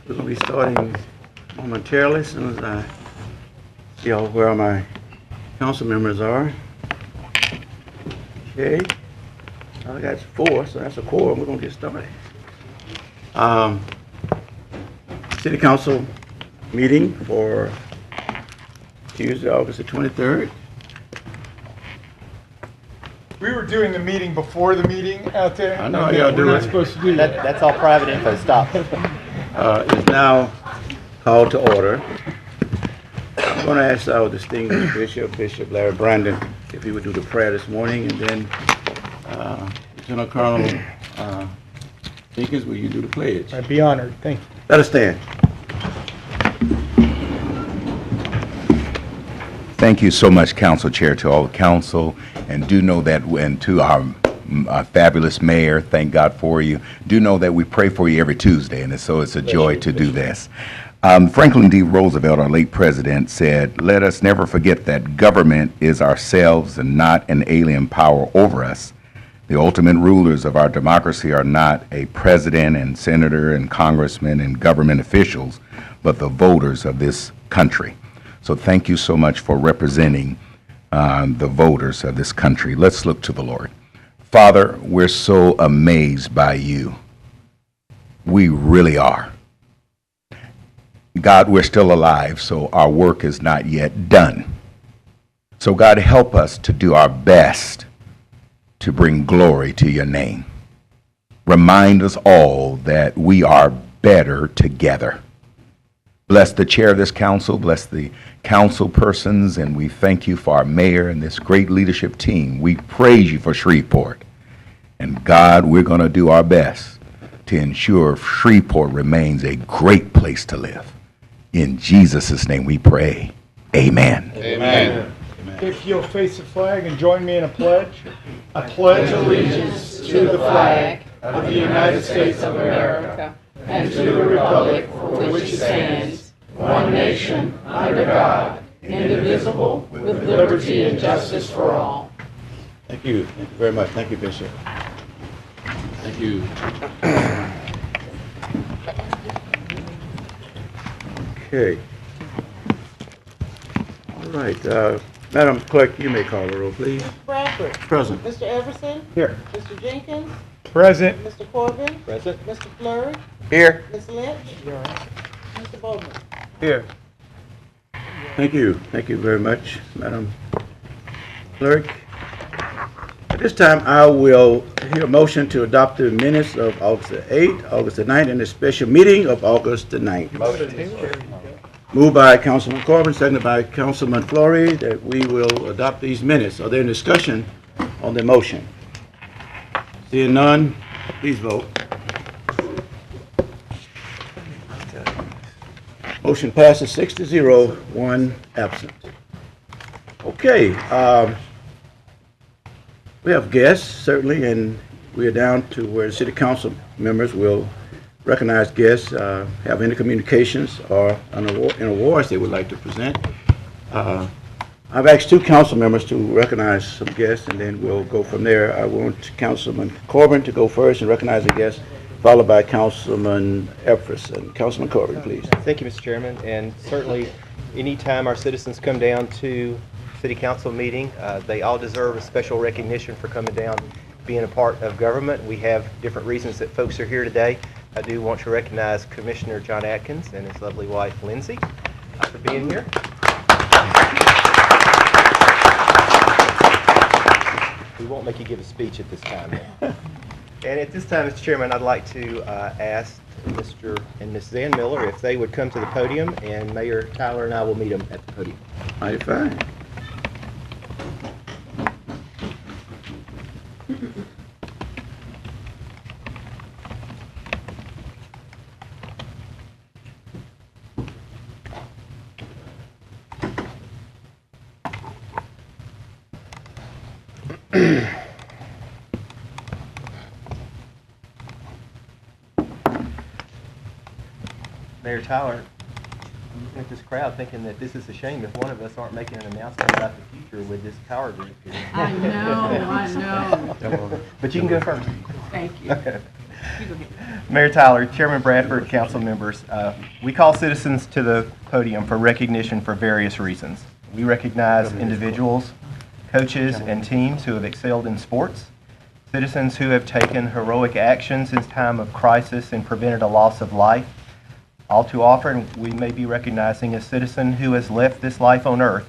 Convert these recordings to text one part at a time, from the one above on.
We're going to be starting momentarily as soon as I see where my council members are. Okay. I got 4, so that's a quorum. We're going to get started. City Council meeting for Tuesday, August the 23rd. We were doing the meeting before the meeting out there. I know how y'all do We're it. not supposed to do that. That's all private info. Stop. Is now called to order. I'm going to ask our distinguished Bishop Larry Brandon, if he would do the prayer this morning, and then Lieutenant Colonel Jenkins, will you do the pledge? I'd be honored. Thank you. Let us stand. Thank you so much, Council Chair, to all the council, and do know that, and to our fabulous mayor, thank God for you. Do know that we pray for you every Tuesday, and so it's a joy to do this. Franklin D. Roosevelt, our late president, said, "Let us never forget that government is ourselves and not an alien power over us. The ultimate rulers of our democracy are not a president and senator and congressman and government officials, but the voters of this country." So thank you so much for representing the voters of this country. Let's look to the Lord. Father, we're so amazed by you. We really are. God, we're still alive, so our work is not yet done. So God, help us to do our best to bring glory to your name. Remind us all that we are better together. Bless the chair of this council, bless the council persons, and we thank you for our mayor and this great leadership team. We praise you for Shreveport. And God, we're going to do our best to ensure Shreveport remains a great place to live. In Jesus' name we pray. Amen. Amen. If you'll face the flag and join me in a pledge. I pledge allegiance to the flag of the United States of America and to the republic for which it stands, one nation, under God, indivisible, with liberty and justice for all. Thank you. Thank you very much. Thank you, Bishop. Thank you. Okay. All right. Madam Clerk, you may call the roll, please. Mr. Bradford. Present. Mr. Everson. Here. Mr. Jenkins. Present. Mr. Corbin. Present. Mr. Fleury. Here. Ms. Lynch. Mr. Bowman. Here. Thank you. Thank you very much, Madam Clerk. At this time, I will hear a motion to adopt the minutes of August the 8th, August the 9th, and the special meeting of August the 9th. Moved by Councilman Corbin, seconded by Councilman Fleury, that we will adopt these minutes. Are there any discussion on the motion? Seeing none, please vote. Motion passes 6-0, 1 absent. Okay, we have guests, certainly, and we are down to where the city council members will recognize guests, have any communications or an awards they would like to present. I've asked 2 council members to recognize some guests, and then we'll go from there. I want Councilman Corbin to go first and recognize the guests, followed by Councilman Everson. Councilman Corbin, please. Thank you, Mr. Chairman. And certainly, anytime our citizens come down to City Council meeting, they all deserve a special recognition for coming down, being a part of government. We have different reasons that folks are here today. I do want to recognize Commissioner John Atkins and his lovely wife, Lindsay, for being here. We won't make you give a speech at this time. And at this time, Mr. Chairman, I'd like to ask Mr. and Ms. Zan Miller if they would come to the podium, and Mayor Tyler and I will meet them at the podium. Mighty fine. Mayor Tyler, I'm looking at this crowd thinking that this is a shame if one of us aren't making an announcement about the future with this power group here. I know. But you can go first. Thank you. You go ahead. Mayor Tyler, Chairman Bradford, council members, we call citizens to the podium for recognition for various reasons. We recognize individuals, coaches, and teams who have excelled in sports, citizens who have taken heroic actions in time of crisis and prevented a loss of life. All too often, we may be recognizing a citizen who has left this life on earth,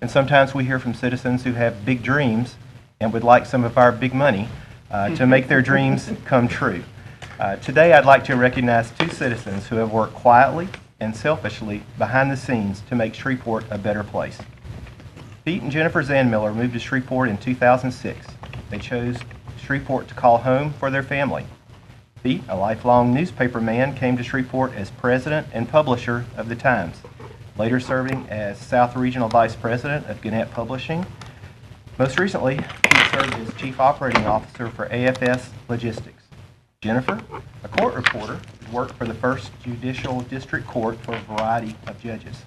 and sometimes we hear from citizens who have big dreams and would like some of our big money to make their dreams come true. Today, I'd like to recognize two citizens who have worked quietly and selfishly behind the scenes to make Shreveport a better place. Pete and Jennifer Zandmiller moved to Shreveport in 2006. They chose Shreveport to call home for their family. Pete, a lifelong newspaper man, came to Shreveport as president and publisher of the Times, later serving as South Regional Vice President of Gannett Publishing. Most recently, Pete served as Chief Operating Officer for AFS Logistics. Jennifer, a court reporter, worked for the First Judicial District Court for a variety of judges.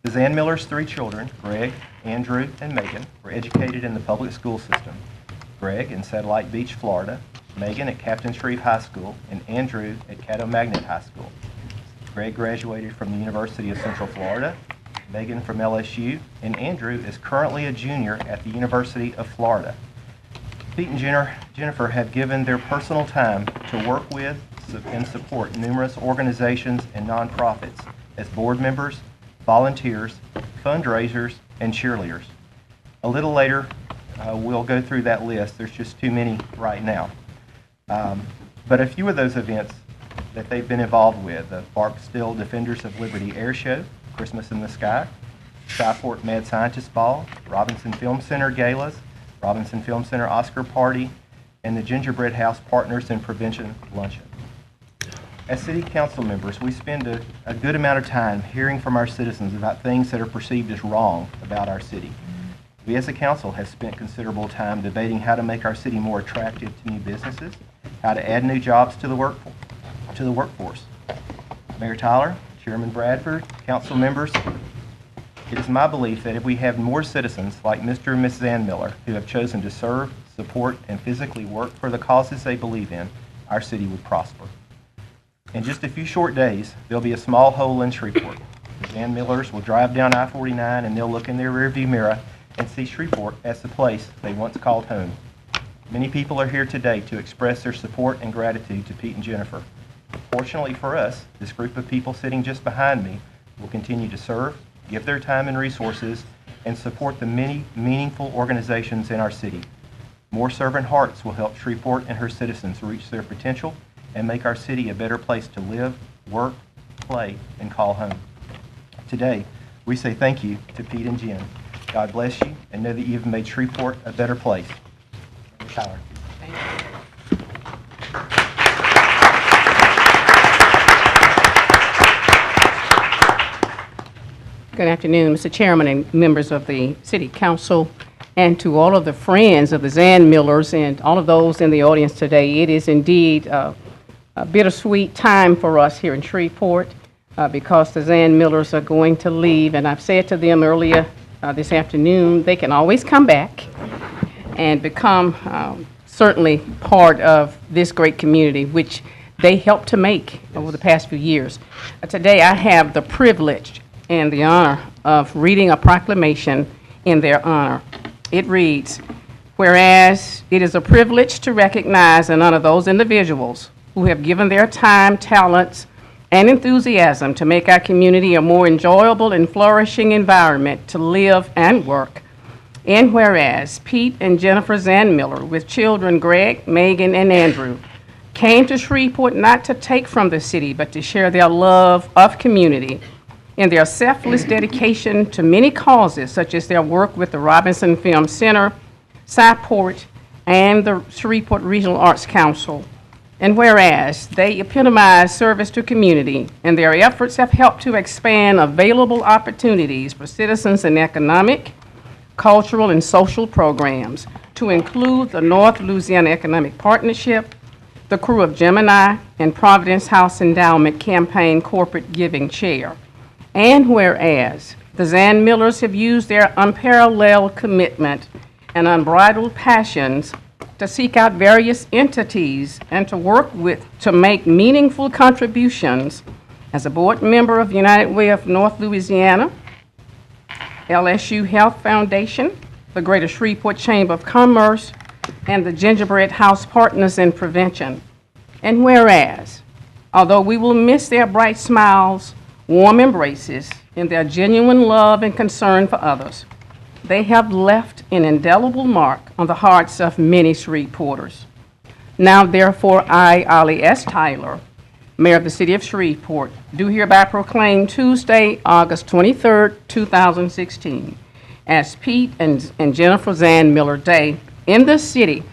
The Zandmillers' three children, Greg, Andrew, and Megan, were educated in the public school system. Greg in Satellite Beach, Florida, Megan at Captain Shreve High School, and Andrew at Caddo Magnet High School. Greg graduated from the University of Central Florida, Megan from LSU, and Andrew is currently a junior at the University of Florida. Pete and Jennifer have given their personal time to work with and support numerous organizations and nonprofits as board members, volunteers, fundraisers, and cheerleaders. A little later, we'll go through that list. There's just too many right now. But a few of those events that they've been involved with, the Barksdale Defenders of Liberty Air Show, Christmas in the Sky, Skyport Mad Scientist Ball, Robinson Film Center Galas, Robinson Film Center Oscar Party, and the Gingerbread House Partners in Prevention Luncheon. As city council members, we spend a good amount of time hearing from our citizens about things that are perceived as wrong about our city. We as a council have spent considerable time debating how to make our city more attractive to new businesses, how to add new jobs to the workforce. Mayor Tyler, Chairman Bradford, council members, it is my belief that if we have more citizens like Mr. and Ms. Zandmiller who have chosen to serve, support, and physically work for the causes they believe in, our city would prosper. In just a few short days, there'll be a small hole in Shreveport. The Zandmillers will drive down I-49 and they'll look in their rearview mirror and see Shreveport as the place they once called home. Many people are here today to express their support and gratitude to Pete and Jennifer. Fortunately for us, this group of people sitting just behind me will continue to serve, give their time and resources, and support the many meaningful organizations in our city. More servant hearts will help Shreveport and her citizens reach their potential and make our city a better place to live, work, play, and call home. Today, we say thank you to Pete and Jen. God bless you, and know that you've made Shreveport a better place. Tyler. Good afternoon, Mr. Chairman and members of the City Council, and to all of the friends of the Zandmillers and all of those in the audience today. It is indeed a bittersweet time for us here in Shreveport because the Zandmillers are going to leave, and I've said to them earlier this afternoon, they can always come back and become certainly part of this great community, which they helped to make over the past few years. Today, I have the privilege and the honor of reading a proclamation in their honor. It reads, whereas it is a privilege to recognize and honor those individuals who have given their time, talents, and enthusiasm to make our community a more enjoyable and flourishing environment to live and work. And whereas Pete and Jennifer Zandmiller, with children Greg, Megan, and Andrew, came to Shreveport not to take from the city, but to share their love of community in their selfless dedication to many causes, such as their work with the Robinson Film Center, Skyport, and the Shreveport Regional Arts Council. And whereas they epitomize service to community, and their efforts have helped to expand available opportunities for citizens in economic, cultural, and social programs, to include the North Louisiana Economic Partnership, the crew of Gemini, and Providence House Endowment Campaign Corporate Giving Chair. And whereas the Zandmillers have used their unparalleled commitment and unbridled passions to seek out various entities and to work with to make meaningful contributions as a board member of United Way of North Louisiana, LSU Health Foundation, the Greater Shreveport Chamber of Commerce, and the Gingerbread House Partners in Prevention. And whereas, although we will miss their bright smiles, warm embraces, and their genuine love and concern for others, they have left an indelible mark on the hearts of many Shreveporters. Now, therefore, I, Ollie S. Tyler, Mayor of the City of Shreveport, do hereby proclaim Tuesday, August 23rd, 2016, as Pete and Jennifer Zan Miller Day in the city,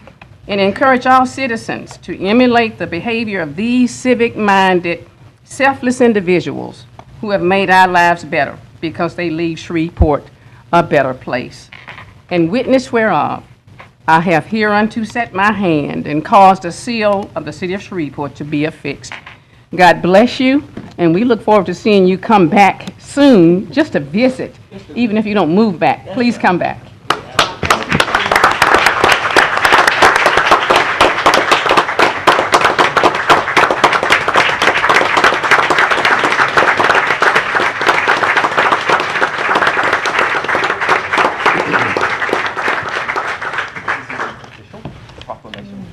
and encourage all citizens to emulate the behavior of these civic-minded, selfless individuals who have made our lives better because they leave Shreveport a better place. And witness whereof, I have hereunto set my hand and caused the seal of the City of Shreveport to be affixed. God bless you, and we look forward to seeing you come back soon, just to visit, even if you don't move back. Please come back. Proclamation.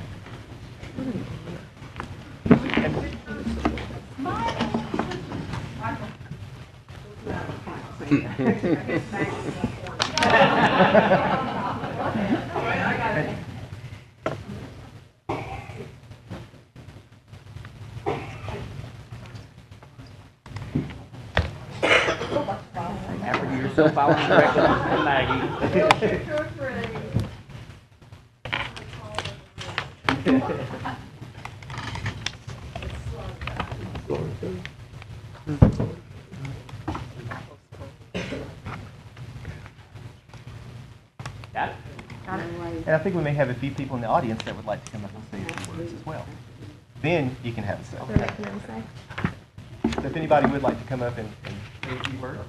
After you're so following directly from Maggie. Got it? Got it. And I think we may have a few people in the audience that would like to come up and say a few words as well. Then you can have a say. So if anybody would like to come up and say a few words.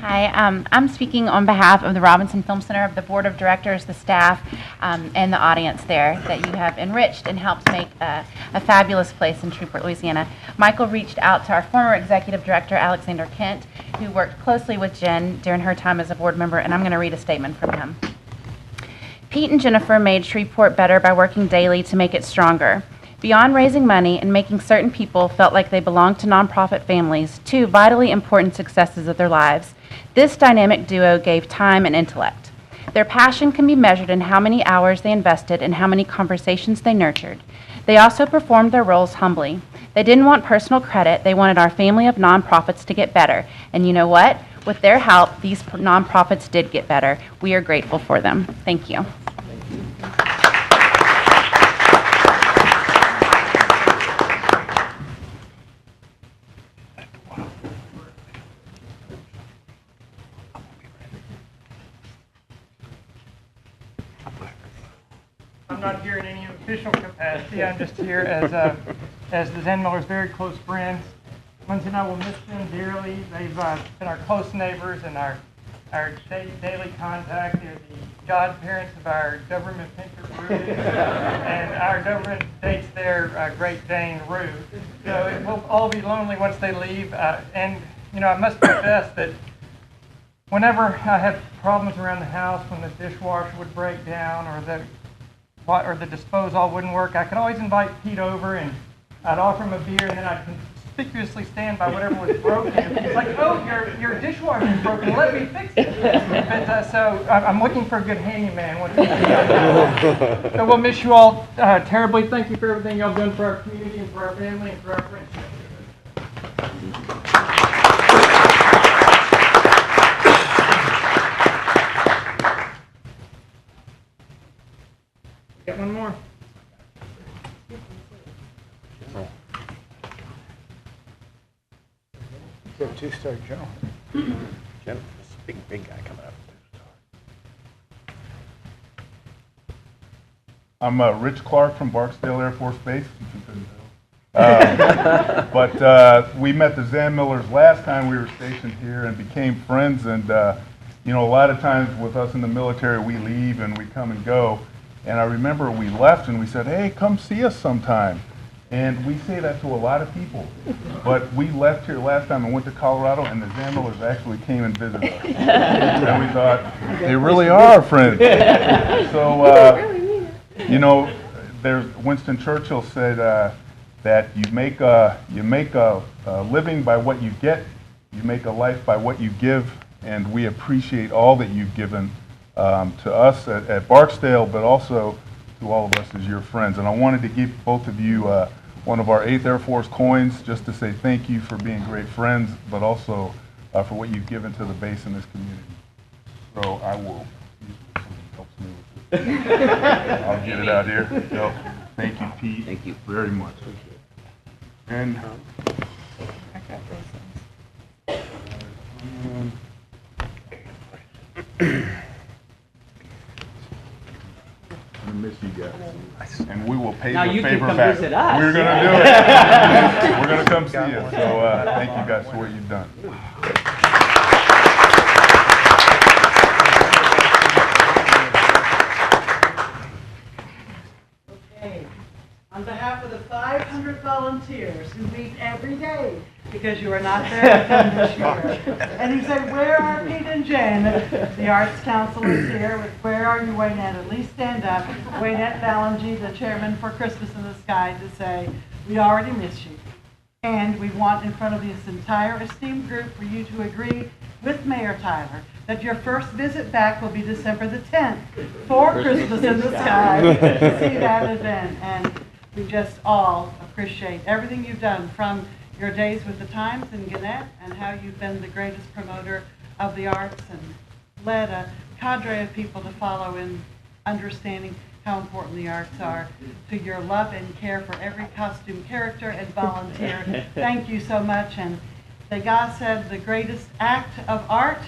Hi, I'm speaking on behalf of the Robinson Film Center, of the Board of Directors, the staff, and the audience there that you have enriched and helped make a fabulous place in Shreveport, Louisiana. Michael reached out to our former Executive Director, Alexander Kent, who worked closely with Jen during her time as a board member, and I'm going to read a statement from him. Pete and Jennifer made Shreveport better by working daily to make it stronger. Beyond raising money and making certain people felt like they belonged to nonprofit families, two vitally important successes of their lives, this dynamic duo gave time and intellect. Their passion can be measured in how many hours they invested and how many conversations they nurtured. They also performed their roles humbly. They didn't want personal credit. They wanted our family of nonprofits to get better. And you know what? With their help, these nonprofits did get better. We are grateful for them. Thank you. I'm not here in any official capacity. I'm just here as the Zan Millers' very close friends. Lindsay and I will miss them dearly. They've been our close neighbors and our daily contact. They're the godparents of our government pincher, Ruth, and our government dates their Great Dane, Ruth. So it will all be lonely once they leave. And, you know, I must confess that whenever I had problems around the house, when the dishwasher would break down or the disposal wouldn't work, I could always invite Pete over and I'd offer him a beer, and then I'd conspicuously stand by whatever was broken. It's like, oh, your dishwasher is broken, let me fix it. But, so I'm looking for a good handyman. So we'll miss you all terribly. Thank you for everything y'all done for our community and for our family and for our friendship. Get one more. Got a two-star general. Jennifer's a big guy coming up. I'm Rich Clark from Barksdale Air Force Base, if you couldn't tell. But we met the Zan Millers last time we were stationed here and became friends. And, you know, a lot of times with us in the military, we leave and we come and go. And I remember we left and we said, hey, come see us sometime. And we say that to a lot of people. But we left here last time and went to Colorado, and the Zan Millers actually came and visited us. And we thought, they really are our friends. So, you know, there's Winston Churchill said that you make a living by what you get, you make a life by what you give, and we appreciate all that you've given to us at Barksdale, but also to all of us as your friends. And I wanted to give both of you one of our 8th Air Force coins just to say thank you for being great friends, but also for what you've given to the base in this community. So I will use this, something helps me with this. I'll get it out here. So thank you, Pete. Thank you very much. And I miss you guys, and we will pay Now the you can favor come back. visit us. We're gonna do it. We're gonna come see you. So thank you guys for what you've done. Okay. On behalf of the 500 volunteers who meet every day, because you are not there again this year, and you say, where are Pete and Jen? The Arts Council is here with, where are you, Waynette? At least stand up. Waynette Ballingy, the chairman for Christmas in the Sky, to say, we already miss you. And we want in front of this entire esteemed group for you to agree with Mayor Tyler that your first visit back will be December the 10th for Christmas in the Sky to see that event. And we just all appreciate everything you've done from your days with the Times and Gannett and how you've been the greatest promoter of the arts and led a cadre of people to follow in understanding how important the arts are, to your love and care for every costume character and volunteer. Thank you so much. And Degas said the greatest act of art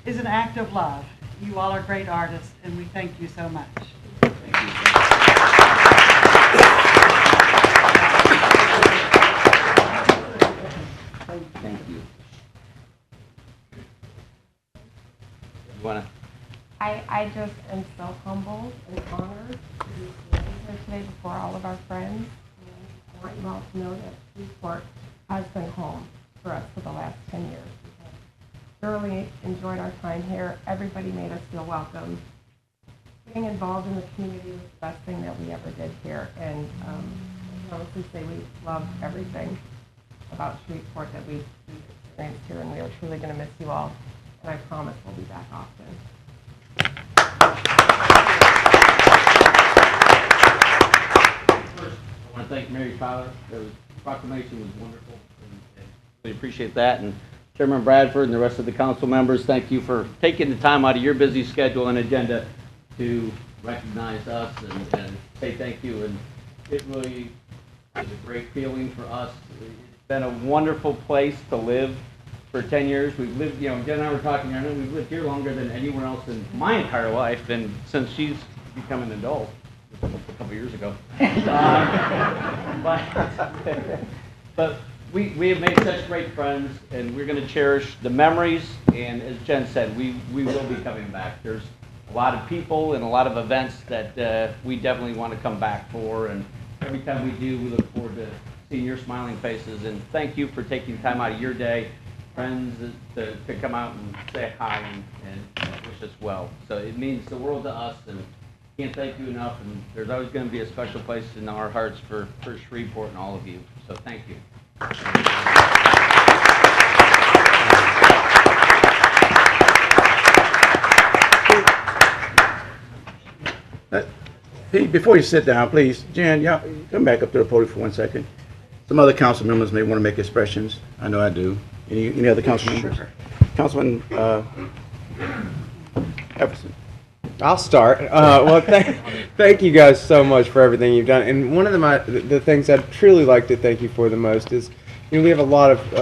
is an act of love. You all are great artists, and we thank you so much. Thank you. You wanna? I just am so humbled and honored to be standing here today before all of our friends. And I want you all to know that Shreveport has been home for us for the last 10 years. We thoroughly enjoyed our time here. Everybody made us feel welcome. Getting involved in the community was the best thing that we ever did here. And I can honestly say we love everything about Shreveport that we've experienced here, and we are truly going to miss you all. And I promise we'll be back often. First, I want to thank Mary Tyler. The proclamation was wonderful, and we appreciate that. And Chairman Bradford and the rest of the council members, thank you for taking the time out of your busy schedule and agenda to recognize us and say thank you. And it really is a great feeling for us. It's been a wonderful place to live for 10 years. We've lived, you know, Jen and I were talking earlier, we've lived here longer than anywhere else in my entire life, and since she's become an adult, a couple years ago. But we have made such great friends, and we're going to cherish the memories, and as Jen said, we will be coming back. There's a lot of people and a lot of events that we definitely want to come back for, and every time we do, we look forward to seeing your smiling faces, and thank you for taking time out of your day, friends, to come out and say hi and wish us well. So it means the world to us, and can't thank you enough, and there's always going to be a special place in our hearts for Shreveport and all of you. So thank you. Pete, before you sit down, please, Jen, y'all come back up to the podium for 1 second. Some other council members may want to make expressions. I know I do. Any other council members? Councilman Everson. I'll start. Well, thank you guys so much for everything you've done. And one of the things I'd truly like to thank you for the most is, we have a lot of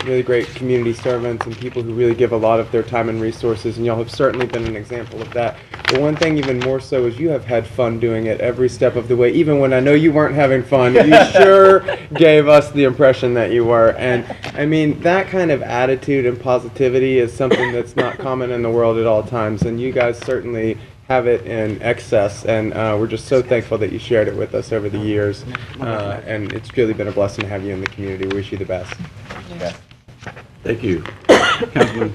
really great community servants and people who really give a lot of their time and resources, and y'all have certainly been an example of that. But one thing even more so is you have had fun doing it every step of the way, even when I know you weren't having fun. You sure gave us the impression that you were. And I mean, that kind of attitude and positivity is something that's not common in the world at all times, and you guys certainly have it in excess, and we're just so thankful that you shared it with us over the years, and it's really been a blessing to have you in the community. We wish you the best. Thank you. Councilman,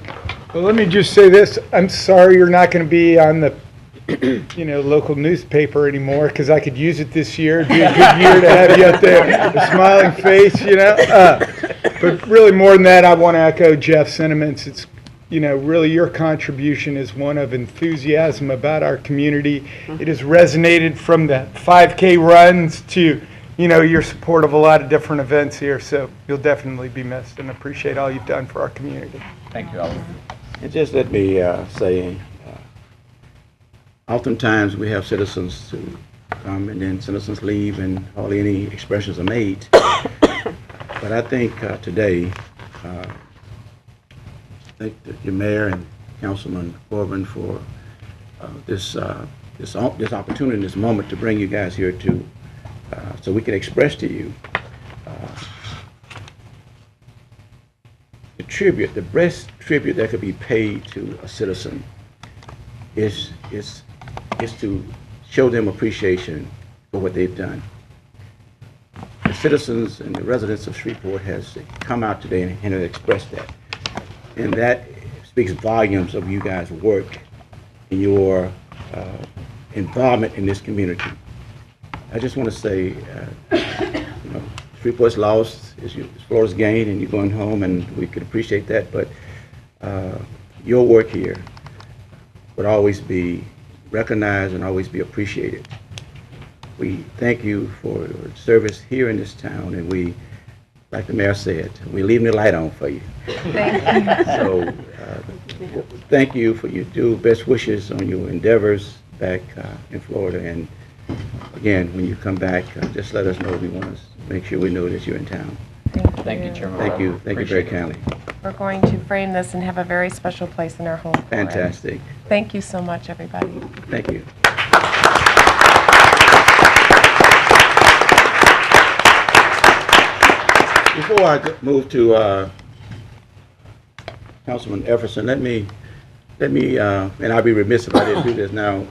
Well, let me just say this. I'm sorry you're not going to be on the local newspaper anymore, because I could use it this year. It'd be a good year to have you out there, a smiling face, But really more than that, I want to echo Jeff's sentiments. It's really your contribution is one of enthusiasm about our community. It has resonated from the 5K runs to, your support of a lot of different events here. So you'll definitely be missed, and appreciate all you've done for our community. Thank you, Alvin. and just let me say, oftentimes we have citizens who come and then citizens leave and hardly any expressions are made. But I think today, thank your mayor and Councilman Corbin for this opportunity, this moment to bring you guys here to so we can express to you the tribute, the best tribute that could be paid to a citizen is to show them appreciation for what they've done. The citizens and the residents of Shreveport has come out today and expressed that. And that speaks volumes of you guys' work and your involvement in this community. I just want to say, Shreveport's lost, it's Florida's gained, and you're going home, and we could appreciate that, but your work here would always be recognized and always be appreciated. We thank you for your service here in this town, and we, like the mayor said, we're leaving the light on for you. Thank you. So, thank you for your best wishes on your endeavors back in Florida, and again, when you come back, just let us know. We want to make sure we know that you're in town. Thank you, Chairman. Thank you very kindly. We're going to frame this and have a very special place in our home for it. Fantastic. Thank you so much, everybody. Thank you. Before I move to Councilman Efferson, let me, and I'd be remiss if I didn't do this now.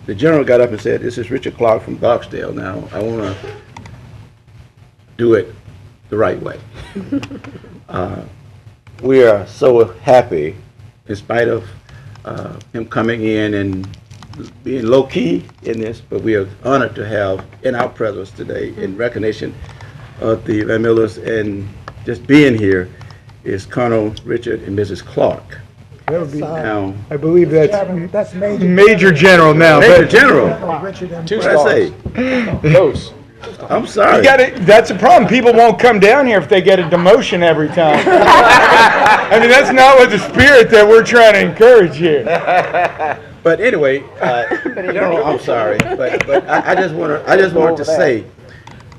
The general got up and said, "This is Richard Clark from Barksdale." Now, I want to do it the right way. We are so happy, in spite of him coming in and being low-key in this, but we are honored to have in our presence today, in recognition of the Van Millers, and just being here, is Colonel Richard and Mrs. Clark. That would be, Now, I believe that's Major. Major General now. Major but- General, Richard and what did I say? Those. I'm sorry. You gotta, that's a problem. People won't come down here if they get a demotion every time. I mean, that's not what the spirit that we're trying to encourage here. But anyway, General, I'm sorry, but I just wanted to say,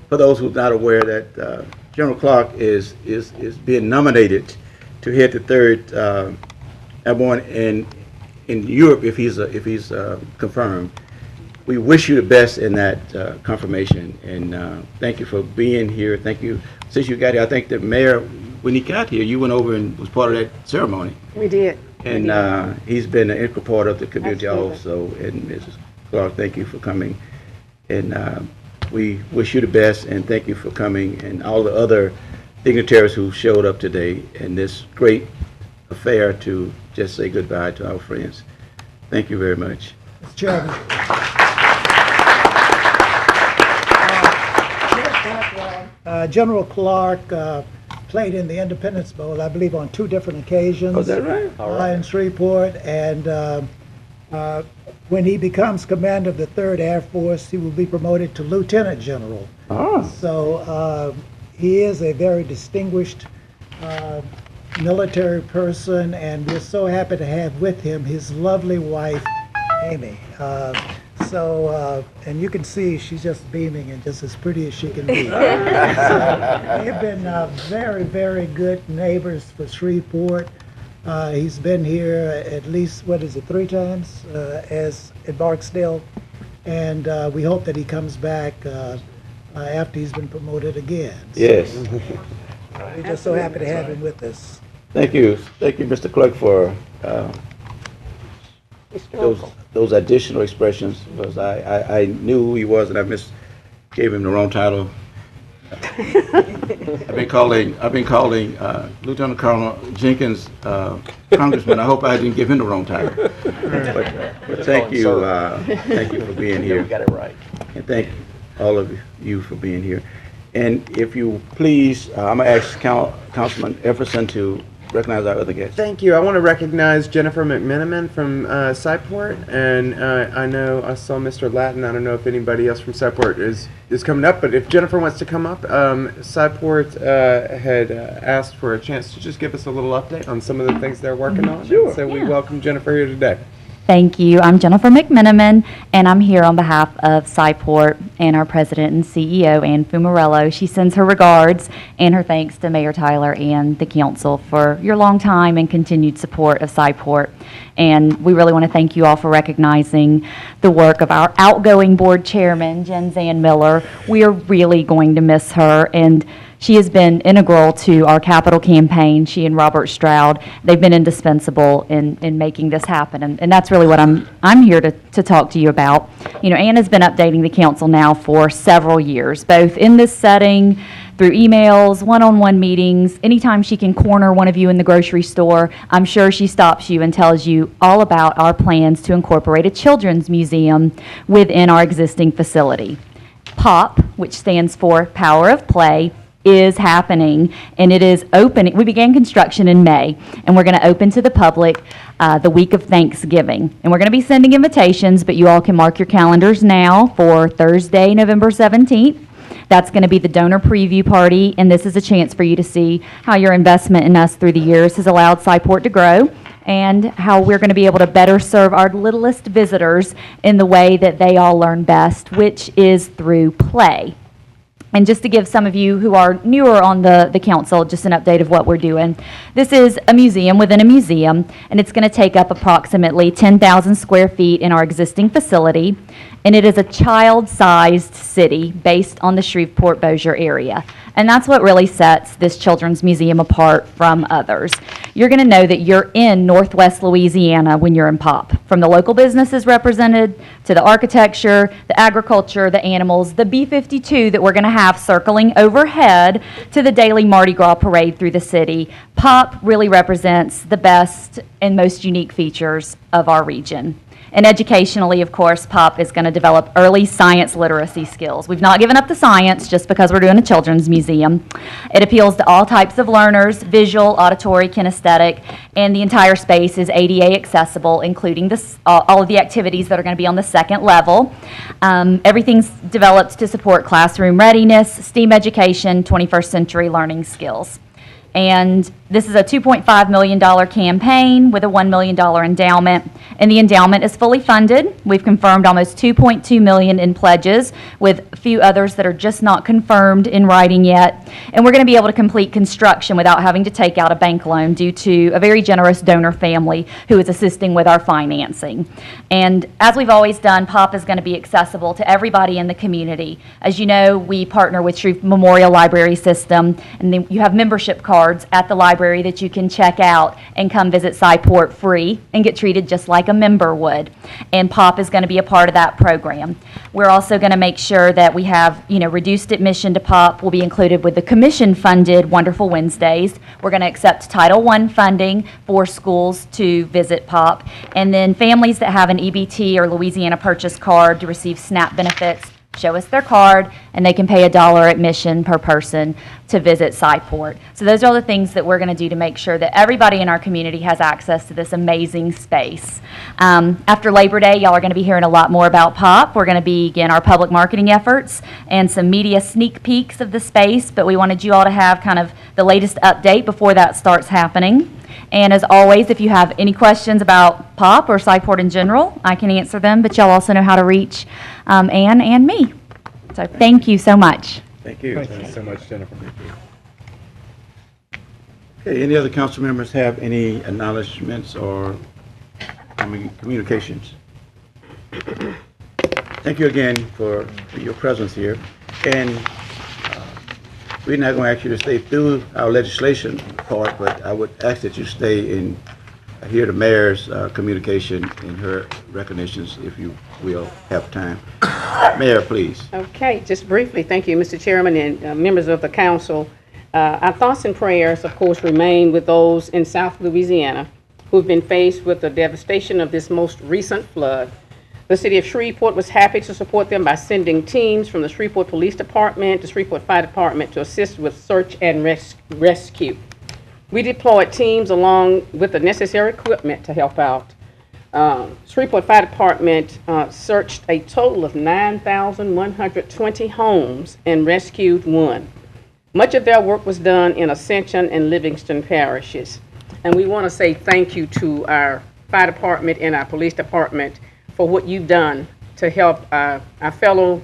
for those who are not aware, that General Clark is being nominated to head the 3rd Airborne in Europe if he's confirmed. We wish you the best in that confirmation, and thank you for being here. Thank you. Since you got here, I think the mayor, when he got here, you went over and was part of that ceremony. We did. And he's been an integral part of the community Absolutely. also. And Mrs. Clark, thank you for coming. And we wish you the best, and thank you for coming, and all the other dignitaries who showed up today in this great affair to just say goodbye to our friends. Thank you very much. Mr. Chairman. General Clark played in the Independence Bowl, I believe, on 2 different occasions. Oh, is that right? In Shreveport, and when he becomes commander of the 3rd Air Force, he will be promoted to Lieutenant General. Oh. So he is a very distinguished military person, and we're so happy to have with him his lovely wife, Amy. So, and you can see she's just beaming and just as pretty as she can be. So, they've been very, very good neighbors for Shreveport. He's been here at least, 3 times as at Barksdale. And we hope that he comes back after he's been promoted again. Yes. We're just so happy to have him with us. Thank you, Mr. Clerk, for those additional expressions, because I knew who he was and gave him the wrong title. I've been calling Lieutenant Colonel Jenkins Congressman. I hope I didn't give him the wrong title. But thank you for being here. You got it right. And thank all of you for being here. And if you please, I'm going to ask Councilman Efferson to recognize our other guests. Thank you. I want to recognize Jennifer McMenamin from Shreveport, and I know I saw Mr. Latin. I don't know if anybody else from Shreveport is coming up, but if Jennifer wants to come up, Shreveport had asked for a chance to just give us a little update on some of the things they're working on. Sure. So we welcome Jennifer here today. Thank you. I'm Jennifer McMenamin, and I'm here on behalf of Shreveport and our president and CEO, Ann Fumarello. She sends her regards and her thanks to Mayor Tyler and the council for your long time and continued support of Shreveport. And we really want to thank you all for recognizing the work of our outgoing board chairman, Jen Zan Miller. We are really going to miss her, and she has been integral to our capital campaign. She and Robert Stroud, they've been indispensable in making this happen. And that's really what I'm here to talk to you about. You know, Ann has been updating the council now for several years, both in this setting, through emails, one-on-one meetings. Anytime she can corner one of you in the grocery store, I'm sure she stops you and tells you all about our plans to incorporate a children's museum within our existing facility. POP, which stands for Power of Play, is happening, and it is opening. We began construction in May, and we're going to open to the public the week of Thanksgiving. And we're going to be sending invitations, but you all can mark your calendars now for Thursday, November 17th. That's going to be the donor preview party, and this is a chance for you to see how your investment in us through the years has allowed Shreveport to grow, and how we're going to be able to better serve our littlest visitors in the way that they all learn best, which is through play. And just to give some of you who are newer on the council just an update of what we're doing, this is a museum within a museum, and it's going to take up approximately 10,000 square feet in our existing facility, and it is a child-sized city based on the Shreveport-Bossier area. And that's what really sets this children's museum apart from others. You're going to know that you're in Northwest Louisiana when you're in POP. From the local businesses represented, to the architecture, the agriculture, the animals, the B-52 that we're going to have circling overhead, to the daily Mardi Gras parade through the city. POP really represents the best and most unique features of our region. And educationally, of course, POP is going to develop early science literacy skills. We've not given up the science just because we're doing a children's museum. It appeals to all types of learners, visual, auditory, kinesthetic, and the entire space is ADA accessible, including all of the activities that are going to be on the second level. Everything's developed to support classroom readiness, STEAM education, 21st century learning skills. And this is a $2.5 million campaign with a $1 million endowment, and the endowment is fully funded. We've confirmed almost $2.2 million in pledges, with a few others that are just not confirmed in writing yet. And we're going to be able to complete construction without having to take out a bank loan due to a very generous donor family who is assisting with our financing. And as we've always done, POP is going to be accessible to everybody in the community. As you know, we partner with Shreveport Memorial Library System, and then you have membership cards at the library that you can check out and come visit Shreveport free and get treated just like a member would. And POP is going to be a part of that program. We're also going to make sure that we have, reduced admission to POP will be included with the commission-funded Wonderful Wednesdays. We're going to accept Title I funding for schools to visit POP. And then families that have an EBT or Louisiana Purchase card to receive SNAP benefits, show us their card, and they can pay $1 admission per person to visit Shreveport. So those are all the things that we're going to do to make sure that everybody in our community has access to this amazing space. After Labor Day, y'all are going to be hearing a lot more about POP. We're going to begin our public marketing efforts and some media sneak peeks of the space, but we wanted you all to have kind of the latest update before that starts happening. And as always, if you have any questions about POP or Sci-Port in general, I can answer them, but y'all also know how to reach Ann and me. So thank you so much. Thank you. Thank you so much, Jennifer. Okay, any other council members have any acknowledgements or communications? Thank you again for your presence here. And we're not going to ask you to stay through our legislation part, but I would ask that you stay and hear the mayor's communication and her recognitions, if you will have time. Mayor, please. Okay, just briefly, thank you, Mr. Chairman and members of the council. Our thoughts and prayers, of course, remain with those in South Louisiana who've been faced with the devastation of this most recent flood. The city of Shreveport was happy to support them by sending teams from the Shreveport Police Department, the Shreveport Fire Department to assist with search and rescue. We deployed teams along with the necessary equipment to help out. Shreveport Fire Department searched a total of 9,120 homes and rescued 1. Much of their work was done in Ascension and Livingston parishes. And we want to say thank you to our fire department and our police department for what you've done to help our fellow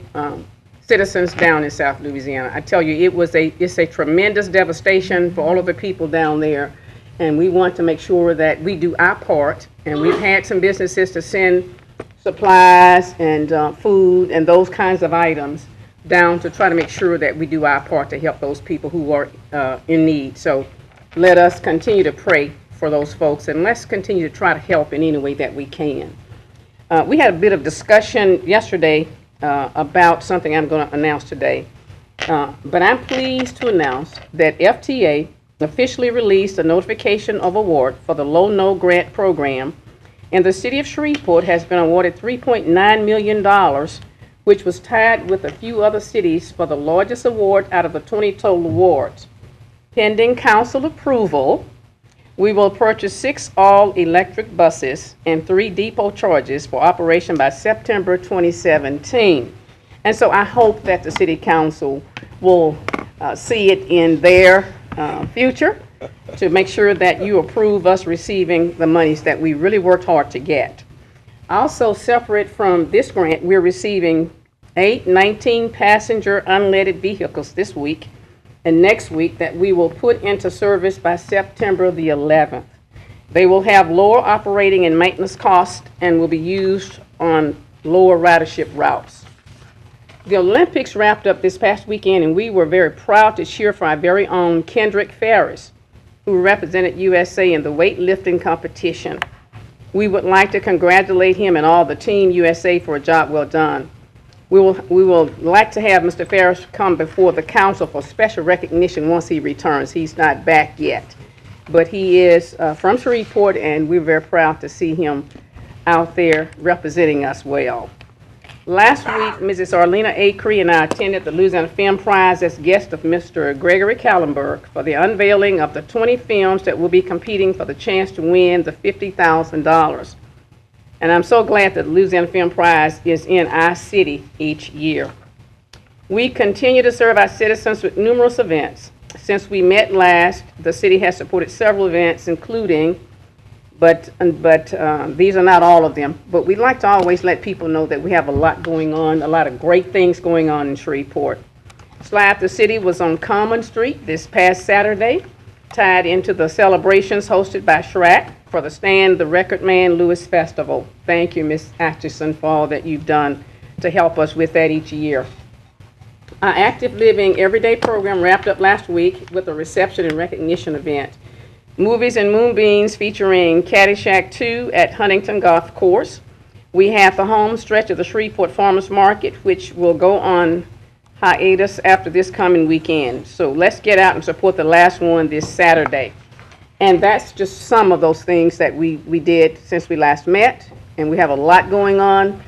citizens down in South Louisiana. I tell you, it's a tremendous devastation for all of the people down there, and we want to make sure that we do our part. And we've had some businesses to send supplies and food and those kinds of items down to try to make sure that we do our part to help those people who are in need. So let us continue to pray for those folks, and let's continue to try to help in any way that we can. We had a bit of discussion yesterday about something I'm going to announce today, but I'm pleased to announce that FTA officially released a notification of award for the Low No Grant Program, and the city of Shreveport has been awarded $3.9 million, which was tied with a few other cities for the largest award out of the 20 total awards. Pending council approval, we will purchase 6 all-electric buses and 3 depot charges for operation by September 2017. And so I hope that the city council will see it in their future to make sure that you approve us receiving the monies that we really worked hard to get. Also, separate from this grant, we're receiving 8 19-passenger unleaded vehicles this week and next week that we will put into service by September the 11th. They will have lower operating and maintenance costs and will be used on lower ridership routes. The Olympics wrapped up this past weekend, and we were very proud to cheer for our very own Kendrick Ferris, who represented USA in the weightlifting competition. We would like to congratulate him and all the Team USA for a job well done. We will like to have Mr. Ferris come before the council for special recognition once he returns. He's not back yet, but he is from Shreveport, and we're very proud to see him out there representing us well. Last week, Mrs. Arlena Acree and I attended the Louisiana Film Prize as guest of Mr. Gregory Kallenberg for the unveiling of the 20 films that will be competing for the chance to win the $50,000. And I'm so glad that the Louisiana Film Prize is in our city each year. We continue to serve our citizens with numerous events. Since we met last, the city has supported several events, including, but these are not all of them, but we like to always let people know that we have a lot going on, a lot of great things going on in Shreveport. Slide the City was on Common Street this past Saturday, tied into the celebrations hosted by Shrek for the Stand the Record Man Lewis Festival. Thank you, Ms. Atchison, for all that you've done to help us with that each year. Our Active Living Everyday program wrapped up last week with a reception and recognition event. Movies and Moonbeams featuring Caddyshack 2 at Huntington Golf Course. We have the home stretch of the Shreveport Farmers Market, which will go on hiatus after this coming weekend. So let's get out and support the last one this Saturday. And that's just some of those things that we did since we last met. And we have a lot going on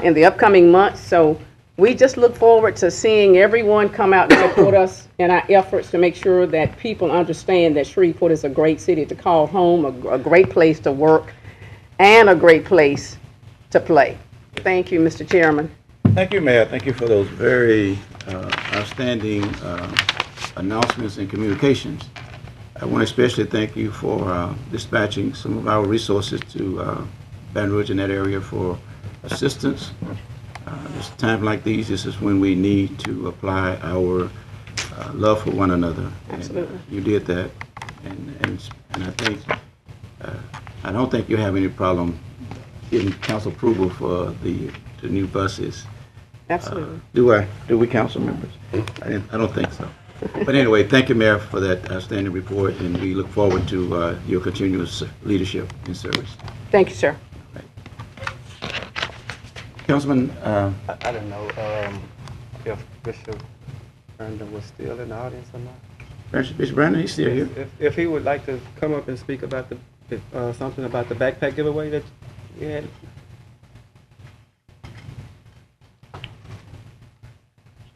in the upcoming months. So we just look forward to seeing everyone come out and support us in our efforts to make sure that people understand that Shreveport is a great city to call home, a great place to work, and a great place to play. Thank you, Mr. Chairman. Thank you, Mayor. Thank you for those very outstanding announcements and communications. I want to especially thank you for dispatching some of our resources to Baton Rouge in that area for assistance. Just times like these, this is when we need to apply our love for one another. Absolutely. And you did that, and I think I don't think you have any problem getting council approval for the new buses. Absolutely. Do we, council members? I don't think so. But anyway, thank you, Mayor, for that outstanding report, and we look forward to your continuous leadership and service. Thank you, sir. Councilman, I don't know if Bishop Brandon was still in the audience or not. Bishop Brandon, he's still here. If he would like to come up and speak about something about the backpack giveaway that we had.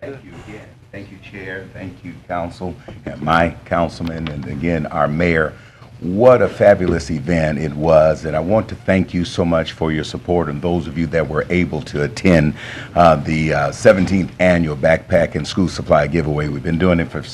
Thank you again. Thank you, Chair. Thank you, Council, and my councilman, and again, our mayor. What a fabulous event it was, and I want to thank you so much for your support and those of you that were able to attend the 17th annual backpack and school supply giveaway. We've been doing it for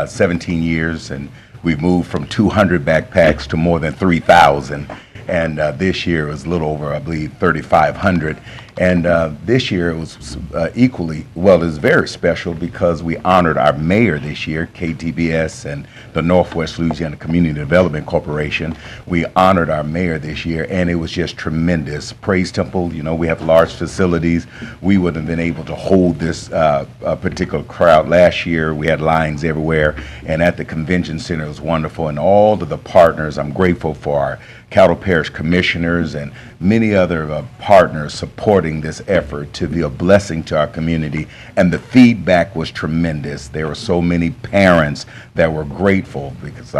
17 years, and we've moved from 200 backpacks to more than 3,000. And this year it was a little over, I believe, 3,500. And this year it was equally, well, it was very special because we honored our mayor this year, KTBS and the Northwest Louisiana Community Development Corporation. We honored our mayor this year, and it was just tremendous. Praise Temple, you know, we have large facilities. We wouldn't have been able to hold this particular crowd last year. We had lines everywhere, and at the convention center it was wonderful. And all of the partners, I'm grateful for our Cattle Parish commissioners and many other partners supporting this effort to be a blessing to our community, and the feedback was tremendous. There were so many parents that were grateful because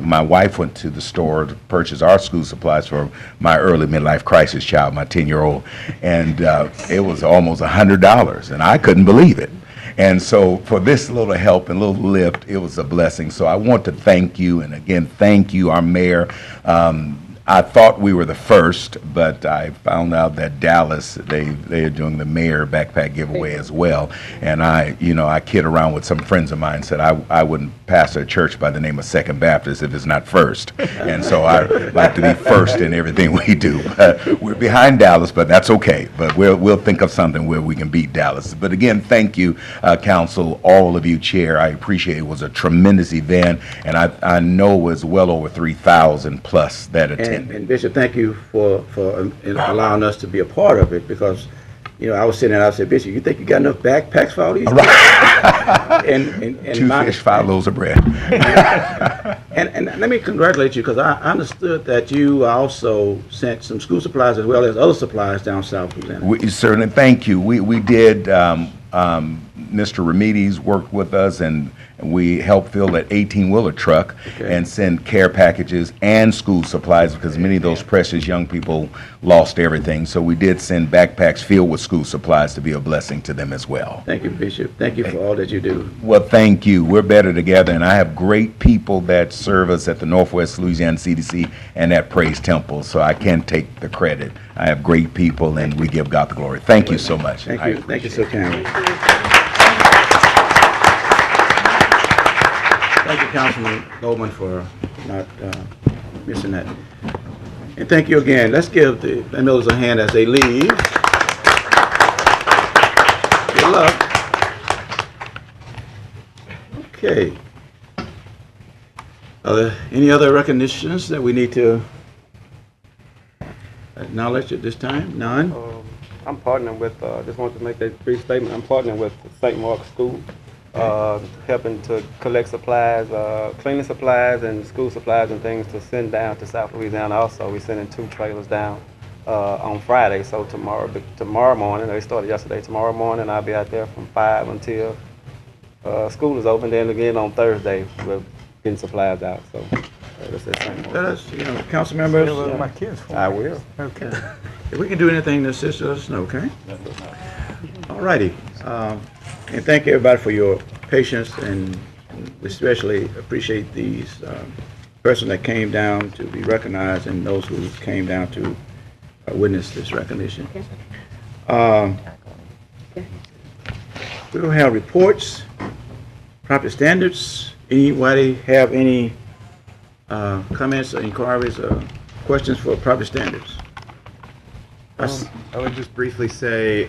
my wife went to the store to purchase our school supplies for my early midlife crisis child, my 10-year-old, and it was almost $100, and I couldn't believe it. And so for this little help and little lift, it was a blessing. So I want to thank you, and again, thank you, our mayor. I thought we were the first, but I found out that Dallas, they are doing the mayor backpack giveaway as well. And I kid around with some friends of mine, said I wouldn't pastor a church by the name of Second Baptist if it's not first. And so I like to be first in everything we do. We're behind Dallas, but that's okay. But we'll think of something where we can beat Dallas. But again, thank you, council, all of you, chair. I appreciate it. It was a tremendous event, and I know it was well over 3,000 plus that attended. And Bishop, thank you for allowing us to be a part of it, because, you know, I was sitting there and I said, Bishop, you think you got enough backpacks for all these? Right. and 2 fish, 5 loaves of bread. and let me congratulate you, because I understood that you also sent some school supplies as well as other supplies down south, Louisiana. We certainly, thank you. We did. Mr. Remedies worked with us, and we helped fill that 18-wheeler truck and send care packages and school supplies, because many of those precious young people lost everything. So we did send backpacks filled with school supplies to be a blessing to them as well. Thank you, Bishop. Thank you for all that you do. Well, thank you. We're better together, and I have great people that serve us at the Northwest Louisiana CDC and at Praise Temple, so I can't take the credit. I have great people, and we give God the glory. Thank you so much. Thank you. Thank you so kindly. Thank you, Councilman Goldman, for not missing that. And thank you again. Let's give the Millers a hand as they leave. Good luck. Okay. Are there any other recognitions that we need to acknowledge at this time? None? I'm partnering with, just want to make a brief statement. I'm partnering with St. Mark's School, helping to collect supplies, cleaning supplies and school supplies and things to send down to South Louisiana. Also, we're sending 2 trailers down on Friday. So tomorrow morning, they started yesterday. Tomorrow morning, I'll be out there from 5 until school is open. Then again on Thursday, we're getting supplies out. So that's the same. Let us, council members. My kids. I will. Okay. If we can do anything to assist, let us know, okay? All righty. And thank everybody for your patience, and we especially appreciate these person that came down to be recognized and those who came down to witness this recognition. We will have reports, property standards. Anybody have any comments, inquiries, questions for property standards? I would just briefly say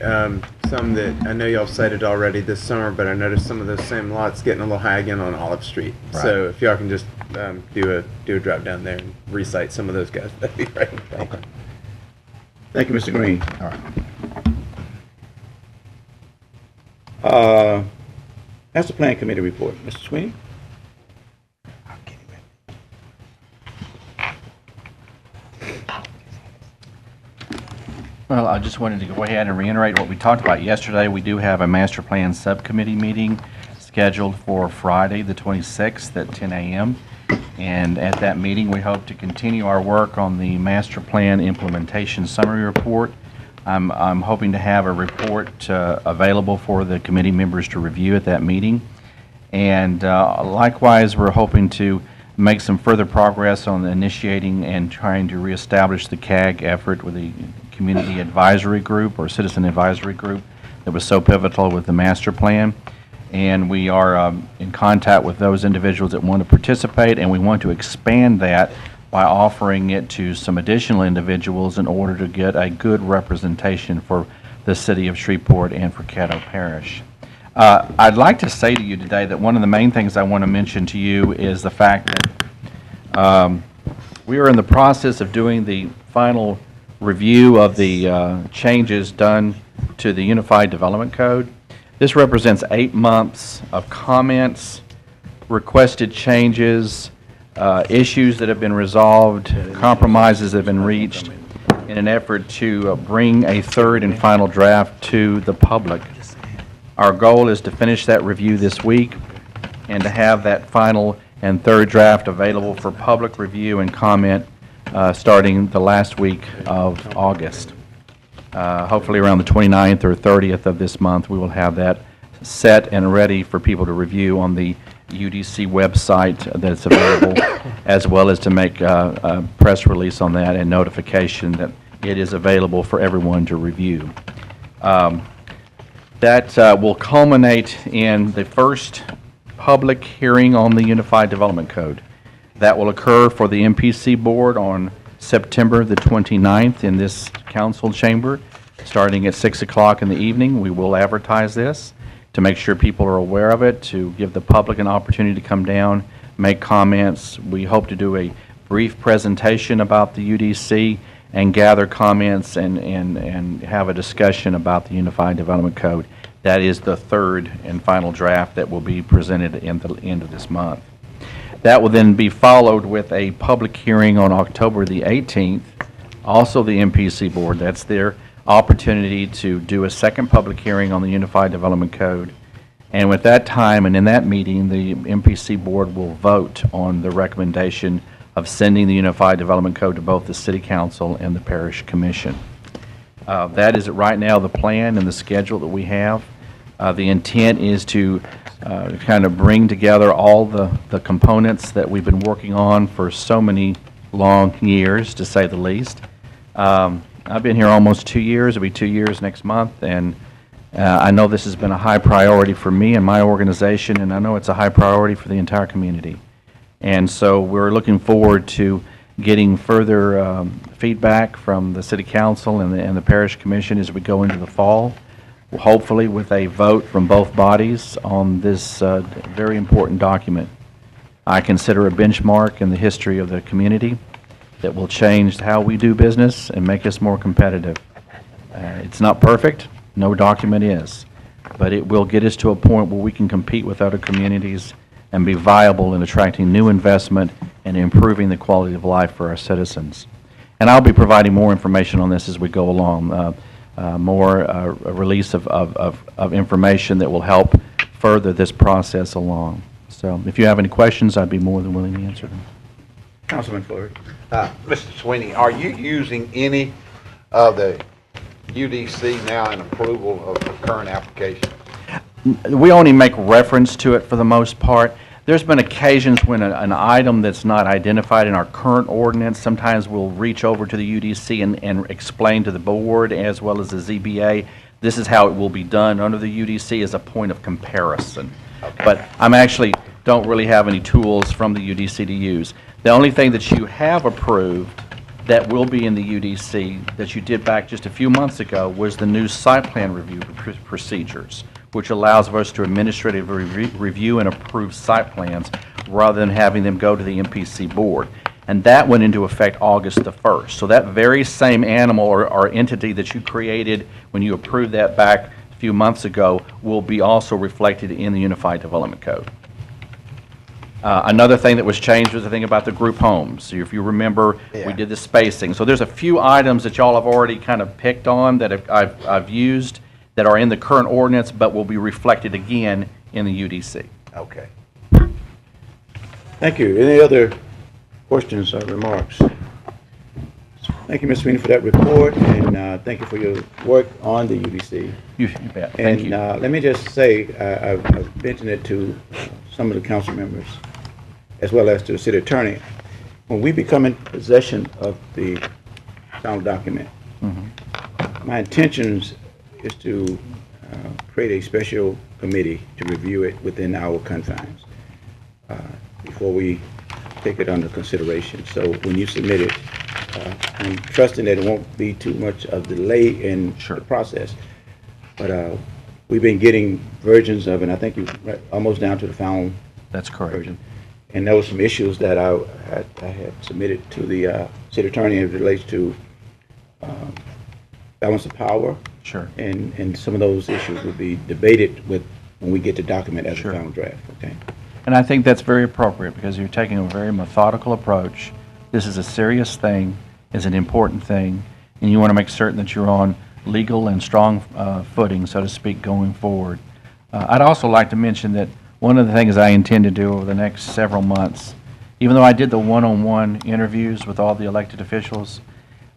some that I know y'all cited already this summer, but I noticed some of those same lots getting a little high again on Olive Street. Right. So if y'all can just do a drive down there and recite some of those guys, that'd be great. Okay. Thank you, Mr. Green. All right. Master Plan Committee report. Mr. Sweeney? Well, I just wanted to go ahead and reiterate what we talked about yesterday. We do have a master plan subcommittee meeting scheduled for Friday, the 26th at 10 a.m. And at that meeting, we hope to continue our work on the master plan implementation summary report. I'm hoping to have a report available for the committee members to review at that meeting. And likewise, we're hoping to make some further progress on initiating and trying to reestablish the CAG effort with the Community Advisory Group or Citizen Advisory Group that was so pivotal with the master plan. And we are in contact with those individuals that want to participate, and we want to expand that by offering it to some additional individuals in order to get a good representation for the city of Shreveport and for Caddo Parish. I'd like to say to you today that one of the main things I want to mention to you is the fact that we are in the process of doing the final review of the changes done to the Unified Development Code. This represents 8 months of comments, requested changes, issues that have been resolved, compromises that have been reached in an effort to bring a third and final draft to the public. Our goal is to finish that review this week and to have that final and third draft available for public review and comment starting the last week of August. Hopefully around the 29th or 30th of this month, we will have that set and ready for people to review on the UDC website that's available, as well as to make a press release on that and notification that it is available for everyone to review. That will culminate in the first public hearing on the Unified Development Code. That will occur for the MPC board on September the 29th in this council chamber, starting at 6 o'clock in the evening. We will advertise this to make sure people are aware of it, to give the public an opportunity to come down, make comments. We hope to do a brief presentation about the UDC and gather comments and have a discussion about the Unified Development Code. That is the third and final draft that will be presented at the end of this month. That will then be followed with a public hearing on October the 18th. Also the MPC board, that's their opportunity to do a second public hearing on the Unified Development Code. And with that time and in that meeting, the MPC board will vote on the recommendation of sending the Unified Development Code to both the City Council and the Parish Commission. That is right now the plan and the schedule that we have. The intent is to kind of bring together all the components that we've been working on for so many long years, to say the least. I've been here almost 2 years. It'll be 2 years next month, and I know this has been a high priority for me and my organization, and I know it's a high priority for the entire community. And so we're looking forward to getting further feedback from the City Council and the Parish Commission as we go into the fall, hopefully with a vote from both bodies on this very important document. I consider a benchmark in the history of the community that will change how we do business and make us more competitive. It's not perfect, no document is, but it will get us to a point where we can compete with other communities and be viable in attracting new investment and improving the quality of life for our citizens. And I'll be providing more information on this as we go along, more release of information that will help further this process along. So if you have any questions, I'd be more than willing to answer them. Councilman Floyd. Mr. Sweeney, are you using any of the UDC now in approval of the current application? We only make reference to it for the most part. There's been occasions when an item that's not identified in our current ordinance, sometimes we'll reach over to the UDC and explain to the board as well as the ZBA, this is how it will be done under the UDC as a point of comparison. Okay. But I'm actually don't really have any tools from the UDC to use. The only thing that you have approved that will be in the UDC that you did back just a few months ago was the new site plan review procedures, which allows us to administratively review and approve site plans rather than having them go to the MPC board. And that went into effect August the 1st. So that very same animal or entity that you created when you approved that back a few months ago will be also reflected in the Unified Development Code. Another thing that was changed was the thing about the group homes. If you remember, we did the spacing. So there's a few items that y'all have already kind of picked on that I've used that are in the current ordinance, but will be reflected again in the UDC. Okay. Thank you. Any other questions or remarks? Thank you, Ms. Sweeney, for that report, and thank you for your work on the UDC. You bet. Thank you. And let me just say, I've mentioned it to some of the council members, as well as to the city attorney. When we become in possession of the final document, my intentions is to create a special committee to review it within our confines before we take it under consideration. So when you submit it, I'm trusting that it won't be too much of delay in the process. But we've been getting versions of it, and I think you're almost down to the final version. And there were some issues that I had submitted to the city attorney as it relates to balance of power. Sure. And some of those issues will be debated when we get the document as a final draft. Okay. And I think that's very appropriate because you're taking a very methodical approach. This is a serious thing, it's an important thing, and you want to make certain that you're on legal and strong footing, so to speak, going forward. I'd also like to mention that one of the things I intend to do over the next several months, even though I did the one-on-one interviews with all the elected officials,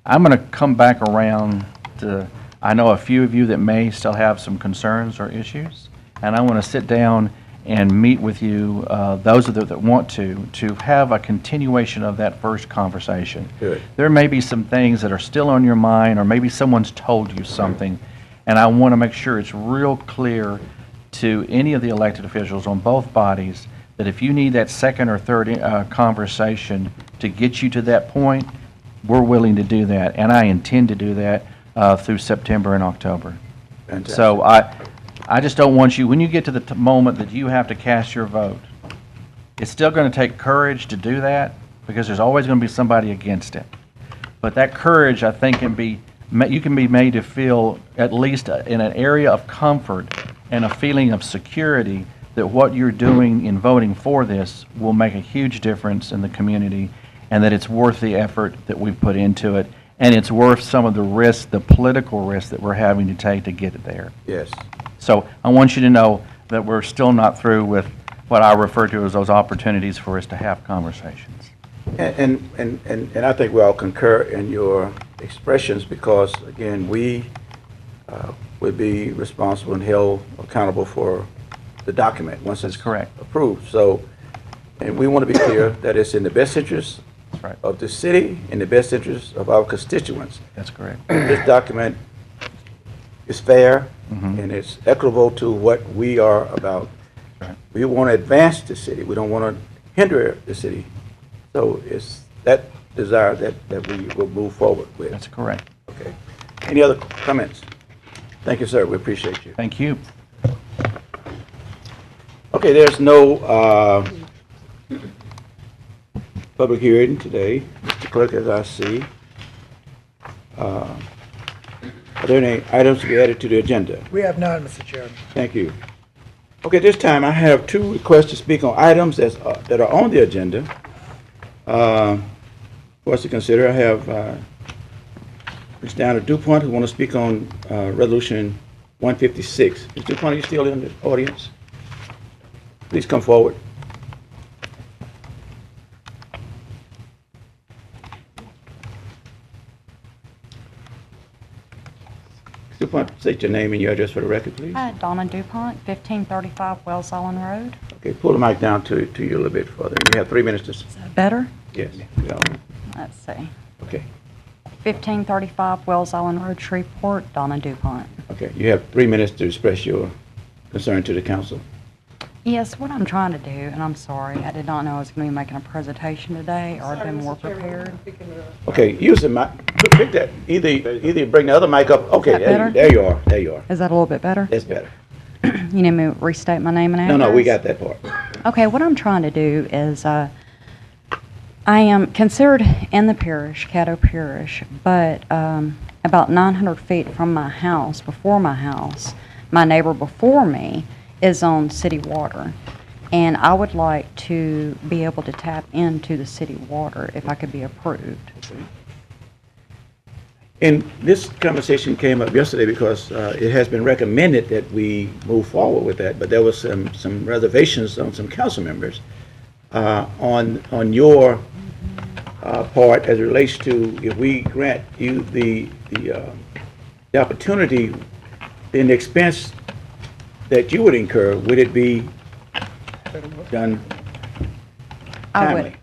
I'm going to come back around to, I know a few of you that may still have some concerns or issues, and I want to sit down and meet with you, those of you that want to have a continuation of that first conversation. Good. There may be some things that are still on your mind, or maybe someone's told you something, and I want to make sure it's real clear to any of the elected officials on both bodies that if you need that second or third conversation to get you to that point, we're willing to do that, and I intend to do that through September and October. Fantastic. So I just don't want you, when you get to the moment that you have to cast your vote, it's still going to take courage to do that because there's always going to be somebody against it. But that courage, I think, you can be made to feel at least in an area of comfort and a feeling of security that what you're doing in voting for this will make a huge difference in the community and that it's worth the effort that we've put into it and it's worth some of the risks, the political risks that we're having to take to get it there. Yes. So I want you to know that we're still not through with what I refer to as those opportunities for us to have conversations. And I think we all concur in your expressions because, again, we would be responsible and held accountable for the document once it's approved. So, and we want to be clear that it's in the best interest of the city, in the best interest of our constituents. That's correct. This document is fair and it's equitable to what we are about. We want to advance the city. We don't want to hinder the city. So it's that desire that we will move forward with. That's correct. Okay. Any other comments? Thank you, sir. We appreciate you. Thank you. Okay, there's no public hearing today, Mr. Clerk, as I see. Are there any items to be added to the agenda? We have none, Mr. Chairman. Thank you. Okay, this time I have two requests to speak on items that are on the agenda for us to consider. I have Ms. Diana DuPont who want to speak on Resolution 156. Ms. DuPont, are you still in the audience? Please come forward. DuPont, state your name and your address for the record, please. Donna DuPont, 1535 Wells Island Road. Okay, pull the mic down to you a little bit further. You have 3 minutes to... Is that better? Yes. Yeah. Let's see. Okay. 1535 Wells Island Road, Shreveport, Donna DuPont. Okay, you have 3 minutes to express your concern to the council. Yes, what I'm trying to do, and I'm sorry, I did not know I was going to be making a presentation today, or I'd been more prepared. Okay, use the mic, pick that, either bring the other mic up, okay, that better? there you are, there you are. Is that a little bit better? That's better. You need me to restate my name and No, address? no, we got that part. Okay, what I'm trying to do is, I am considered in the parish, Caddo Parish, but about 900 feet from my house, before my house, my neighbor before me is on city water. And I would like to be able to tap into the city water if I could be approved. And this conversation came up yesterday because it has been recommended that we move forward with that, but there was some reservations on some council members on your part as it relates to if we grant you the opportunity, then the expense that you would incur, would it be done timely?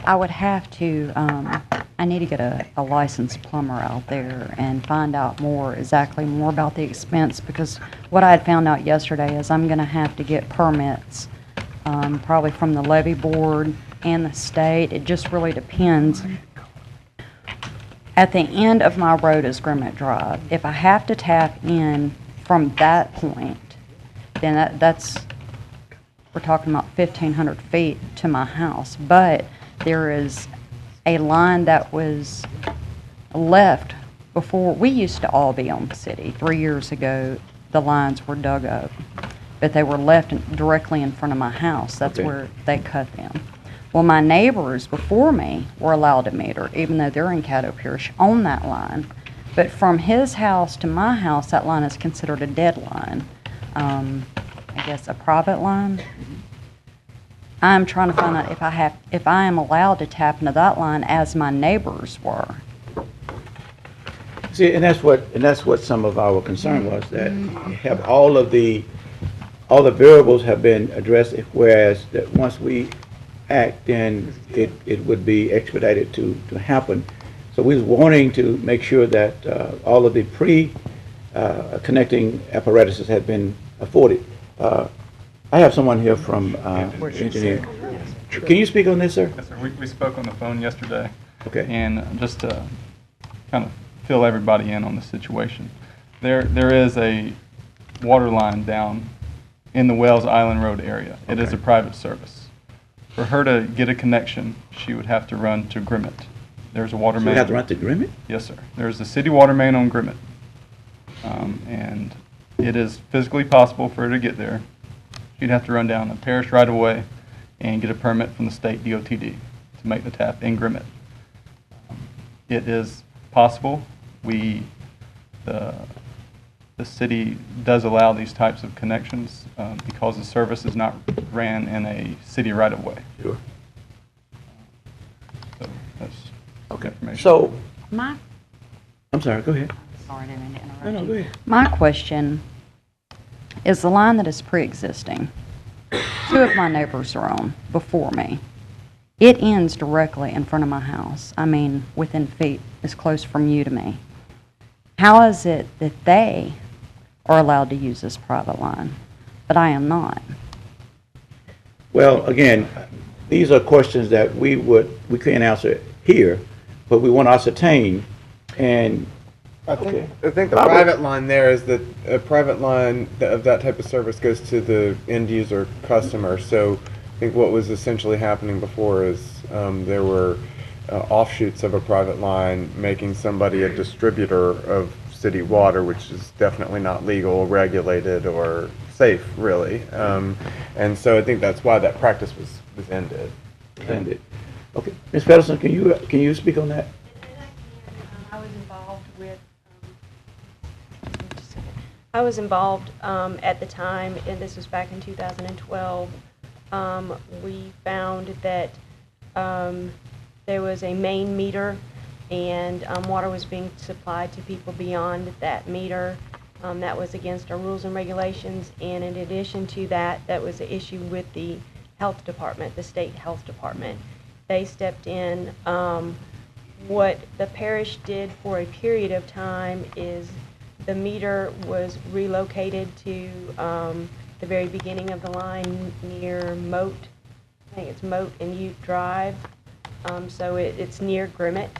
I would have to, I need to get a licensed plumber out there and find out more about the expense, because what I had found out yesterday is I'm going to have to get permits, probably from the levee board and the state. It just really depends. At the end of my road is Grimmett Drive. If I have to tap in from that point, then we're talking about 1,500 feet to my house. But there is a line that was left before. We used to all be on the city. 3 years ago, the lines were dug up, but they were left directly in front of my house. That's where they cut them. Well, my neighbors before me were allowed to meter, even though they're in Caddo Parish, on that line. But from his house to my house, that line is considered a dead line. I guess a private line. I'm trying to find out if I am allowed to tap into that line as my neighbors were. See, and that's what some of our concern was, that have all the variables have been addressed, whereas that once we act, then it would be expedited to happen. So we was wanting to make sure that all of the connecting apparatuses had been afforded. I have someone here from engineering. Can you speak on this, sir? Yes, sir. We spoke on the phone yesterday. Okay. And just to kind of fill everybody in on the situation, there is a water line down in the Wells Island Road area. It is a private service. For her to get a connection, she would have to run to Grimmett. There's a water main. She would have to run to Grimmett? Yes, sir. There's a city water main on Grimmett. And it is physically possible for her to get there. She'd have to run down the parish right away and get a permit from the state DOTD to make the tap in Grimmett. It is possible. The city does allow these types of connections because the service is not ran in a city right of way. Sure. So that's okay. Information. So, I'm sorry, go ahead. Sorry, I didn't mean to interrupt No, you. go ahead. My question is the line that is pre-existing. Two of my neighbors are on before me. It ends directly in front of my house. I mean, within feet, as close from you to me. How is it that they are allowed to use this private line, but I am not? Well, again, these are questions that we can't answer here, but we want to ascertain. And I think the private line there is that a private line of that type of service goes to the end user customer. So I think what was essentially happening before is there were offshoots of a private line making somebody a distributor of city water, which is definitely not legal, regulated, or safe, really. And so I think that's why that practice was ended. Ended. Okay, Ms. Feddersen, can you speak on that? I was involved at the time, and this was back in 2012. We found that there was a main meter, and water was being supplied to people beyond that meter. That was against our rules and regulations, and in addition to that, that was an issue with the health department, the state health department. They stepped in. What the parish did for a period of time is the meter was relocated to the very beginning of the line near Moat. I think it's Moat and Ute Drive. So it's near Grimmett.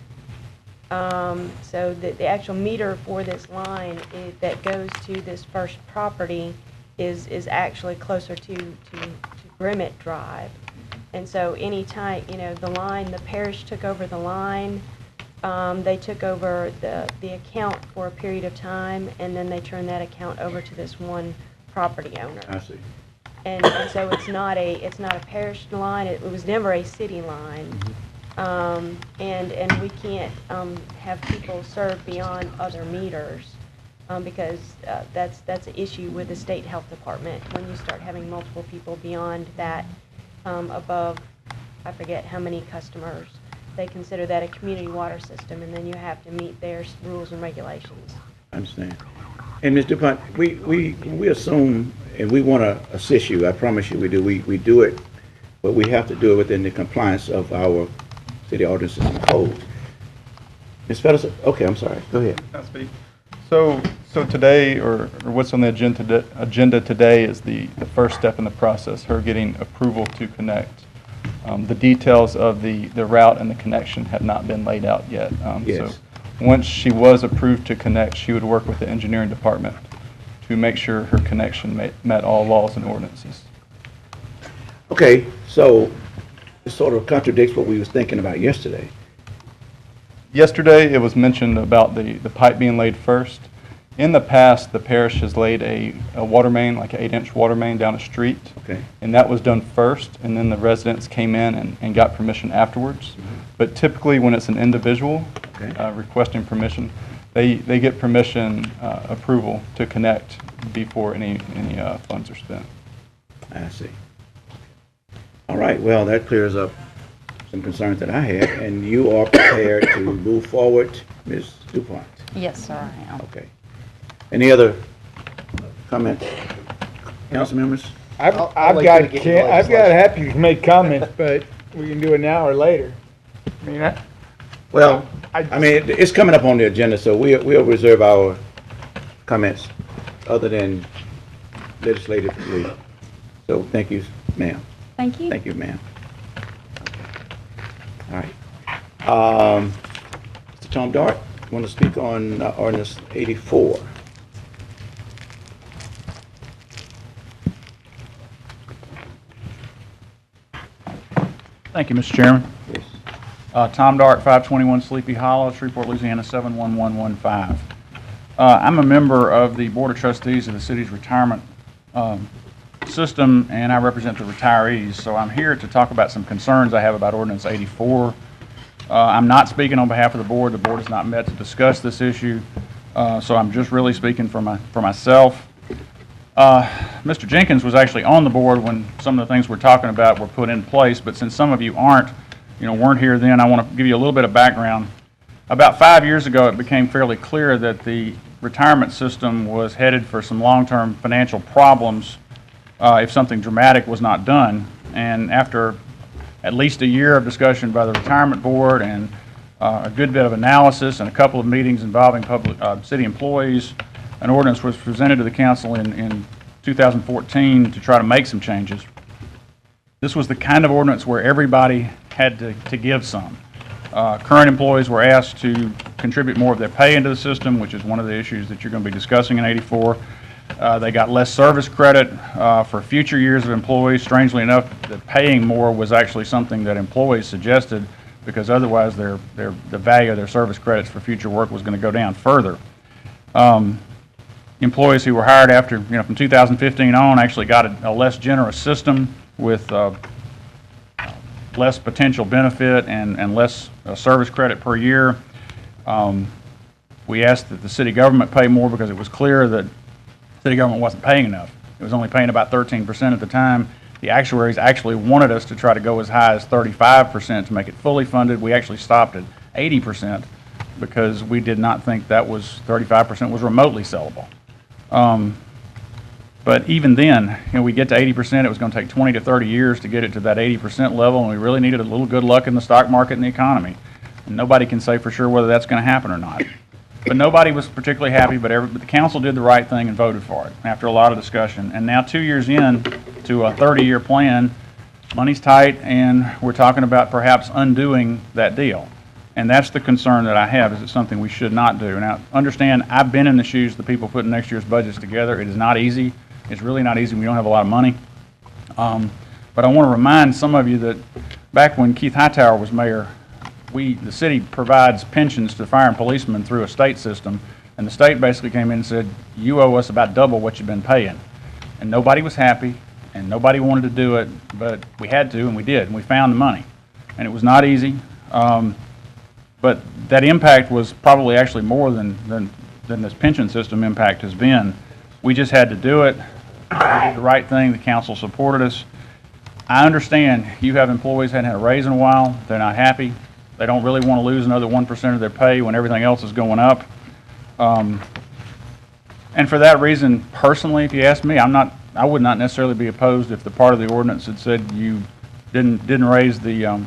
So the actual meter for this line that goes to this first property is actually closer to Grimmett Drive. And so anytime, the line, the parish took over the line, they took over the account for a period of time, and then they turned that account over to this one property owner. I see. And so it's not a parish line. It was never a city line. And we can't have people serve beyond other meters because that's an issue with the state health department when you start having multiple people beyond that above, I forget how many customers. They consider that a community water system, and then you have to meet their rules and regulations. I understand. And Ms. DuPont, we assume, and we want to assist you, I promise you we do. We do it, but we have to do it within the compliance of our city ordinances and code. Ms. Feddersen, okay, I'm sorry, go ahead. Can I speak? So today, or what's on the agenda today is the first step in the process, her getting approval to connect. The details of the route and the connection had not been laid out yet. Yes. So once she was approved to connect, she would work with the engineering department to make sure her connection met all laws and ordinances. Okay, so it sort of contradicts what we was thinking about yesterday. Yesterday, it was mentioned about the pipe being laid first. In the past, the parish has laid a water main, like an 8-inch water main down a street. Okay. And that was done first, and then the residents came in and got permission afterwards. But typically, when it's an individual requesting permission, they get permission approval to connect before any funds are spent. I see. All right, well, that clears up some concerns that I had, and you are prepared to move forward, Ms. DuPont? Yes, sir, I am. Okay. Any other comments? Council members? I've got happy to make comments, but we can do it now or later. I mean, Well, I mean, it's coming up on the agenda, so we'll reserve our comments other than legislatively. So thank you, ma'am. Thank you. Thank you, ma'am. All right. Mr. Tom Dart, you want to speak on ordinance 84? Thank you, Mr. Chairman. Yes. Tom Dart, 521 Sleepy Hollow, Shreveport, Louisiana, 71115. I'm a member of the Board of Trustees of the city's retirement system, and I represent the retirees. So I'm here to talk about some concerns I have about Ordinance 84. I'm not speaking on behalf of the board. The board has not met to discuss this issue, so I'm just really speaking for myself. Mr. Jenkins was actually on the board when some of the things we're talking about were put in place, but since some of you weren't here then, I want to give you a little bit of background. About 5 years ago, it became fairly clear that the retirement system was headed for some long-term financial problems if something dramatic was not done. And after at least a year of discussion by the retirement board and a good bit of analysis and a couple of meetings involving city employees, an ordinance was presented to the council in 2014 to try to make some changes. This was the kind of ordinance where everybody had to give some. Current employees were asked to contribute more of their pay into the system, which is one of the issues that you're going to be discussing in 84. They got less service credit for future years of employees. Strangely enough, that paying more was actually something that employees suggested because otherwise the value of their service credits for future work was going to go down further. Employees who were hired after, from 2015 on actually got a less generous system with less potential benefit and less service credit per year. We asked that the city government pay more because it was clear that city government wasn't paying enough. It was only paying about 13% at the time. The actuaries actually wanted us to try to go as high as 35% to make it fully funded. We actually stopped at 80% because we did not think that was 35% was remotely sellable. But even then, we get to 80%, it was going to take 20 to 30 years to get it to that 80% level, and we really needed a little good luck in the stock market and the economy. And nobody can say for sure whether that's going to happen or not. But nobody was particularly happy, but the council did the right thing and voted for it after a lot of discussion. And now 2 years in to a 30-year plan, money's tight, and we're talking about perhaps undoing that deal. And that's the concern that I have, is it's something we should not do. Now, understand, I've been in the shoes of the people putting next year's budgets together. It is not easy. It's really not easy when you don't have a lot of money. But I want to remind some of you that back when Keith Hightower was mayor, the city provides pensions to fire and policemen through a state system, and the state basically came in and said, you owe us about double what you've been paying. And nobody was happy, and nobody wanted to do it, but we had to, and we did, and we found the money. And it was not easy, but that impact was probably actually more than this pension system impact has been. We just had to do it. We did the right thing. The council supported us. I understand you have employees that hadn't had a raise in a while. They're not happy. They don't really want to lose another 1% of their pay when everything else is going up. And for that reason, personally, if you ask me, I would not necessarily be opposed if the part of the ordinance that said you didn't raise the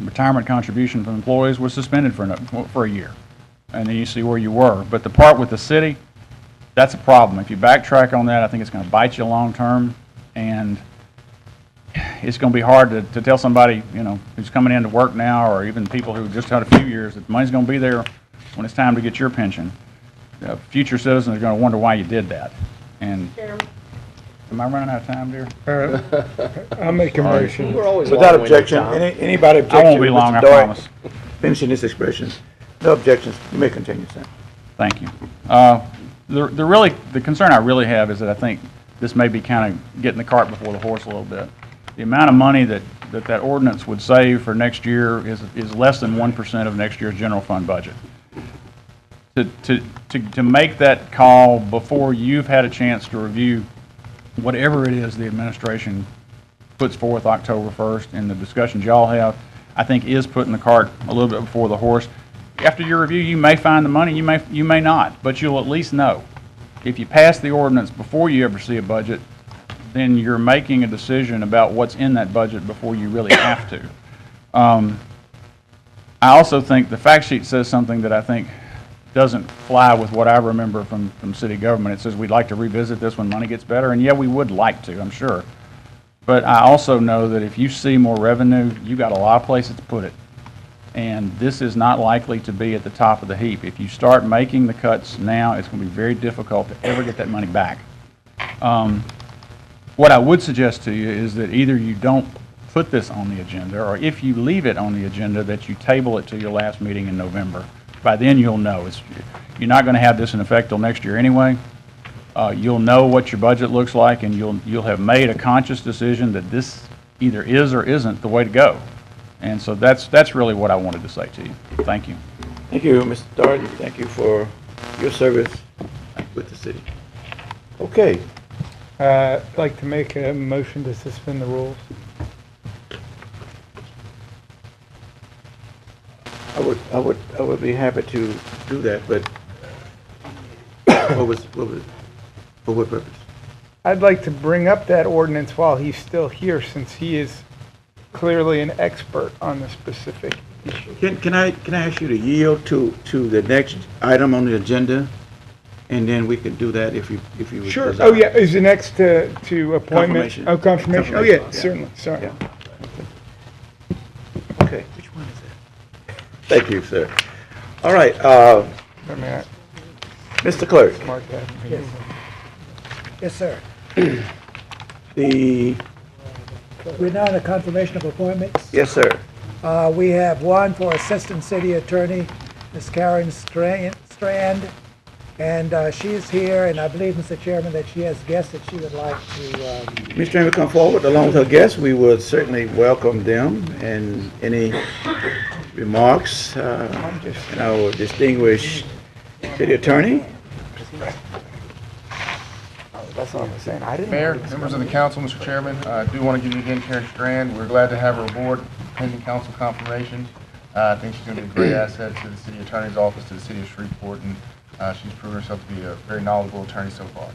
retirement contribution from employees was suspended for a year, and then you see where you were. But the part with the city, that's a problem. If you backtrack on that, I think it's going to bite you long term, and it's going to be hard to tell somebody, who's coming in to work now, or even people who just had a few years, that the money's going to be there when it's time to get your pension. Future citizens are going to wonder why you did that. And am I running out of time, dear? I'll make a motion. Without objection, anybody object? I won't be long, I promise. Finishing this expression. No objections. You may continue, sir. Thank you. The concern I really have is that I think this may be kind of getting the cart before the horse a little bit. The amount of money that ordinance would save for next year is less than 1% of next year's general fund budget. To make that call before you've had a chance to review whatever it is the administration puts forth October 1st and the discussions y'all have, I think is putting the cart a little bit before the horse. After your review, you may find the money, you may not, but you'll at least know. If you pass the ordinance before you ever see a budget, then you're making a decision about what's in that budget before you really have to. I also think the fact sheet says something that I think doesn't fly with what I remember from city government. It says we'd like to revisit this when money gets better, and yeah, we would like to, I'm sure. But I also know that if you see more revenue, you got a lot of places to put it. And this is not likely to be at the top of the heap. If you start making the cuts now, it's going to be very difficult to ever get that money back. What I would suggest to you is that either you don't put this on the agenda, or if you leave it on the agenda, that you table it to your last meeting in November. By then you'll know. You're not going to have this in effect till next year anyway. You'll know what your budget looks like, and you'll have made a conscious decision that this either is or isn't the way to go. And so that's really what I wanted to say to you. Thank you. Thank you, Mr. Darden. Thank you for your service with the city. Okay. I'd like to make a motion to suspend the rules. I would be happy to do that, but for what purpose? I'd like to bring up that ordinance while he's still here, since he is clearly an expert on the specific issue. Can I ask you to yield to the next item on the agenda, and then we can do that if you would Sure. desire. Oh yeah, is the next to appointment? Confirmation. Oh, confirmation. Oh yeah, certainly. Sorry. Yeah. Okay. Which one is it? Thank you, sir. All right. Mr. Clerk. Mark that. Yes. Yes, sir. We're now in a confirmation of appointments. Yes, sir. We have one for Assistant City Attorney, Ms. Karen Strand, and she is here, and I believe, Mr. Chairman, that she has guests that she would like to... Ms. Strand will come forward along with her guests. We would certainly welcome them, and any remarks, and our distinguished city attorney. That's all I'm saying. I didn't. Mayor, members of the council, Mr. Chairman, I do want to give you again Karen Strand. We're glad to have her aboard pending council confirmation. I think she's going to be a great asset to the city attorney's office, to the city of Shreveport, and she's proven herself to be a very knowledgeable attorney so far.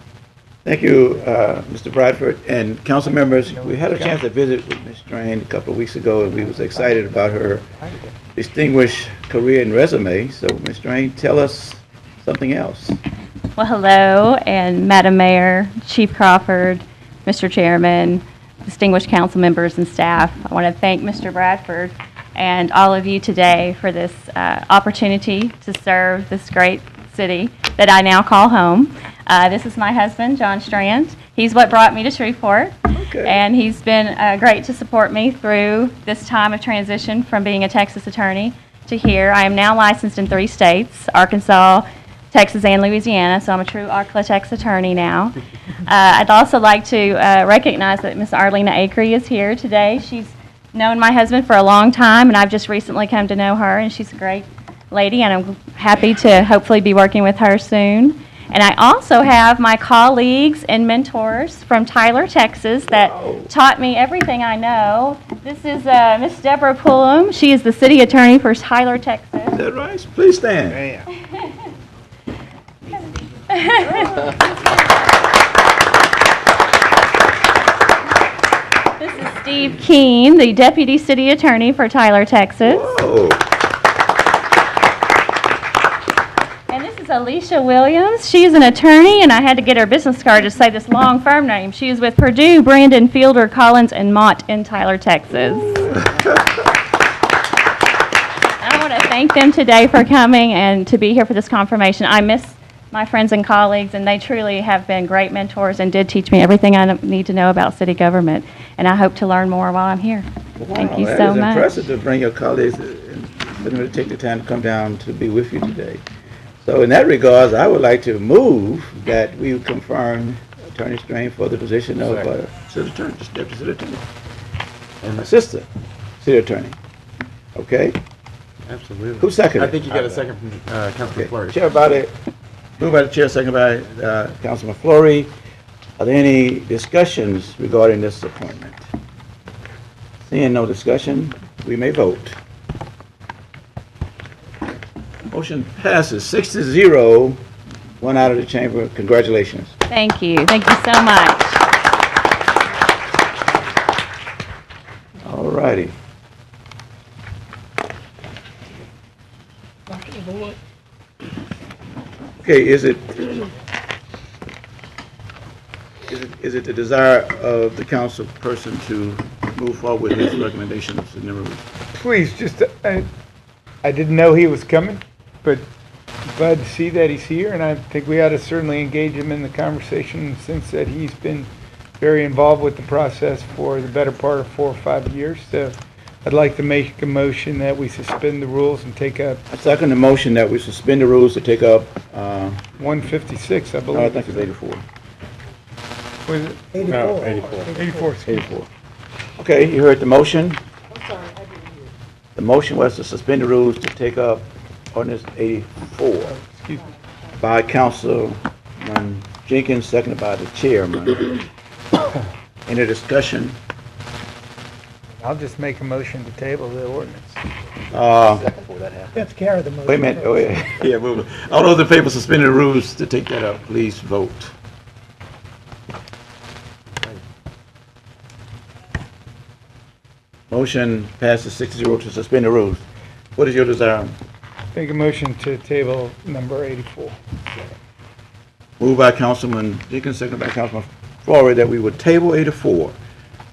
Thank you, Mr. Bradford. And council members, we had a chance to visit with Ms. Strand a couple of weeks ago, and we was excited about her distinguished career and resume. So, Ms. Strand, tell us something else. Well, hello, and Madam Mayor, Chief Crawford, Mr. Chairman, distinguished council members and staff. I want to thank Mr. Bradford and all of you today for this opportunity to serve this great city that I now call home. This is my husband, John Strand. He's what brought me to Shreveport, and he's been great to support me through this time of transition from being a Texas attorney to here. I am now licensed in 3 states, Arkansas, Texas, and Louisiana, so I'm a true Arklatex attorney now. I'd also like to recognize that Miss Arlena Acree is here today. She's known my husband for a long time, and I've just recently come to know her, and she's a great lady, and I'm happy to hopefully be working with her soon. And I also have my colleagues and mentors from Tyler, Texas, that taught me everything I know. This is Miss Deborah Pullum. She is the city attorney for Tyler, Texas. Is that right? Please stand. This is Steve Keene, the deputy city attorney for Tyler, Texas. Whoa. And this is Alicia Williams. She is an attorney, and I had to get her business card to say this long firm name. She is with Purdue, Brandon, Fielder, Collins, and Mott in Tyler, Texas. I want to thank them today for coming and to be here for this confirmation. I miss my friends and colleagues, and they truly have been great mentors and did teach me everything I need to know about city government, and I hope to learn more while I'm here. Thank you so much. It's impressive to bring your colleagues and for them to take the time to come down to be with you today. So in that regards, I would like to move that we confirm Attorney Strain for the position of city attorney, deputy city attorney, and assistant city attorney. Okay? Absolutely. Who seconded? I think you got a second from Councilman Fleury. Chair by the, moved by the chair, second by Councilman Fleury. Are there any discussions regarding this appointment? Seeing no discussion, we may vote. Motion passes 6-0. One out of the chamber. Congratulations. Thank you. Thank you so much. All righty. Okay, is it the desire of the council person to move forward with his recommendations in the rules? Please, just, I didn't know he was coming, but glad to see that he's here, and I think we ought to certainly engage him in the conversation since that he's been very involved with the process for the better part of 4 or 5 years. So I'd like to make a motion that we suspend the rules and take up. I second the motion that we suspend the rules to take up 156, I believe. I think it's 84. Was it? 84. No, 84. 84. Okay, you heard the motion. The motion was to suspend the rules to take up ordinance 84 by Councilman Jenkins, seconded by the chairman. Any discussion? I'll just make a motion to table the ordinance. Let's carry the motion. Wait a minute. Oh, yeah, move it. All those in favor of suspending the rules to take that up, please vote. Motion passes 6-0 to suspend the rules. What is your desire? Make a motion to table number 84. Moved by Councilman Jenkins, seconded by Councilman Fleury, that we would table 84.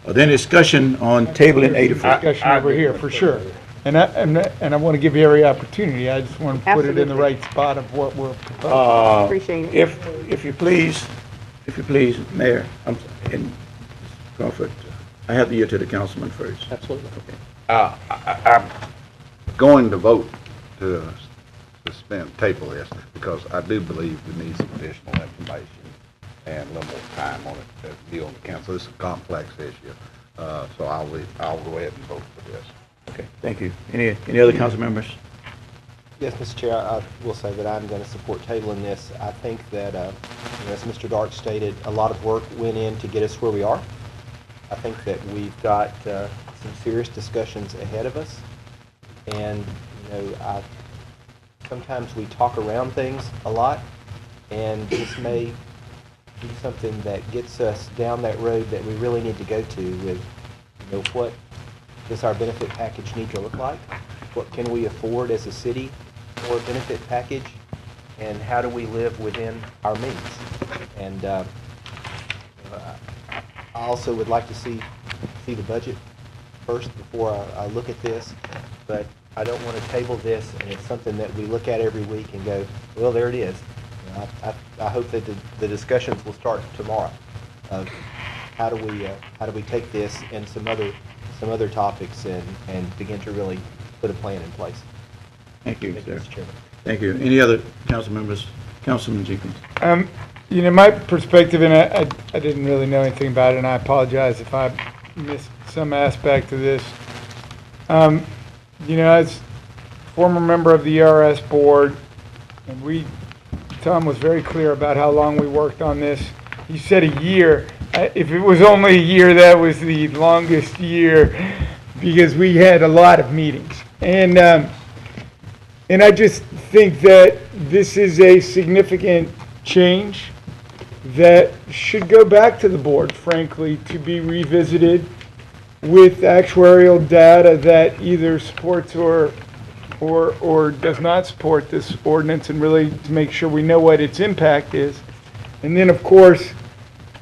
Are there any discussion on tabling 84? Discussion over here, for sure. And I want to give you every opportunity. I just want to put it in the right spot of what we're proposing. Appreciate it. If you please, Mayor, and Crawford, I have to yield to the councilman first. Absolutely. Okay. I'm going to vote to suspend, table this, because I do believe we need some additional information and a little more time on it to deal with the council. This is a complex issue, so I'll go ahead and vote for this. Okay, thank you. Any other council members? Yes, Mr. Chair, I will say that I'm going to support tabling this. I think that, as Mr. Dark stated, a lot of work went in to get us where we are. I think that we've got some serious discussions ahead of us, and sometimes we talk around things a lot, and this may be something that gets us down that road that we really need to go to with, what does our benefit package need to look like? What can we afford as a city for a benefit package? and how do we live within our means. And I also would like to see the budget first before I look at this, but I don't want to table this and it's something that we look at every week and go, well, there it is. You know, I hope that the discussions will start tomorrow of how do we take this and some other topics and begin to really put a plan in place. Thank you, sir. Mr. Chairman. Thank you. Any other council members? Councilman Jenkins. You know, my perspective, and I didn't really know anything about it, and I apologize if I missed some aspect of this. You know, as former member of the ERS board, and Tom was very clear about how long we worked on this. He said a year. If it was only a year, that was the longest year because we had a lot of meetings. And I just think that this is a significant change that should go back to the board, frankly, to be revisited with actuarial data that either supports or does not support this ordinance, and really to make sure we know what its impact is. And then, of course,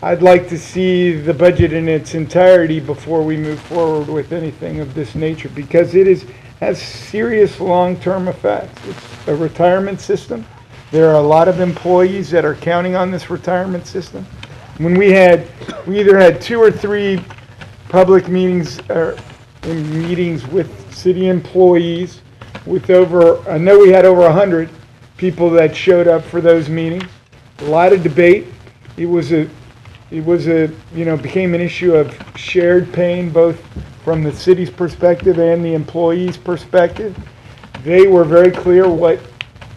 I'd like to see the budget in its entirety before we move forward with anything of this nature, because it has serious long-term effects. It's a retirement system. There are a lot of employees that are counting on this retirement system. When we either had 2 or 3 public meetings or meetings with city employees with I know we had over 100 people that showed up for those meetings. A lot of debate. It became an issue of shared pain, both from the city's perspective and the employees' perspective. They were very clear what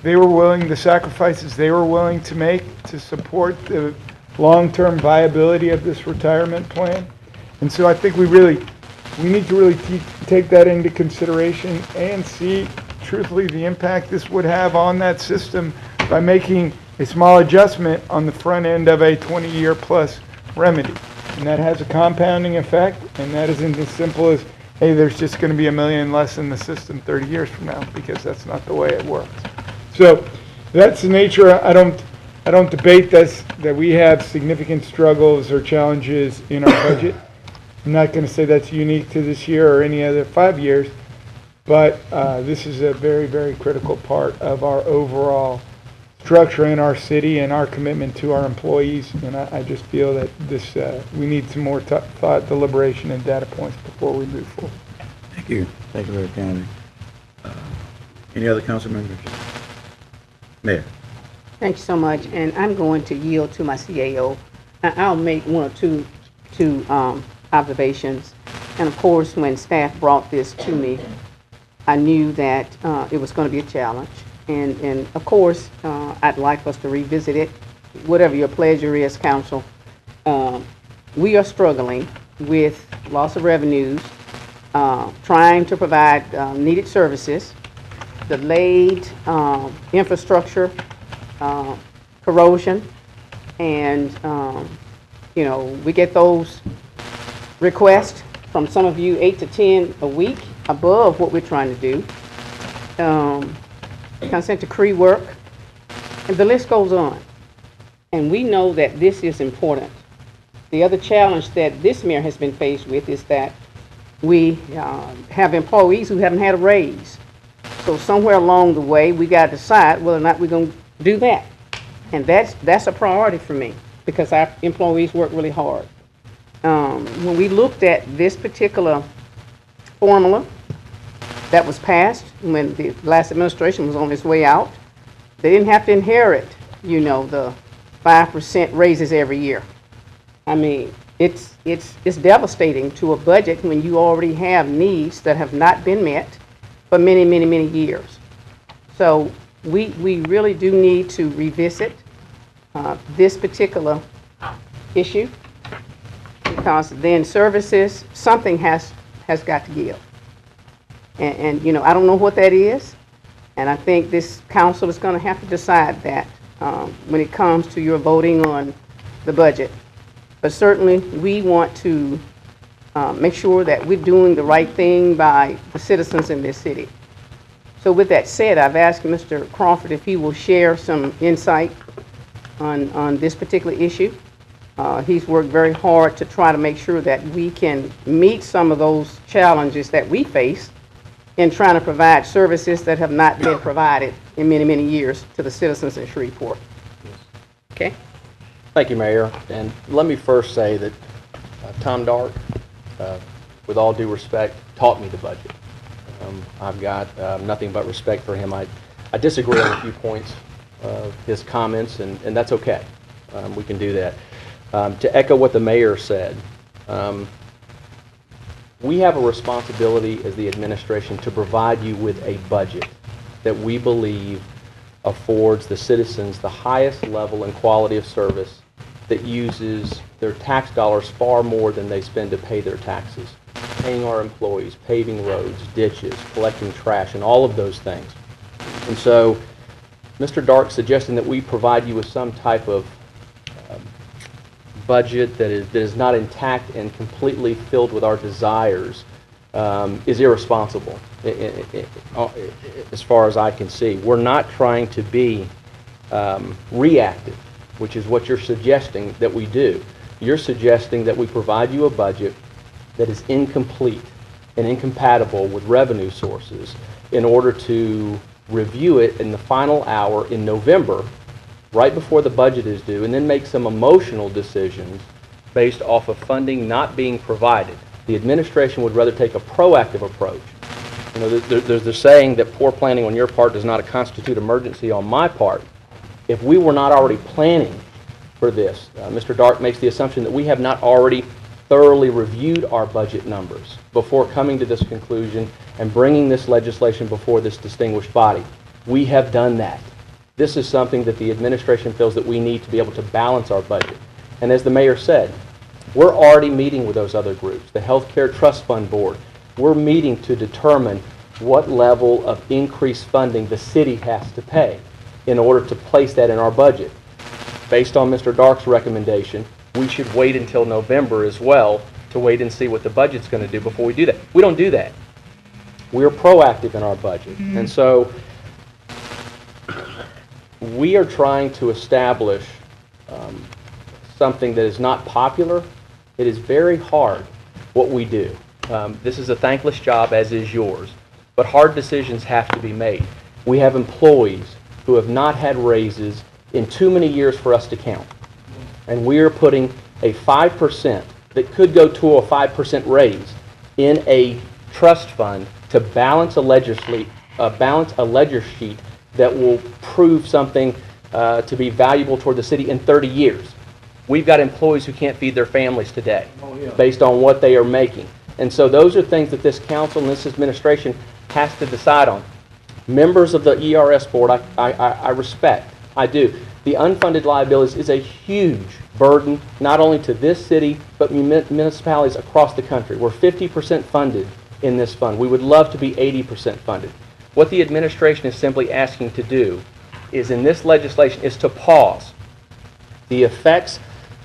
they were willing, the sacrifices they were willing to make to support the long-term viability of this retirement plan. And so I think we need to really take that into consideration and see truthfully the impact this would have on that system by making a small adjustment on the front end of a 20-year plus remedy. And that has a compounding effect, and that isn't as simple as, hey, there's just going to be $1 million less in the system 30 years from now, because that's not the way it works. So that's the nature. I don't debate this, that we have significant struggles or challenges in our budget. I'm not going to say that's unique to this year or any other 5 years, but this is a very, very critical part of our overall structure in our city and our commitment to our employees. And I just feel that we need some more thought, deliberation, and data points before we move forward. Thank you. Thank you very kindly. Any other council members? Mayor. Thank you so much, and I'm going to yield to my CAO. I'll make 1 or 2 observations. And of course, when staff brought this to me, I knew that it was going to be a challenge. And of course, I'd like us to revisit it, whatever your pleasure is, council. We are struggling with loss of revenues, trying to provide needed services, delayed infrastructure, corrosion, and we get those requests from some of you 8 to 10 a week above what we're trying to do. Consent decree work, and the list goes on. And we know that this is important. The other challenge that this mayor has been faced with is that we have employees who haven't had a raise. So somewhere along the way, we got to decide whether or not we're going to do that. And that's a priority for me, because our employees work really hard. When we looked at this particular formula that was passed when the last administration was on its way out, they didn't have to inherit, the 5% raises every year. I mean, it's devastating to a budget when you already have needs that have not been met for many, many, many years. So we really do need to revisit this particular issue, because then services, something has got to give. And I don't know what that is, and I think this council is going to have to decide that when it comes to your voting on the budget. But certainly, we want to make sure that we're doing the right thing by the citizens in this city. So with that said, I've asked Mr. Crawford if he will share some insight on this particular issue. He's worked very hard to try to make sure that we can meet some of those challenges that we face in trying to provide services that have not been provided in many, many years to the citizens in Shreveport. Okay? Thank you, Mayor. And let me first say that Tom Dark, with all due respect, taught me the budget. I've got nothing but respect for him. I disagree on a few points of his comments, and that's okay. We can do that. To echo what the mayor said, we have a responsibility as the administration to provide you with a budget that we believe affords the citizens the highest level and quality of service, that uses their tax dollars far more than they spend to pay their taxes, paying our employees, paving roads, ditches, collecting trash, and all of those things. And so Mr. Dark suggesting that we provide you with some type of budget that is not intact and completely filled with our desires is irresponsible as far as I can see. We're not trying to be reactive, which is what you're suggesting that we do. You're suggesting that we provide you a budget that is incomplete and incompatible with revenue sources in order to review it in the final hour in November, right before the budget is due, and then make some emotional decisions based off of funding not being provided. The administration would rather take a proactive approach. You know, there's the saying that poor planning on your part does not constitute emergency on my part. If we were not already planning for this, Mr. Dark makes the assumption that we have not already thoroughly reviewed our budget numbers before coming to this conclusion and bringing this legislation before this distinguished body. We have done that. This is something that the administration feels that we need to be able to balance our budget. And as the mayor said, we're already meeting with those other groups, the Healthcare Trust Fund Board. We're meeting to determine what level of increased funding the city has to pay in order to place that in our budget. Based on Mr. Dark's recommendation, we should wait until November as well to wait and see what the budget's going to do before we do that. We don't do that. We're proactive in our budget. And so we are trying to establish something that is not popular. It is very hard what we do. This is a thankless job, as is yours, but hard decisions have to be made. We have employees who have not had raises in too many years for us to count. And we are putting a 5% that could go to a 5% raise in a trust fund to balance a ledger sheet that will prove something to be valuable toward the city in 30 years. We've got employees who can't feed their families today based on what they are making. And so those are things that this council and this administration has to decide on. Members of the ERS board, I respect. I do. The unfunded liabilities is a huge burden, not only to this city, but municipalities across the country. We're 50% funded in this fund. We would love to be 80% funded. What the administration is simply asking to do is, in this legislation, is to pause the effects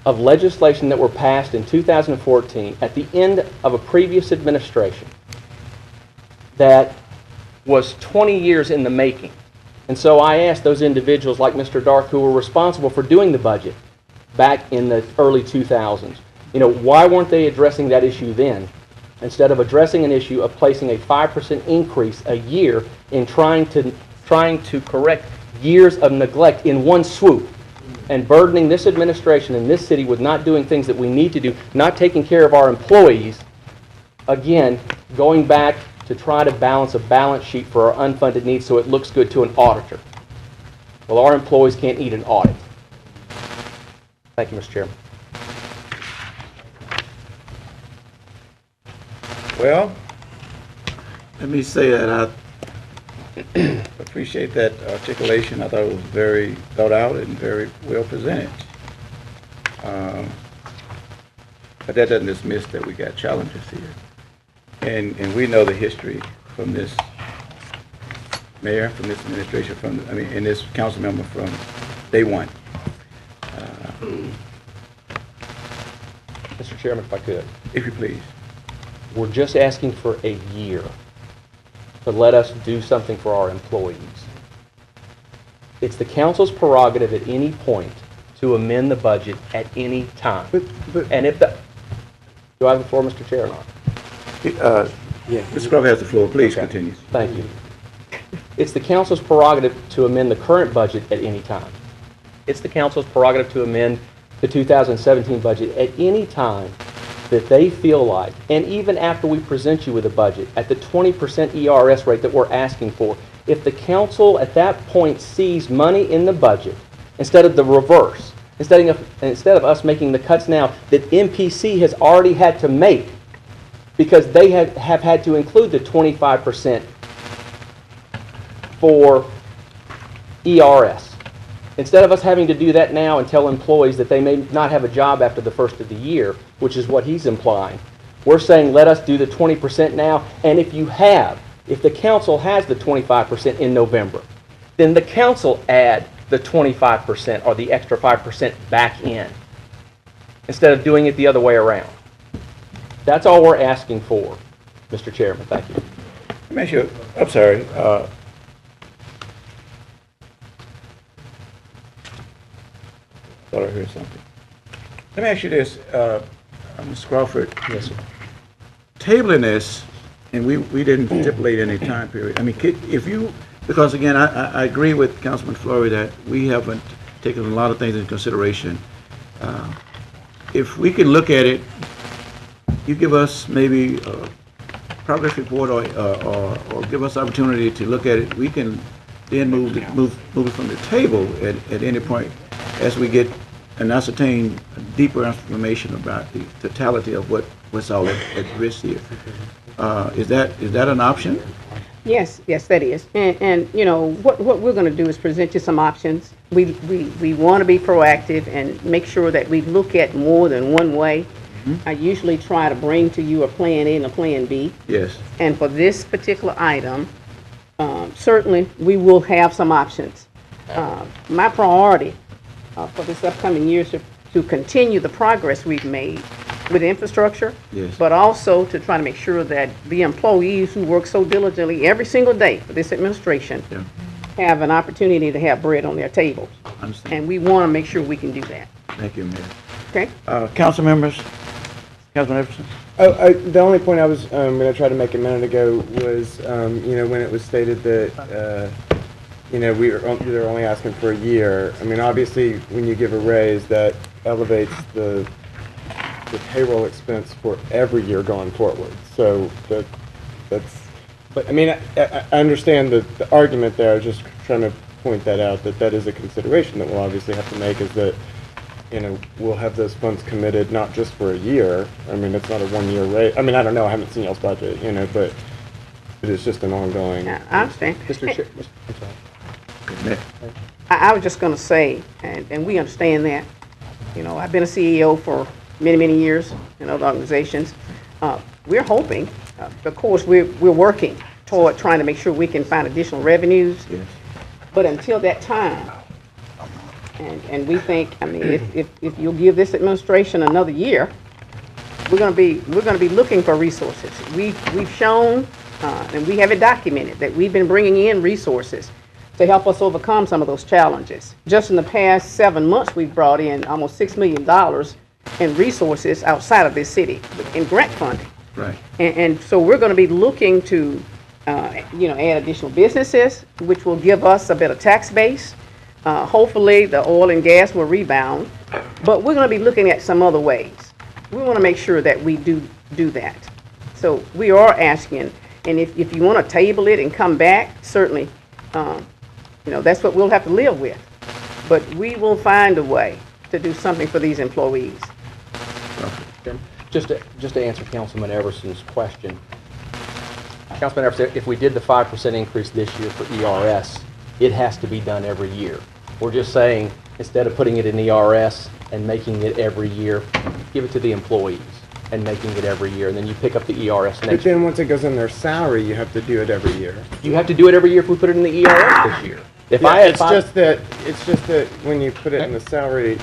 of legislation that were passed in 2014 at the end of a previous administration that was 20 years in the making. And so I asked those individuals like Mr. Dark who were responsible for doing the budget back in the early 2000s, you know, why weren't they addressing that issue then instead of addressing an issue of placing a 5% increase a year in trying to correct years of neglect in one swoop and burdening this administration and this city with not doing things that we need to do, not taking care of our employees, again, going back to try to balance a balance sheet for our unfunded needs so it looks good to an auditor. Well, our employees can't eat an audit. Thank you, Mr. Chairman. Well, let me say that I appreciate that articulation. I thought it was very thought out and very well presented. But that doesn't dismiss that we got challenges here. And we know the history from this mayor, from this administration, and this council member from day one. Mr. Chairman, if I could. If you please. We're just asking for a year to let us do something for our employees. It's the council's prerogative at any point to amend the budget at any time. And if the, do I have the floor, Mr. Chair, or not? Yeah. Mr. Crawford has the floor. Please continue. Thank you. It's the council's prerogative to amend the current budget at any time. It's the council's prerogative to amend the 2017 budget at any time that they feel like, and even after we present you with a budget at the 20% ERS rate that we're asking for, if the council at that point sees money in the budget, instead of the reverse, instead of us making the cuts now that MPC has already had to make, because they have had to include the 25% for ERS. Instead of us having to do that now and tell employees that they may not have a job after the first of the year, which is what he's implying, we're saying let us do the 20% now, and if the council has the 25% in November, then the council add the 25% or the extra 5% back in, instead of doing it the other way around. That's all we're asking for, Mr. Chairman. Thank you. Let me ask you, I'm sorry. Thought I heard something. Let me ask you this, Mr. Crawford. Yes, sir. Tabling this, and we didn't stipulate any time period. I mean, if you, because again, I agree with Councilman Flory that we haven't taken a lot of things into consideration. If we can look at it, you give us maybe a progress report or give us opportunity to look at it, we can then move it from the table at any point as we get and ascertain deeper information about the totality of what's all at risk here. Is that an option? Yes, that is. And you know, what we're going to do is present you some options. We want to be proactive and make sure that we look at more than one way. I usually try to bring to you a plan A and a plan B. Yes. And for this particular item, certainly we will have some options. My priority for this upcoming year is to continue the progress we've made with infrastructure, yes, but also to try to make sure that the employees who work so diligently every single day for this administration have an opportunity to have bread on their tables. And we want to make sure we can do that. Thank you, Mayor. Okay. Council members? Councilman Everson? The only point I was going to try to make a minute ago was, you know, when it was stated that, you know, they're only asking for a year. I mean, obviously, when you give a raise, that elevates the payroll expense for every year going forward. So that's, but I mean, I understand the argument there. I was just trying to point that out, that is a consideration that we'll obviously have to make, is that, you know, we'll have those funds committed not just for a year. I mean, it's not a one-year rate. I mean, I don't know. I haven't seen y'all's budget, you know, but it's just an ongoing. I understand. Mr. Chair, I'm sorry. I was just going to say, and we understand that. You know, I've been a CEO for many years in other organizations. We're hoping, of course, we're working toward trying to make sure we can find additional revenues. Yes. But until that time, and we think, I mean, if you'll give this administration another year, we're going to be looking for resources. We've shown, and we have it documented, that we've been bringing in resources to help us overcome some of those challenges. Just in the past 7 months, we've brought in almost $6 million in resources outside of this city in grant funding. Right. And so we're going to be looking to, you know, add additional businesses, which will give us a better tax base. Hopefully, the oil and gas will rebound. But we're going to be looking at some other ways. We want to make sure that we do that. So we are asking, and if you want to table it and come back, certainly, you know, that's what we'll have to live with. But we will find a way to do something for these employees. Just to answer Councilman Everson's question, Councilman Everson, if we did the 5% increase this year for ERS, it has to be done every year. We're just saying, instead of putting it in ERS and making it every year, give it to the employees and making it every year, and then you pick up the ERS next year. But then once it goes in their salary, you have to do it every year. You have to do it every year if we put it in the ERS this year. If Yeah, I had it's just that when you put it in the salary,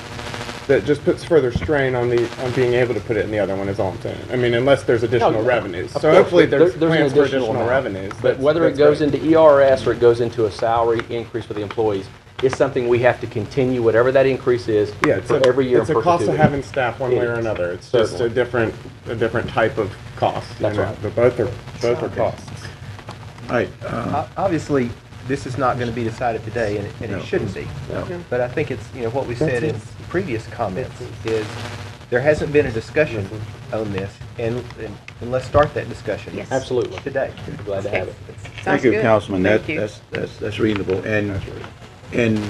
that just puts further strain on being able to put it in the other one, is all I'm saying. I mean, unless there's additional revenues. Of So course, hopefully there- there's an plans for additional additional amount. revenues. But whether it goes into ERS or it goes into a salary increase for the employees, it's something we have to continue, whatever that increase is, for every year in It's a cost of perpetuity. having staff one It way or is. another. It's just a Certainly. different type of cost. you That's know, right. But both are costs. All right, Obviously, this is not going to be decided today, and No. it shouldn't be. No. But I think it's, what we said in previous comments is, there hasn't been a discussion on this, and let's start that discussion. Yes. Absolutely. Today. Glad to have it. thank you, Councilman. Thank you. That's reasonable. And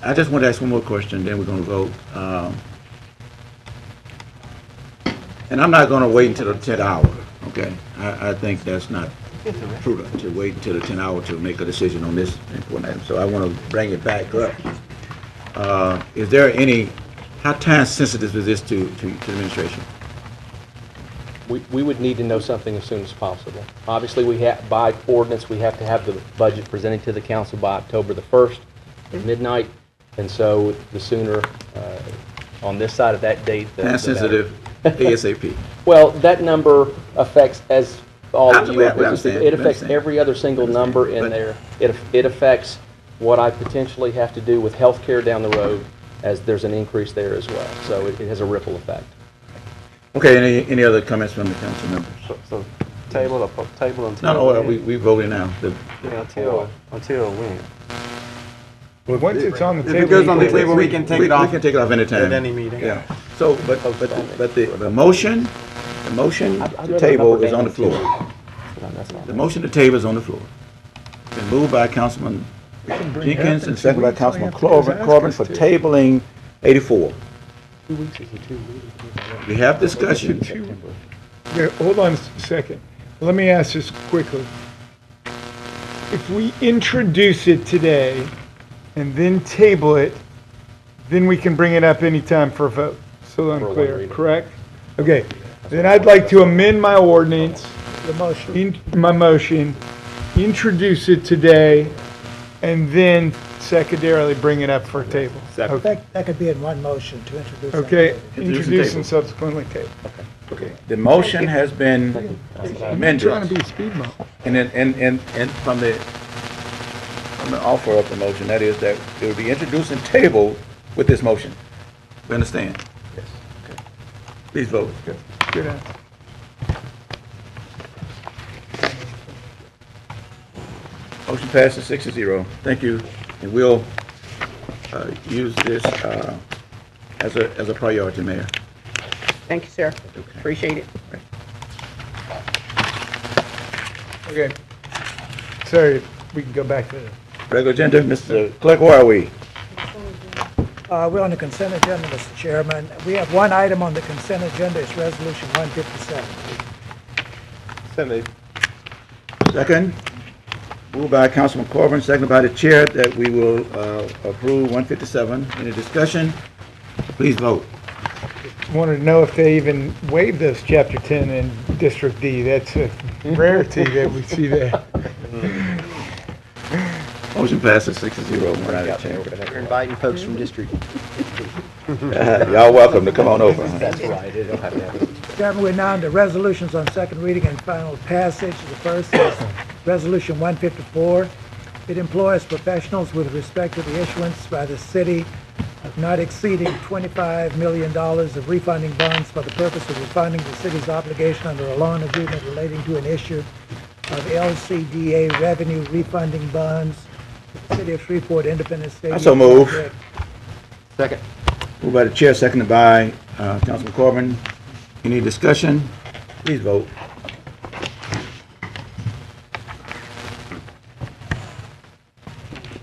I just want to ask one more question, then we're going to vote. And I'm not going to wait until the 10th hour, okay? I think that's not prudent to wait until the 10th hour to make a decision on this important item. So I want to bring it back up. Is there how time sensitive is this to the administration? We would need to know something as soon as possible. Obviously, by ordinance, we have to have the budget presented to the council by October the 1st at midnight. And so the sooner, on this side of that date, the Time better. sensitive, ASAP. Well, that number affects, as all of you, We understand. it We affects understand. every other single number in there. It affects what I potentially have to do with health care down the road, as there's an increase there as well. So it has a ripple effect. Okay, any other comments from the council members? So table until. No, we voting now. Until when? Once it's on the If table. it goes on the you can- table, we can take it off. We can take it off anytime. At any meeting. Yeah. So, but the motion to table is on the floor. The motion to table is on the floor. Been moved by Councilman Jenkins and seconded by Councilman Corbin for tabling 84. 2 weeks isn't 2 weeks. We have discussion. Yeah, hold on a second. Let me ask this quickly. If we introduce it today and then table it, then we can bring it up anytime for a vote. So I'm For a clear, reading. correct? Okay, then I'd like to amend my ordinance, The motion. my motion, introduce it today, and then secondarily bring it up for a table. Okay, That could be in one motion to introduce. Okay, Introduce and introduce table. and subsequently table. Okay. The motion has been amended. Trying to be a speed bump. And then, and from the offer of the motion, that is that it will be introduced and tabled with this motion. We understand? Yes. Okay. Please vote. Good answer. Motion passes 6-0. Thank you. And we'll use this as a priority, Mayor. Thank you, sir. Appreciate it. Okay. Sorry, we can go back to the Regular agenda, Mr. Clerk, where are we? We're on the consent agenda, Mr. Chairman. We have one item on the consent agenda, it's Resolution 157. Second. Moved by Councilman Corbin, seconded by the chair, that we will approve 157. Any discussion? Please vote. wanted to know if they even waived this Chapter 10 in District D. That's a rarity that we see that. Motion passes 6-0. We're out of chamber. You're inviting folks from District. Y'all welcome to come on over. That's right. They don't have to have it. Chairman, we're now into resolutions on second reading and final passage. The first is Resolution 154. It employs professionals with respect to the issuance by the city of not exceeding $25 million of refunding bonds for the purpose of refunding the city's obligation under a loan agreement relating to an issue of LCDA revenue refunding bonds. City of Shreveport Independent Stadium. I so move. Project. Second. Moved by the chair, seconded by Councilman Corbin. Any discussion? Please vote.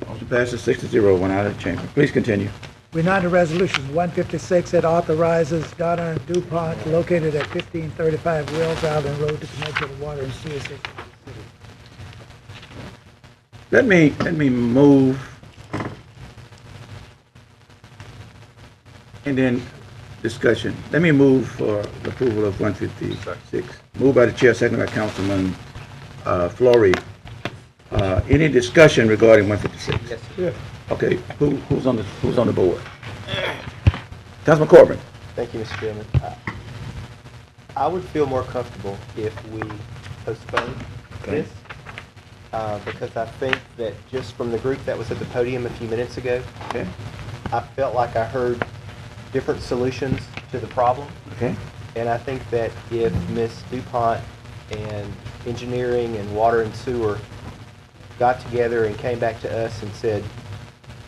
Motion passes 6-0. One out of chamber. Please continue. We're now to Resolution 156. It authorizes Donna DuPont located at 1535 Wells Island Road to connect to the water and sewer system. Let me move, and then discussion. Let me move for the approval of 156. Moved by the chair, seconded by Councilman Flory. Any discussion regarding 156? Yes. Yeah. Okay, who's on the board? Councilman Corbin. Thank you, Mr. Chairman. I would feel more comfortable if we postponed Okay. this, because I think that just from the group that was at the podium a few minutes ago, Okay. I felt like I heard different solutions to the problem. Okay. And I think that if Ms. DuPont and engineering and water and sewer got together and came back to us and said,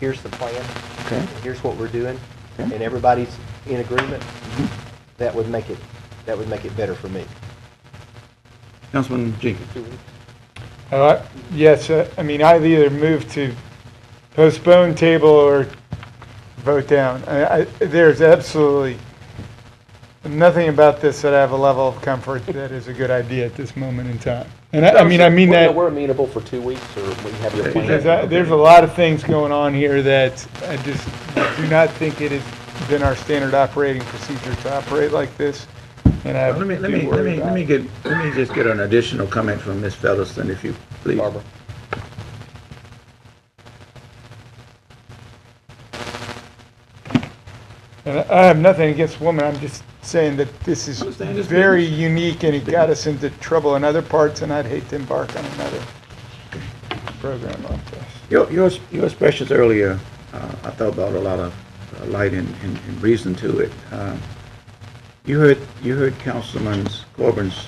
here's the plan, Okay. and here's what we're doing, Okay. and everybody's in agreement, that would make it better for me. Councilman Jenkins. Yes, I mean, I'd either move to postpone, table, or vote down. There's absolutely nothing about this that I have a level of comfort that is a good idea at this moment in time. And I mean that. We're amenable for 2 weeks, or we have your plan. There's a lot of things going on here that I just do not think it has been our standard operating procedure to operate like this. And I Let me just get an additional comment from Ms. Featherston, if you please. Barbara. And I have nothing against women. I'm just saying that this is very unique, and it got us into trouble in other parts, and I'd hate to embark on another program like this. Your expressions earlier, I thought brought a lot of light and reason to it. You heard Councilman Corbin's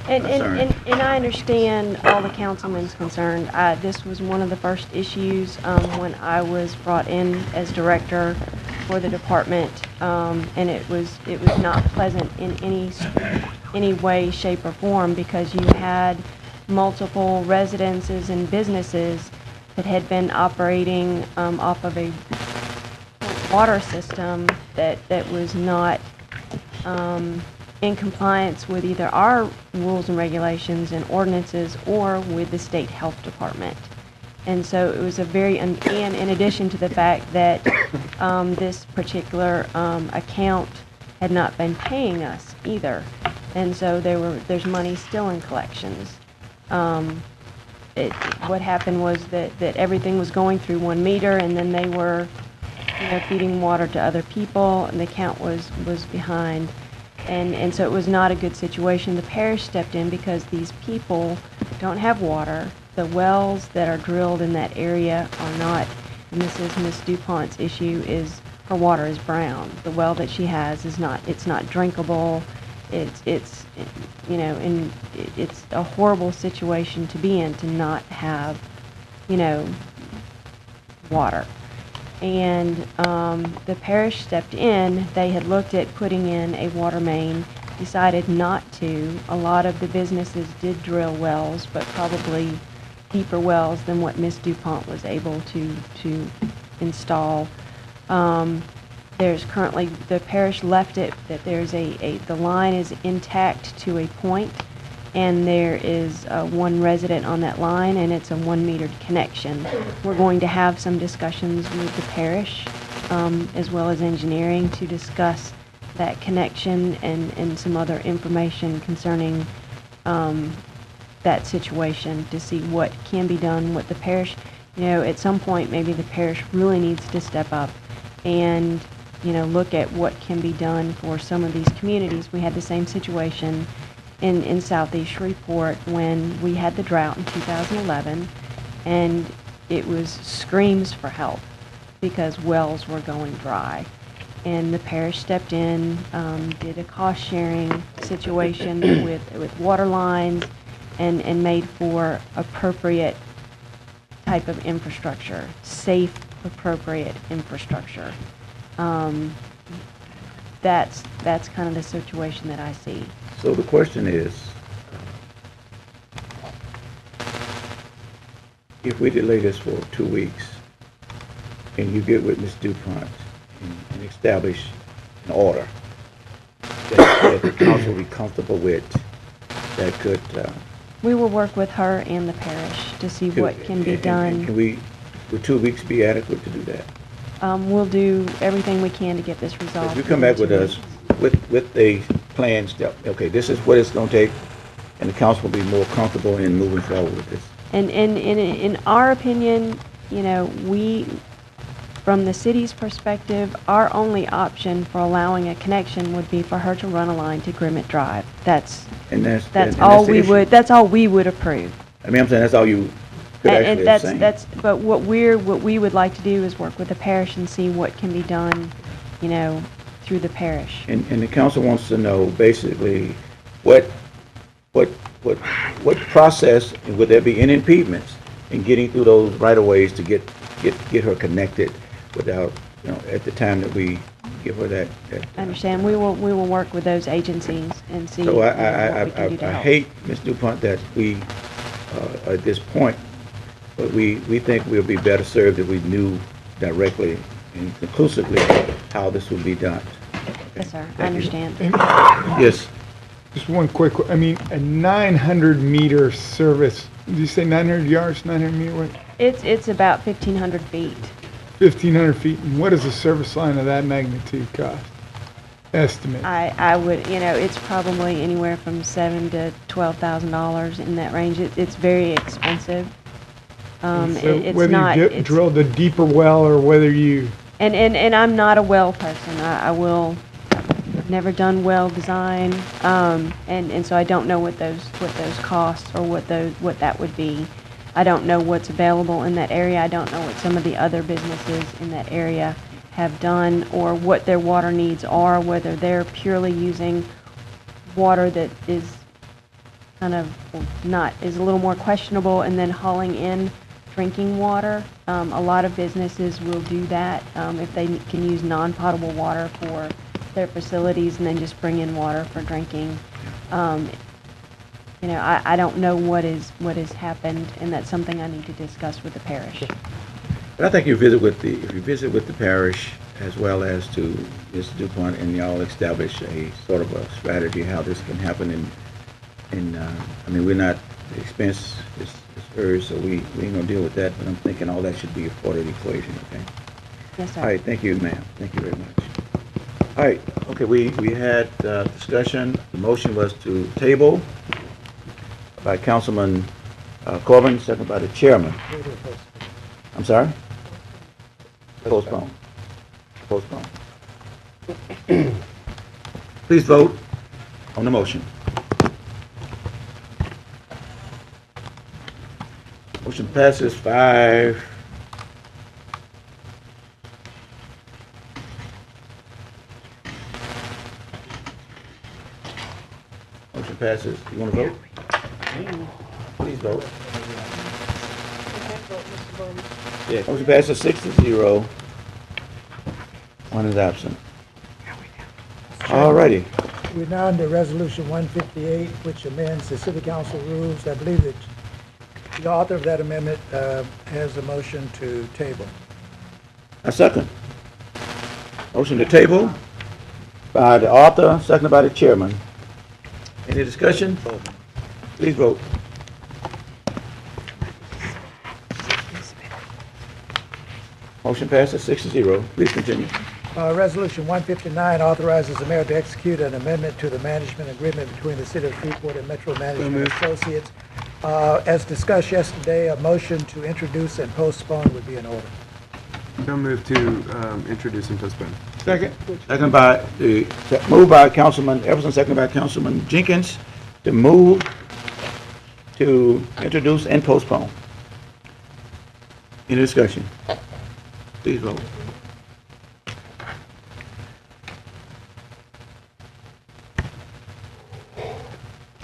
concern. And I understand all the councilmen's concerned. This was one of the first issues when I was brought in as director for the department, and it was not pleasant in any way, shape, or form, because you had multiple residences and businesses that had been operating off of a water system that was not in compliance with either our rules and regulations and ordinances or with the state health department. And so it was a very, and in addition to the fact that this particular account had not been paying us either. And so there's money still in collections. What happened was that everything was going through one meter, and then they were, feeding water to other people, and the account was behind. And so it was not a good situation. The parish stepped in because these people don't have water. The wells that are drilled in that area are not, and this is Ms. DuPont's issue, is her water is brown. The well that she has is not, it's not drinkable. It's and it's a horrible situation to be in, to not have, water. And the parish stepped in. They had looked at putting in a water main, decided not to. A lot of the businesses did drill wells, but probably deeper wells than what Ms. DuPont was able to install. There's currently, the parish left it that there's the line is intact to a point, and there is one resident on that line, and it's a 1-metered connection. We're going to have some discussions with the parish, as well as engineering, to discuss that connection and some other information concerning that situation, to see what can be done, what the parish, at some point, maybe the parish really needs to step up and, look at what can be done for some of these communities. We had the same situation in southeast Shreveport when we had the drought in 2011, and it was screams for help because wells were going dry. And the parish stepped in, did a cost-sharing situation with water lines, and made for appropriate type of infrastructure, safe, appropriate infrastructure. That's kind of the situation that I see. So the question is, if we delay this for 2 weeks, and you get with Ms. DuPont and establish an order that the council will be comfortable with, that could... We will work with her and the parish to see what can be done. Would 2 weeks be adequate to do that? We'll do everything we can to get this resolved. If you come back with us with a plan, okay, this is what it's going to take, and the council will be more comfortable in moving forward with this. And in our opinion, From the city's perspective, our only option for allowing a connection would be for her to run a line to Grimmett Drive. That's And that's all the we issue. would, that's all we would approve. I mean, I'm saying that's all you could actually have seen. But what we would like to do is work with the parish and see what can be done, you know, through the parish. And the council wants to know basically what process, and would there be any impediments in getting through those right-of-ways to get her connected without, you know, at the time that we give her that. I understand. We will work with those agencies and see So what we can do to I help. hate, Ms. DuPont, that we, at this point, but we think we'll be better served if we knew directly and conclusively how this would be done. Yes, sir. I Thank you. understand. Yes. Just one quick, I mean, a 900-meter service, did you say 900 yards, 900 meter, what? It's about 1,500 feet. 1,500 feet, and what does a service line of that magnitude cost? Estimate. I would, you know, it's probably anywhere from $7,000 to $12,000 in that range. It's very expensive. So It's whether not. you drill the deeper well or whether you, And I'm not a well person. I will. I've never done well design, and so I don't know what those costs or what that would be. I don't know what's available in that area. I don't know what some of the other businesses in that area have done or what their water needs are, whether they're purely using water that is kind of is a little more questionable and then hauling in drinking water. A lot of businesses will do that if they can use non-potable water for their facilities and then just bring in water for drinking. You know, I don't know what has happened, and that's something I need to discuss with the parish. But I think if you visit with the parish as well as to Ms. DuPont, and y'all establish a sort of a strategy how this can happen, and I mean, the expense is hers, so we ain't gonna deal with that, but I'm thinking all that should be a part of the equation, okay? Yes, sir. All right, thank you, ma'am. Thank you very much. All right, okay, we had discussion. The motion was to table by Councilman Corbin, second by the chairman. I'm sorry? Postpone. Postpone. Please vote on the motion. Motion passes 5. Motion passes. You want to vote? Please vote. yes. Motion passes 6-0. One is absent. All righty. We're now under Resolution 158, which amends the City Council rules. I believe that the author of that amendment has a motion to table. A second. Motion to table by the author, seconded by the chairman. Any discussion? Please vote. Motion passes 6-0. Please continue. Resolution 159 authorizes the mayor to execute an amendment to the management agreement between the City of Shreveport and Metro Management Associates. As discussed yesterday, a motion to introduce and postpone would be in order. So move to introduce and postpone. Second. Second by moved by Councilman Everson, second by Councilman Jenkins, to move to introduce and postpone. Any discussion? Please vote.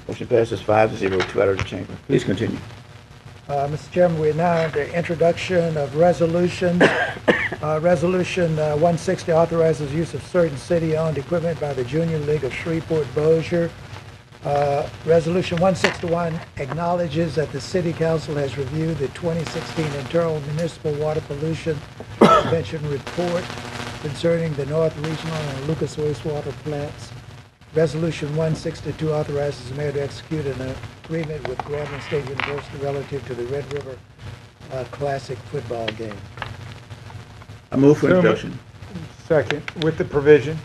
Motion passes 5-0, 2 out of the chamber. Please continue. Mr. Chairman, we're now under introduction of resolution. Resolution 160 authorizes use of certain city-owned equipment by the Junior League of Shreveport-Bossier. Resolution 161 acknowledges that the City Council has reviewed the 2016 Internal Municipal Water Pollution Prevention Report concerning the North Regional and Lucas wastewater plants. Resolution 162 authorizes the mayor to execute an agreement with Grambling State University relative to the Red River Classic football game. I move for So introduction. Second, with the provision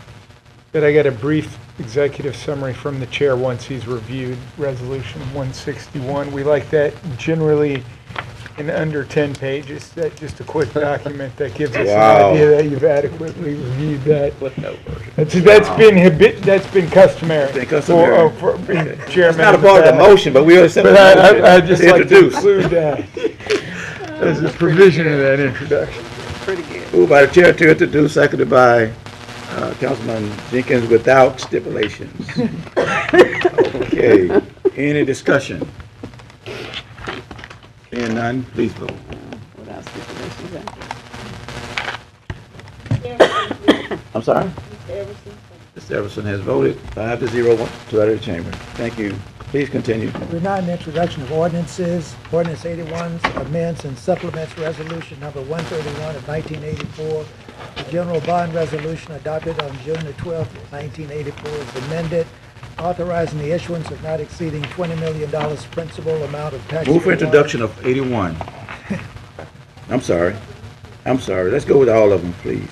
that I get a brief executive summary from the chair once he's reviewed Resolution 161. We like that. Generally, in under 10 pages. That's just a quick document that gives us Wow. an idea that you've adequately reviewed that. Footnote version. That's been customary. Been customary. For being It's chairman. not a of part of the back. motion, but we accept the But motion. I'd just like to Introduce. include that as a provision of that introduction. Pretty good. Moved by the chair to introduce, seconded by Councilman Jenkins without stipulations. Okay, any discussion? Seeing none, please vote. Without stipulations, I'm sorry? Mr. Everson. Mr. Everson has voted 5-0 to the chamber. Thank you. Please continue. Renown the introduction of ordinances. Ordinance 81 amends and supplements Resolution Number 131 of 1984. The general bond resolution adopted on June the 12th, 1984 is amended, authorizing the issuance of not exceeding $20 million principal amount of taxable Move for introduction of 81. I'm sorry. Let's go with all of them, please.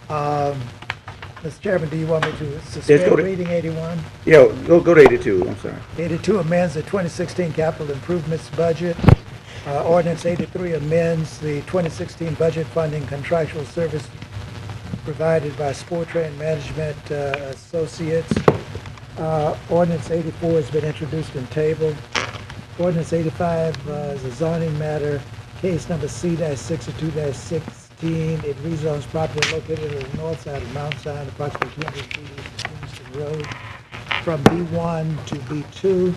Mr. Chairman, do you want me to Yes, go suspend to- reading 81? Yeah, go to 82, I'm sorry. 82 amends the 2016 capital improvements budget. Ordinance 83 amends the 2016 budget funding contractual service provided by Sport Train Management Associates. Ordinance 84 has been introduced and tabled. Ordinance 85 is a zoning matter, case number C-62-16. It rezones property located on the north side of Mount Zion, approximately 200 feet east of Kingston Road, from B1 to B2.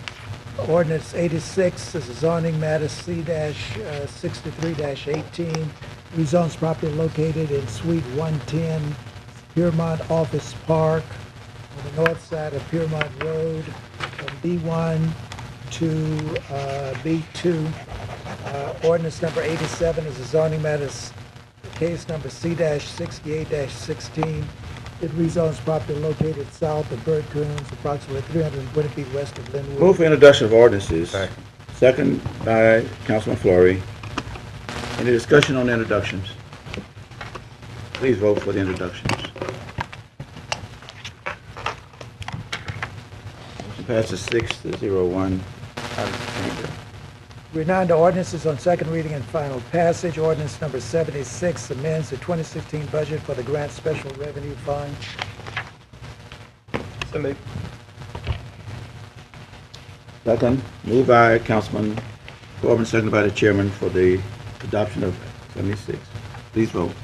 Ordinance 86 is a zoning matter, C-63-18, rezones property located in Suite 110, Piermont Office Park, on the north side of Piermont Road, from B1 to B2. Ordinance number 87 is a zoning matter, case number C-68-16. It rezones property located south of Bird Coons, approximately 320 feet west of Linwood. Move for introduction of ordinances. Second by Councilman Flory. Any discussion on the introductions? Please vote for the introductions. Motion passes 6-0-1 out of the chamber. Renowned ordinances on second reading and final passage. Ordinance number 76 amends the 2016 budget for the Grant Special Revenue Fund. So moved. Second, moved by Councilman Corbin, seconded by the chairman for the adoption of 76. Please vote.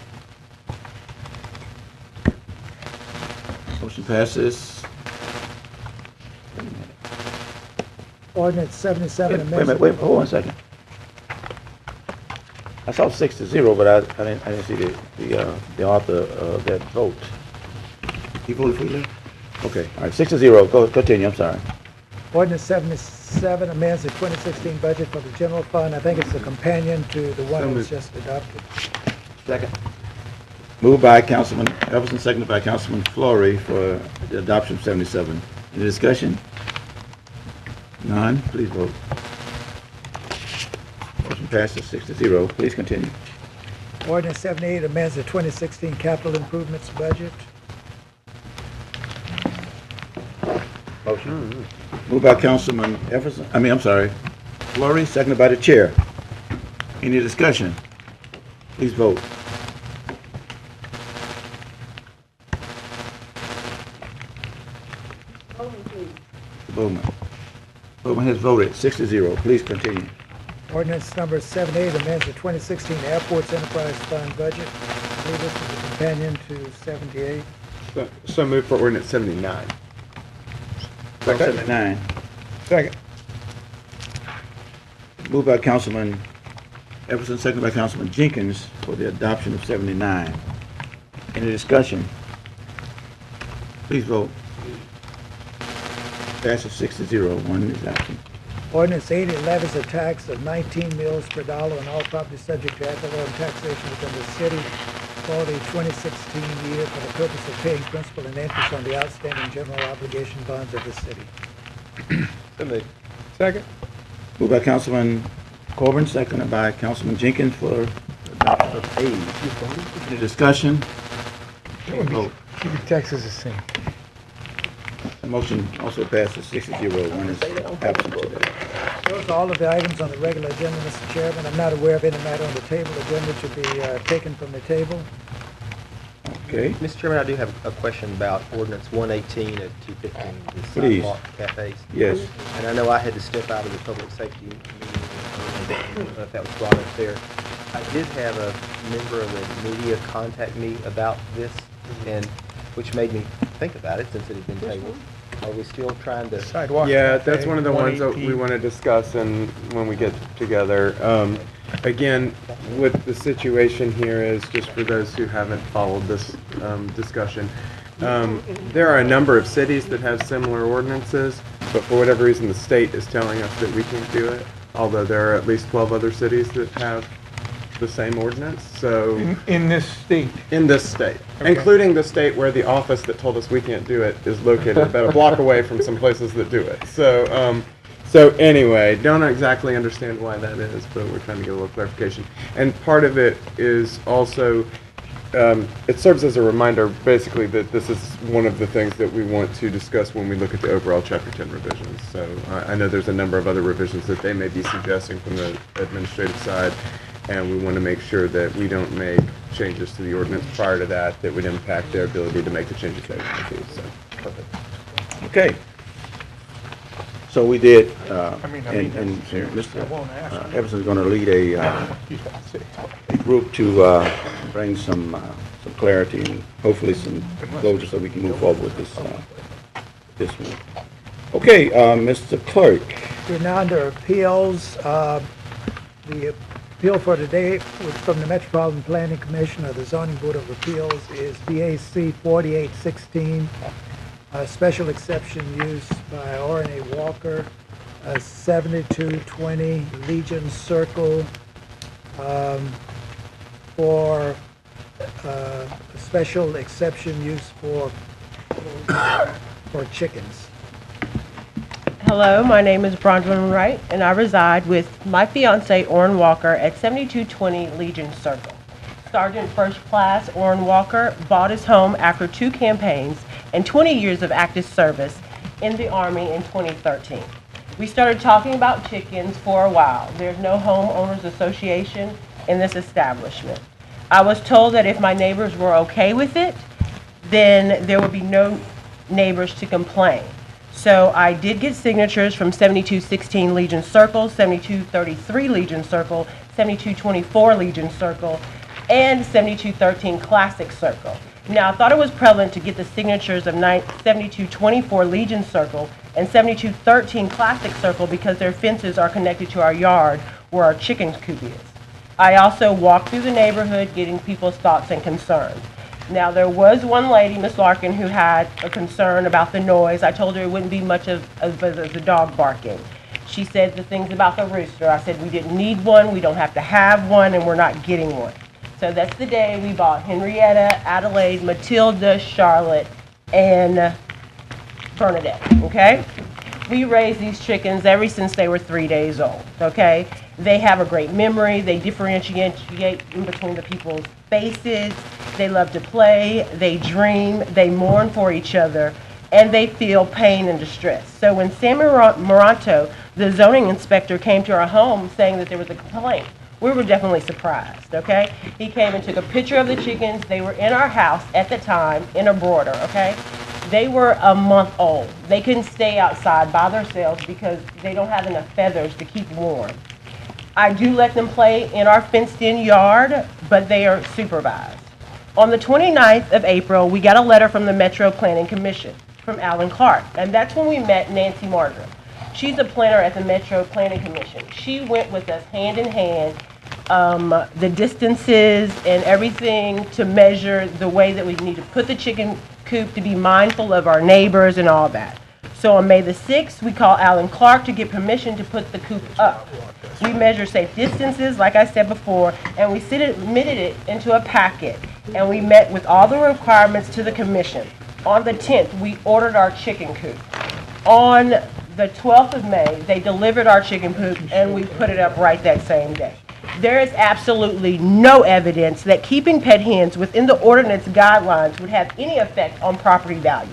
Motion passes. Ordinance 77 amends. Wait, hold on a second. I saw 6-0, but I didn't see the author of that vote. He voted for you? Okay, all right, 6-0, go, continue, I'm sorry. Ordinance 77 amends the 2016 budget for the general fund. I think it's a companion to the one that was just adopted. Second. Moved by Councilman Everson, seconded by Councilman Flory for the adoption of 77. Any discussion? None, please vote. Motion passes 6-0. Please continue. Ordinance 78 amends the 2016 capital improvements budget. Motion. Moved by Councilman Everson, Flory, seconded by the chair. Any discussion? Please vote. Bowman. Bowman has voted 6-0. Please continue. Ordinance number 78 amends the 2016 Airports Enterprise Fund budget. I believe this is a companion to 78. So move for ordinance 79. 79. Second. Moved by Councilman Everson, seconded by Councilman Jenkins for the adoption of 79. Any discussion? Please vote. Passes 6-0. One is absent. Ordinance 80 levies a tax of 19 mills per dollar on all property subject to ad valorem taxation within the city for the 2016 year for the purpose of paying principal and interest on the outstanding general obligation bonds of the city. Second. Moved by Councilman Corbin, seconded by Councilman Jenkins for adoption of 80. Any discussion? Please vote. Keep your taxes the same. The motion also passes 6-0. One is absent today. Those are all of the items on the regular agenda, Mr. Chairman. I'm not aware of any matter on the table agenda to be taken from the table. Okay. Mr. Chairman, I do have a question about ordinance 118 of 215, the Please. sidewalk cafes. Yes. And I know I had to step out of the public safety meeting, I don't know if that was brought up there. I did have a member of the media contact me about this, and which made me think about it since it had been tabled. Are we still trying to? Sidewalk Yeah, cafe, that's one of the ones that we 118. want to discuss and when we get together. Again, what the situation here is, just for those who haven't followed this discussion, there are a number of cities that have similar ordinances, but for whatever reason, the state is telling us that we can't do it, although there are at least 12 other cities that have the same ordinance, so. In this state? In this state, Okay. including the state where the office that told us we can't do it is located about a block away from some places that do it. So anyway, don't exactly understand why that is, but we're trying to get a little clarification. And part of it is also, it serves as a reminder, basically, that this is one of the things that we want to discuss when we look at the overall Chapter 10 revisions. So I know there's a number of other revisions that they may be suggesting from the administrative side, and we want to make sure that we don't make changes to the ordinance prior to that that would impact their ability to make the changes they want to do. So, perfect. Okay. So we did, mean, and I Mr. won't ask. Everson's going to lead a group to bring some clarity and hopefully some closure so we can move forward with this one. Okay, Mr. Clerk. We're now under appeals. The appeal for today was from the Metropolitan Planning Commission of the Zoning Board of Appeals is BAC 4816, special exception use by R&A Walker, 7220 Legion Circle, for special exception use for chickens. Hello, my name is Bronwyn Wright, and I reside with my fiance, Orrin Walker, at 7220 Legion Circle. Sergeant First Class Orrin Walker bought his home after 2 campaigns and 20 years of active service in the Army in 2013. We started talking about chickens for a while. There's no homeowners association in this establishment. I was told that if my neighbors were okay with it, then there would be no neighbors to complain. So I did get signatures from 7216 Legion Circle, 7233 Legion Circle, 7224 Legion Circle, and 7213 Classic Circle. Now, I thought it was prevalent to get the signatures of 7224 Legion Circle and 7213 Classic Circle because their fences are connected to our yard where our chicken coop is. I also walked through the neighborhood getting people's thoughts and concerns. Now, there was one lady, Miss Larkin, who had a concern about the noise. I told her it wouldn't be much of the dog barking. She said the things about the rooster. I said we didn't need one, we don't have to have one, and we're not getting one. So that's the day we bought Henrietta, Adelaide, Matilda, Charlotte, and Bernadette, okay? We raised these chickens ever since they were 3 days old, okay? They have a great memory. They differentiate in between the people's faces. They love to play. They dream. They mourn for each other. And they feel pain and distress. So when Sammy Moranto, the zoning inspector, came to our home saying that there was a complaint, we were definitely surprised, okay? He came and took a picture of the chickens. They were in our house at the time in a broiler, okay? They were a month old. They couldn't stay outside by themselves because they don't have enough feathers to keep warm. I do let them play in our fenced-in yard, but they are supervised. On the 29th of April, we got a letter from the Metro Planning Commission from Alan Clark, and that's when we met Nancy Marjoram. She's a planner at the Metro Planning Commission. She went with us hand in hand, the distances and everything to measure the way that we need to put the chicken coop to be mindful of our neighbors and all that. So on May the 6th, we call Alan Clark to get permission to put the coop up. We measure safe distances, like I said before, and we submitted it into a packet, and we met with all the requirements to the commission. On the 10th, we ordered our chicken coop. On the 12th of May, they delivered our chicken coop, and we put it up right that same day. There is absolutely no evidence that keeping pet hens within the ordinance guidelines would have any effect on property values.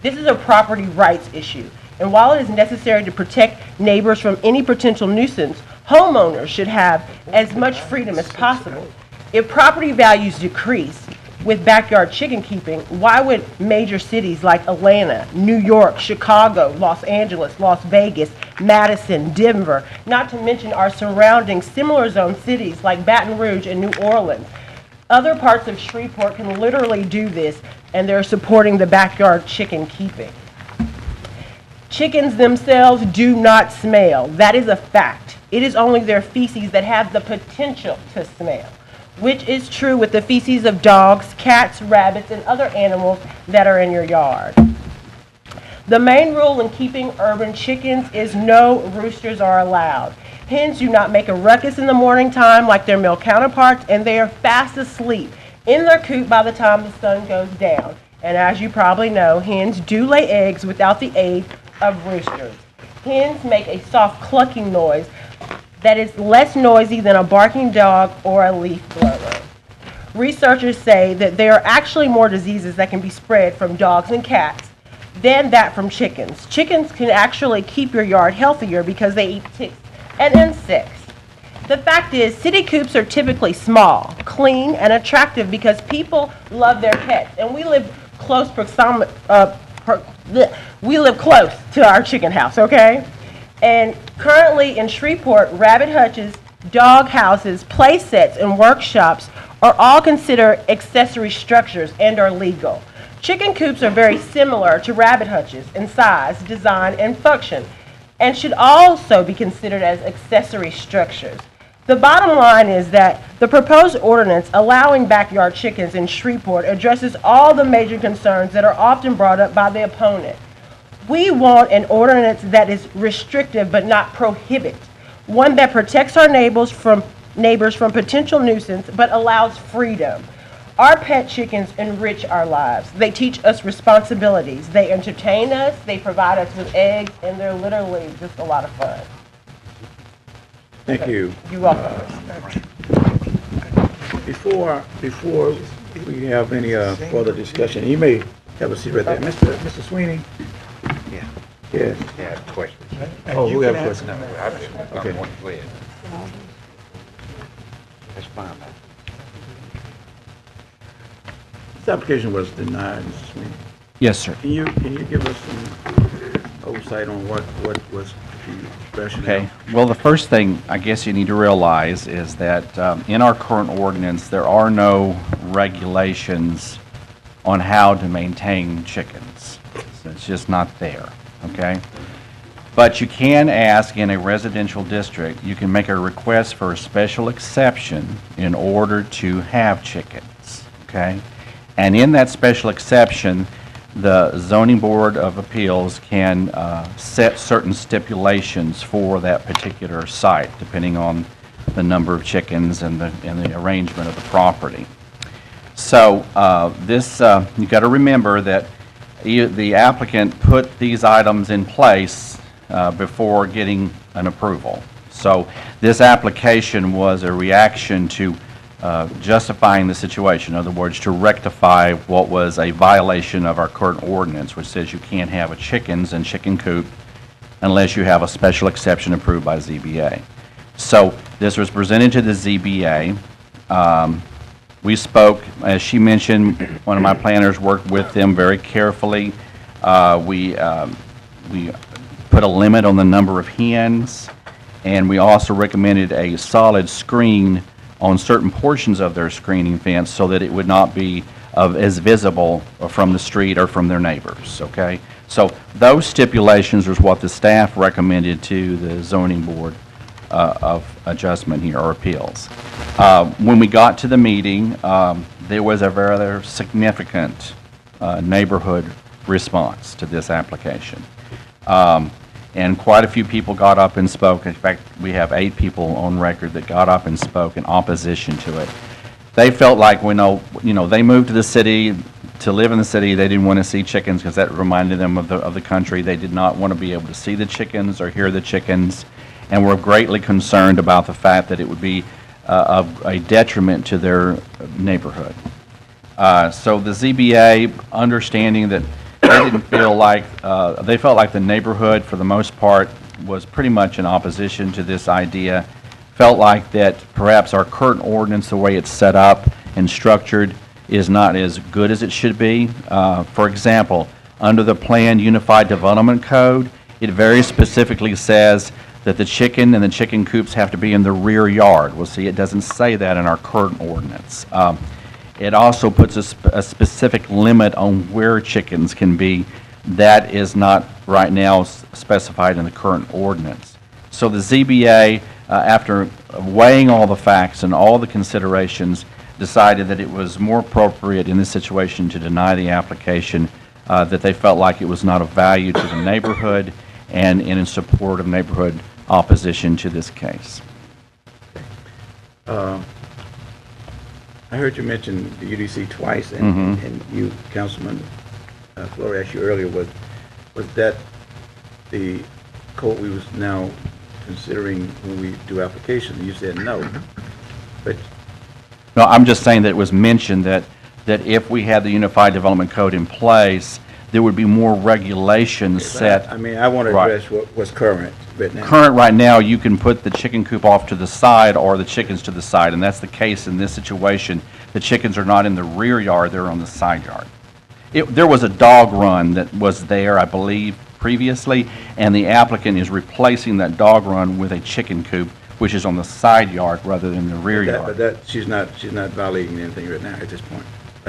This is a property rights issue. And while it is necessary to protect neighbors from any potential nuisance, homeowners should have as much freedom as possible. If property values decrease with backyard chicken keeping, why would major cities like Atlanta, New York, Chicago, Los Angeles, Las Vegas, Madison, Denver, not to mention our surrounding similar zone cities like Baton Rouge and New Orleans? Other parts of Shreveport can literally do this, and they're supporting the backyard chicken keeping. Chickens themselves do not smell. That is a fact. It is only their feces that have the potential to smell, which is true with the feces of dogs, cats, rabbits, and other animals that are in your yard. The main rule in keeping urban chickens is no roosters are allowed. Hens do not make a ruckus in the morning time like their male counterparts, and they are fast asleep in their coop by the time the sun goes down. And as you probably know, hens do lay eggs without the aid of roosters. Hens make a soft clucking noise that is less noisy than a barking dog or a leaf blower. Researchers say that there are actually more diseases that can be spread from dogs and cats than that from chickens. Chickens can actually keep your yard healthier because they eat ticks and insects. The fact is, city coops are typically small, clean, and attractive because people love their pets, and we live close to our chicken house, okay? And currently in Shreveport, rabbit hutches, dog houses, play sets, and workshops are all considered accessory structures and are legal. Chicken coops are very similar to rabbit hutches in size, design, and function, and should also be considered as accessory structures. The bottom line is that the proposed ordinance allowing backyard chickens in Shreveport addresses all the major concerns that are often brought up by the opponent. We want an ordinance that is restrictive but not prohibit, one that protects our neighbors from potential nuisance but allows freedom. Our pet chickens enrich our lives. They teach us responsibilities. They entertain us, they provide us with eggs, and they're literally just a lot of fun. Thank you. You're welcome. Before we have any further discussion, you may have a seat right there. Mr. Sweeney? Yeah. Yes. Yeah, questions. Oh, who have questions? Okay. That's fine. This application was denied, Mr. Sweeney. Yes, sir. Can you give us some oversight on what was the rationale? Okay. Well, the first thing I guess you need to realize is that in our current ordinance, there are no regulations on how to maintain chickens. So it's just not there, okay? But you can ask in a residential district, you can make a request for a special exception in order to have chickens, okay? And in that special exception, the Zoning Board of Appeals can set certain stipulations for that particular site, depending on the number of chickens and the arrangement of the property. So you got to remember that the applicant put these items in place before getting an approval. So this application was a reaction to justifying the situation. In other words, to rectify what was a violation of our current ordinance, which says you can't have a chickens and chicken coop unless you have a special exception approved by ZBA. So this was presented to the ZBA. We spoke, as she mentioned, one of my planners worked with them very carefully. We put a limit on the number of hens, and we also recommended a solid screen on certain portions of their screening fence so that it would not be as visible from the street or from their neighbors, okay? So those stipulations is what the staff recommended to the zoning board of adjustment here, or appeals. When we got to the meeting, there was a very significant neighborhood response to this application. And quite a few people got up and spoke. In fact, we have 8 people on record that got up and spoke in opposition to it. They felt like they moved to the city to live in the city. They didn't want to see chickens because that reminded them of the country. They did not want to be able to see the chickens or hear the chickens, and were greatly concerned about the fact that it would be of a detriment to their neighborhood. So the ZBA, understanding that didn't feel like, they felt like the neighborhood, for the most part, was pretty much in opposition to this idea. Felt like that perhaps our current ordinance, the way it's set up and structured, is not as good as it should be. For example, under the Planned Unified Development Code, it very specifically says that the chicken and the chicken coops have to be in the rear yard. Well, see, it doesn't say that in our current ordinance. It also puts a specific limit on where chickens can be. That is not right now specified in the current ordinance. So the ZBA, after weighing all the facts and all the considerations, decided that it was more appropriate in this situation to deny the application, that they felt like it was not of value to the neighborhood and in support of neighborhood opposition to this case. I heard you mention the UDC twice, and, and you, Councilman Flory, asked you earlier, was that the code we was now considering when we do applications? You said no, but no, I'm just saying that it was mentioned that if we had the Unified Development Code in place, there would be more regulations set. I mean, I want to address what's current right now. Current right now, you can put the chicken coop off to the side or the chickens to the side, and that's the case in this situation. The chickens are not in the rear yard, they're on the side yard. There was a dog run that was there, I believe, previously, and the applicant is replacing that dog run with a chicken coop, which is on the side yard rather than the rear yard. But she's not violating anything right now at this point.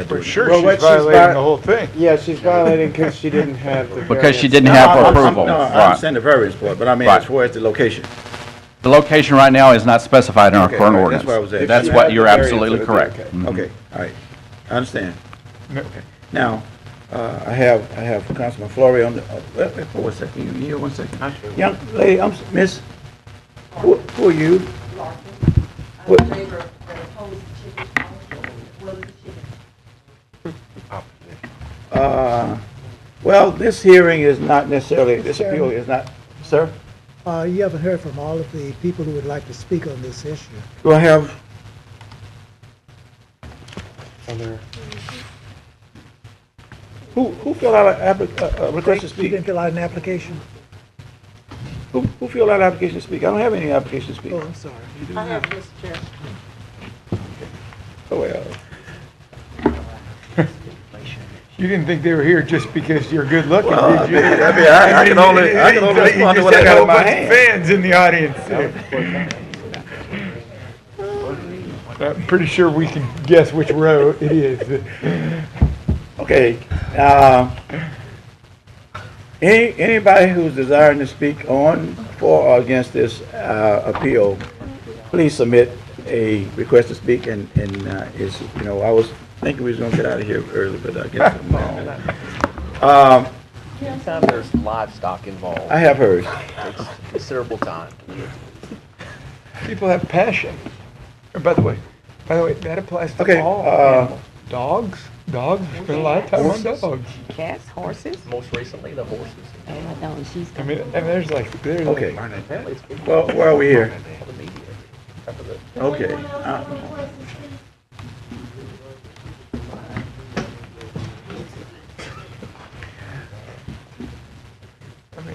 For sure, she's violating the whole thing. Yeah, she's violating because she didn't have the Because she didn't have approval. No, I understand the variance part, but I mean, as far as the location. The location right now is not specified in our current ordinance. That's where I was at. That's what, you're absolutely correct. Okay, all right, I understand. Okay. Now, I have Councilman Flory on the, wait for 1 second, you here 1 second? Young lady, Miss, who are you? What? Well, this hearing is not necessarily, this appeal is not, sir? You haven't heard from all of the people who would like to speak on this issue. Do I have? Who filled out a request to speak? You didn't fill out an application? Who filled out an application to speak? I don't have any application to speak. Oh, I'm sorry. I have, Mr. Chair. Oh, well. You didn't think they were here just because you're good looking, Well, did you? I can only respond to what I got in my hand. Fans in the audience. I'm pretty sure we can guess which row it is. Okay. Anybody who's desiring to speak on, for, or against this appeal, please submit a request to speak. And is, you know, I was thinking we was gonna get out of here early, but I guess I'm wrong. Anytime there's livestock involved. I have heard. Takes considerable time. People have passion. And by the way, that applies to Okay, all animals. Dogs, we spend a lot of time on dogs. Cats, horses. Most recently, the horses. I mean, and there's like, Okay. Well, where are we here? Okay.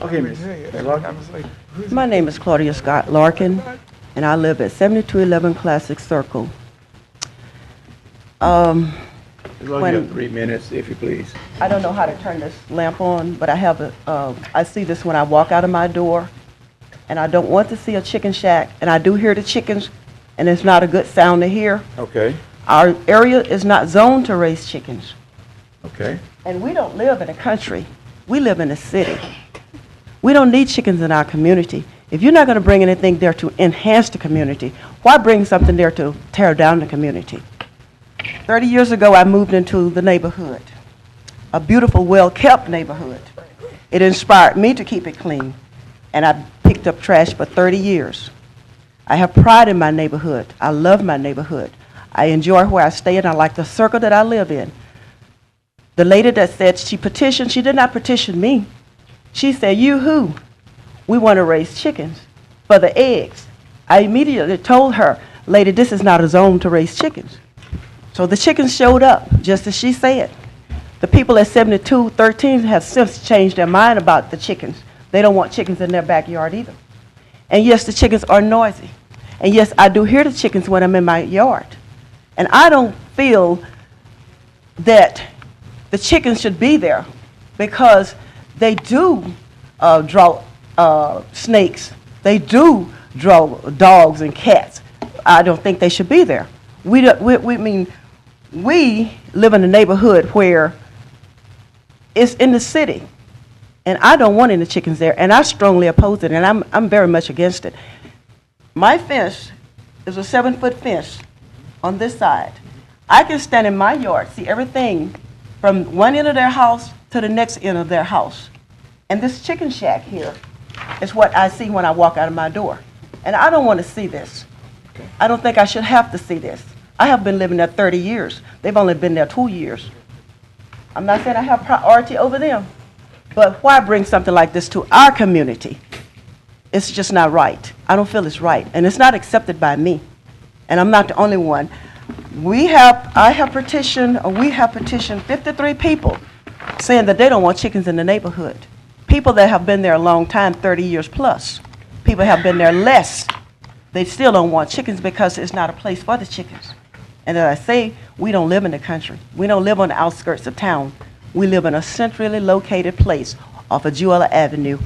Okay, Miss. My name is Claudia Scott Larkin, and I live at 7211 Classic Circle. As long as you have 3 minutes, if you please. I don't know how to turn this lamp on, but I have I see this when I walk out of my door, and I don't want to see a chicken shack, and I do hear the chickens, and it's not a good sound to hear. Okay. Our area is not zoned to raise chickens. Okay. And we don't live in a country. We live in a city. We don't need chickens in our community. If you're not going to bring anything there to enhance the community, why bring something there to tear down the community? 30 years ago, I moved into the neighborhood, a beautiful, well-kept neighborhood. It inspired me to keep it clean, and I picked up trash for 30 years. I have pride in my neighborhood. I love my neighborhood. I enjoy where I stay, and I like the circle that I live in. The lady that said she petitioned, she did not petition me. She said, "You who? We want to raise chickens for the eggs." I immediately told her, "Lady, this is not a zone to raise chickens." So the chickens showed up, just as she said. The people at 7213 have since changed their mind about the chickens. They don't want chickens in their backyard either. And yes, the chickens are noisy. And yes, I do hear the chickens when I'm in my yard. And I don't feel that the chickens should be there because they do draw snakes. They do draw dogs and cats. I don't think they should be there. We live in a neighborhood where it's in the city, and I don't want any chickens there, and I strongly oppose it, and I'm very much against it. My fence is a 7-foot fence on this side. I can stand in my yard, see everything from one end of their house to the next end of their house. And this chicken shack here is what I see when I walk out of my door. And I don't want to see this. I don't think I should have to see this. I have been living there 30 years. They've only been there 2 years. I'm not saying I have priority over them, but why bring something like this to our community? It's just not right. I don't feel it's right, and it's not accepted by me. And I'm not the only one. We have petitioned 53 people saying that they don't want chickens in the neighborhood. People that have been there a long time, 30 years plus. People have been there less. They still don't want chickens because it's not a place for the chickens. And as I say, we don't live in the country. We don't live on the outskirts of town. We live in a centrally located place off of Jewella Avenue.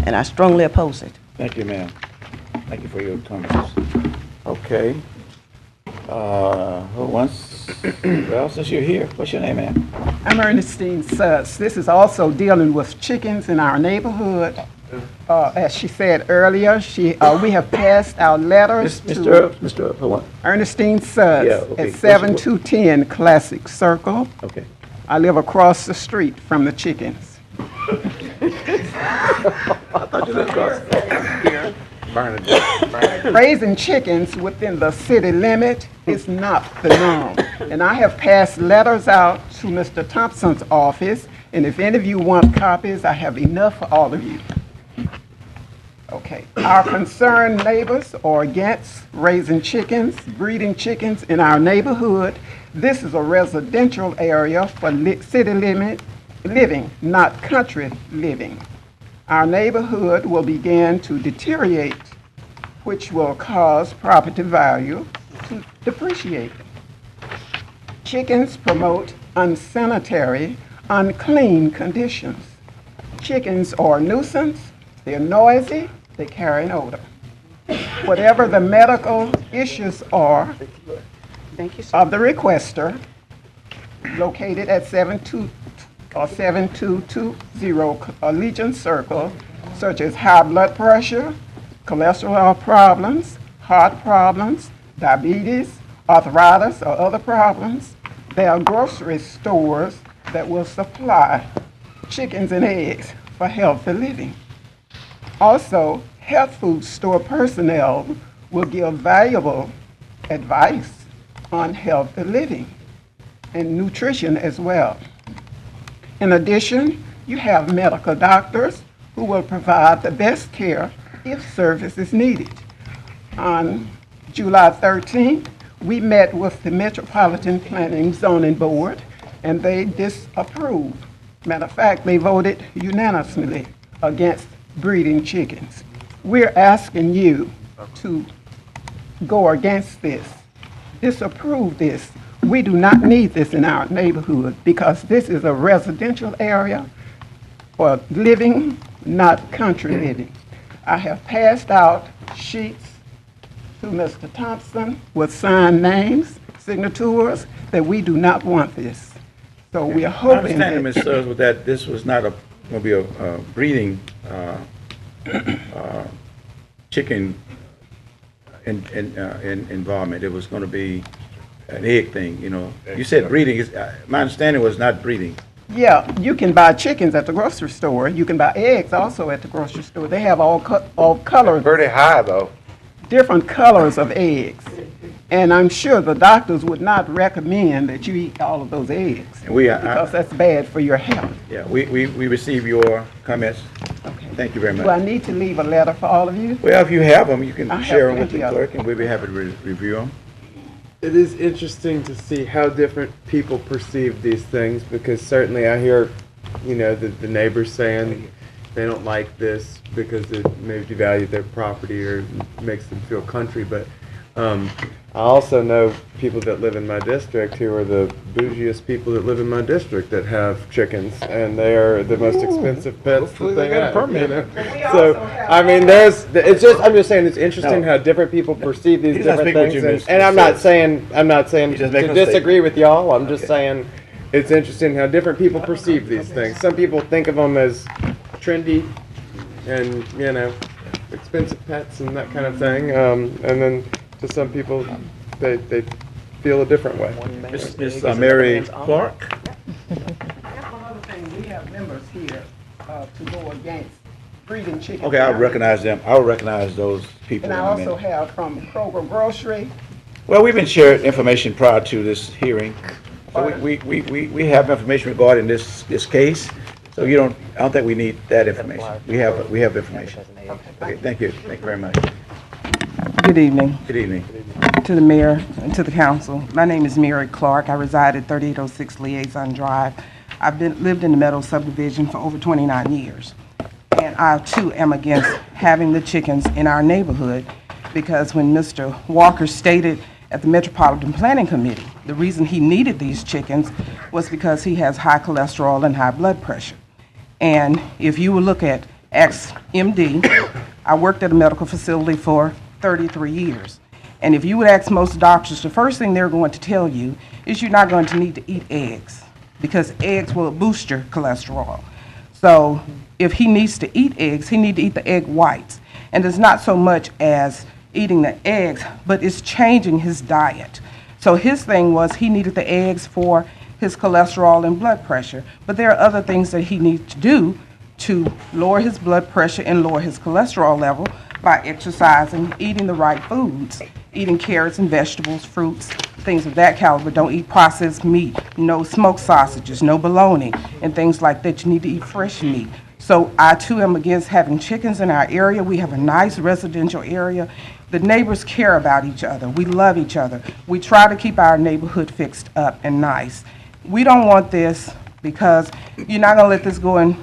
And I strongly oppose it. Thank you, ma'am. Thank you for your comments. Okay. Well, since you're here, what's your name, ma'am? I'm Ernestine Sutz. This is also dealing with chickens in our neighborhood. As she said earlier, we have passed our letters to Mr. What? Ernestine Sutz Yeah, okay. at 7210 Classic Circle. Okay. I live across the street from the chickens. I thought you lived across here. Raising chickens within the city limit is not the norm. And I have passed letters out to Mr. Thompson's office, and if any of you want copies, I have enough for all of you. Okay. Our concerned neighbors are against raising chickens, breeding chickens in our neighborhood. This is a residential area for city limit living, not country living. Our neighborhood will begin to deteriorate, which will cause property value to depreciate. Chickens promote unsanitary, unclean conditions. Chickens are a nuisance, they're noisy, they carry an odor. Whatever the medical issues are of the requester, located at 7220 Legion Circle, such as high blood pressure, cholesterol problems, heart problems, diabetes, arthritis, or other problems, there are grocery stores that will supply chickens and eggs for healthy living. Also, health food store personnel will give valuable advice on healthy living and nutrition as well. In addition, you have medical doctors who will provide the best care if service is needed. On July 13th, we met with the Metropolitan Planning Zoning Board, and they disapproved. Matter of fact, they voted unanimously against breeding chickens. We're asking you to go against this, disapprove this. We do not need this in our neighborhood because this is a residential area for living, not country living. I have passed out sheets to Mr. Thompson with signed names, signatures, that we do not want this. So we are hoping I understand, Ms. Sutz, that this was not going to be a breeding chicken involvement. It was going to be an egg thing, you know. You said breeding. My understanding was not breeding. Yeah, you can buy chickens at the grocery store. You can buy eggs also at the grocery store. They have all colors. Pretty high, though. Different colors of eggs. And I'm sure the doctors would not recommend that you eat all of those eggs because that's bad for your health. Yeah, we receive your comments. Okay. Thank you very much. Do I need to leave a letter for all of you? Well, if you have them, you can I share have them with the plenty of clerk, and we'll be happy to review them. It is interesting to see how different people perceive these things, because certainly I hear, the neighbors saying they don't like this because it may devalue their property or makes them feel country. But I also know people that live in my district who are the bougiest people that live in my district that have chickens, and they are the most expensive pets that they have. So, I mean, I'm just saying it's interesting how different people perceive these different things. And I'm not saying to disagree with y'all. I'm just saying it's interesting how different people perceive these things. Some people think of them as trendy and, expensive pets and that kind of thing. And then to some people, they feel a different way. Miss Mary Clark? One other thing, we have members here to go against breeding chickens. Okay, I'll recognize them. I'll recognize those people And in I a also minute. have from Kroger Grocery. Well, we've been shared information prior to this hearing. So we have information regarding this case. So I don't think we need that information. We have information. Okay, thank you. Thank you very much. Good evening. Good evening. To the mayor and to the council. My name is Mary Clark. I reside at 3806 Liaison Drive. I've lived in the Meadows subdivision for over 29 years. And I too am against having the chickens in our neighborhood, because when Mr. Walker stated at the Metropolitan Planning Committee, the reason he needed these chickens was because he has high cholesterol and high blood pressure. And if you will look at XMD, I worked at a medical facility for 33 years. And if you would ask most doctors, the first thing they're going to tell you is you're not going to need to eat eggs, because eggs will boost your cholesterol. So if he needs to eat eggs, he needs to eat the egg whites. And it's not so much as eating the eggs, but it's changing his diet. So his thing was he needed the eggs for his cholesterol and blood pressure. But there are other things that he needs to do to lower his blood pressure and lower his cholesterol level by exercising, eating the right foods, eating carrots and vegetables, fruits, things of that caliber. Don't eat processed meat, no smoked sausages, no bologna, and things like that. You need to eat fresh meat. So I too am against having chickens in our area. We have a nice residential area. The neighbors care about each other. We love each other. We try to keep our neighborhood fixed up and nice. We don't want this, because you're not gonna let this go in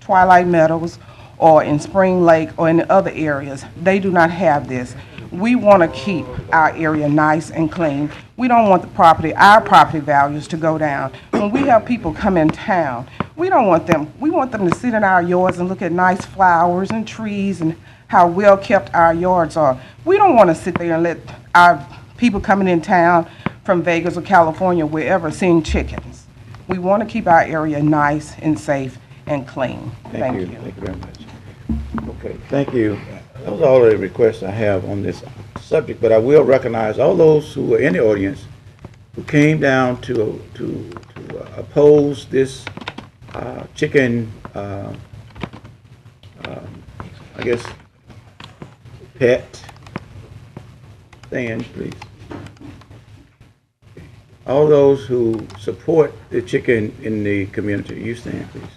Twilight Meadows or in Spring Lake or in the other areas. They do not have this. We want to keep our area nice and clean. We don't want our property values to go down. When we have people come in town, we want them to sit in our yards and look at nice flowers and trees and how well kept our yards are. We don't want to sit there and let our people coming in town from Vegas or California, wherever, seeing chickens. We want to keep our area nice and safe and clean. Thank you. Thank you very much. Okay, thank you. That was all the requests I have on this subject, but I will recognize all those who were in the audience who came down to oppose this chicken, I guess, pet. Stand, please. All those who support the chicken in the community, you stand, please.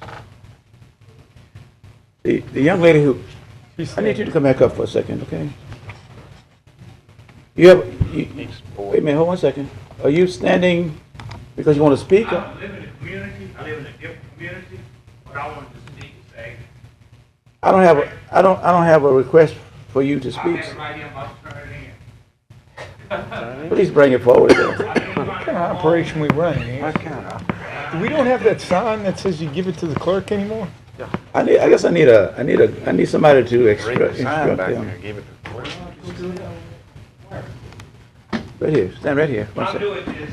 The young lady who, I need you to come back up for a second, okay? Wait a minute, hold on a second. Are you standing because you want to speak? I live in a community, I live in a different community, but I wanted to speak and say. I don't have a request for you to speak. I had it right here, I'm about to turn it in. Please bring it forward. What kind of operation we run here? We don't have that sign that says you give it to the clerk anymore? I guess I need somebody to instruct them. Right here, stand right here. One I'll second. do it this.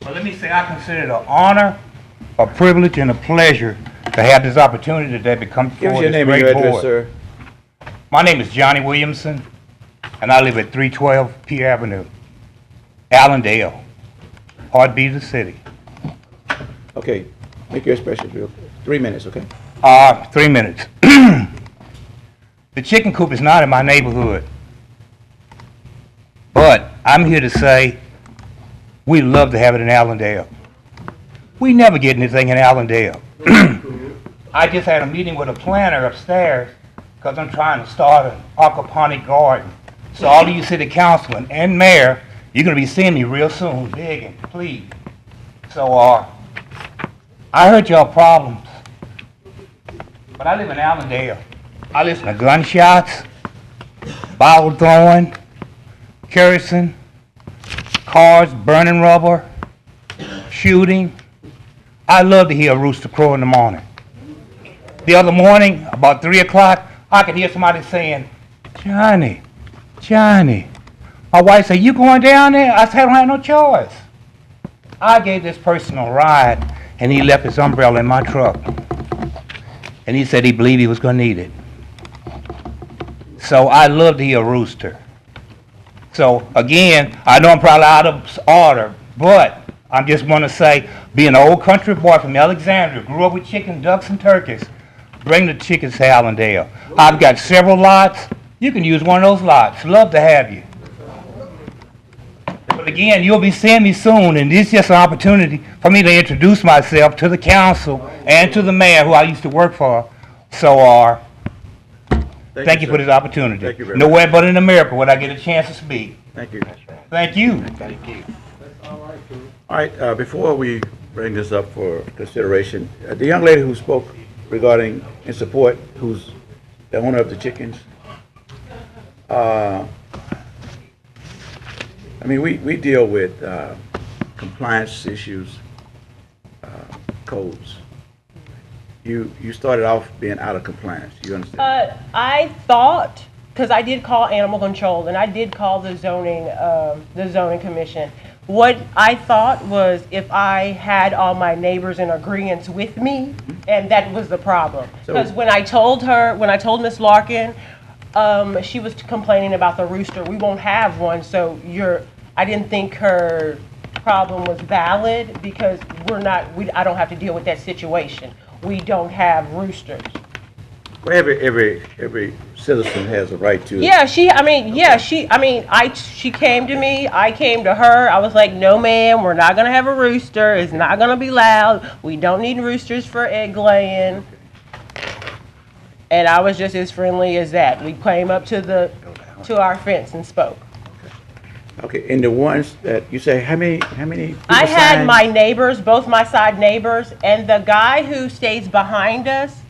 Well, let me say I consider it an honor, a privilege, and a pleasure to have this opportunity today to come Give us before your this name and great your address, board. sir. My name is Johnny Williamson, and I live at 312 P Avenue, Allendale, heartbeat of the city. Okay, make your expression real quick. 3 minutes, okay? 3 minutes. The chicken coop is not in my neighborhood, but I'm here to say we love to have it in Allendale. We never get anything in Allendale. I just had a meeting with a planter upstairs because I'm trying to start an aquaponic garden. So all of you city councilmen and mayor, You're gonna be seeing me real soon, begging, please. So, I heard your problems, but I live in Allendale. I listen to gunshots, bottle throwing, cursing, cars burning rubber, shooting. I love to hear a rooster crow in the morning. The other morning, about 3 o'clock, I could hear somebody saying, Johnny, Johnny. My wife said, you going down there? I said, I don't have no choice. I gave this person a ride, and he left his umbrella in my truck. And he said he believed he was going to need it. So I love to hear a rooster. So again, I know I'm probably out of order, but I just want to say, being an old country boy from Alexandria, grew up with chickens, ducks, and turkeys, bring the chickens to Allendale. I've got several lots. You can use one of those lots. Love to have you. But again, you'll be seeing me soon, and this is just an opportunity for me to introduce myself to the council and to the mayor who I used to work for. So, thank you for this opportunity. Thank you very Nowhere but in America would I get a chance to speak. Thank you. Thank you. Thank you. All right, before we bring this up for consideration, the young lady who spoke regarding in support, who's the owner of the chickens, I mean, we deal with compliance issues, codes. You started off being out of compliance. You understand? I thought, because I did call animal control and I did call the zoning commission. What I thought was if I had all my neighbors in agreement with me, and that was the problem. Because when I told Miss Larkin, she was complaining about the rooster. We won't have one, so I didn't think her problem was valid because I don't have to deal with that situation. We don't have roosters. Well, every citizen has a right to. Yeah, she came to me, I came to her, I was like, no ma'am, we're not gonna have a rooster, it's not gonna be loud, we don't need roosters for egg laying. And I was just as friendly as that. We came up to our fence and spoke. Okay, and the ones that you say, how many people I had signed? my neighbors, both my side neighbors, and the guy who stays behind us,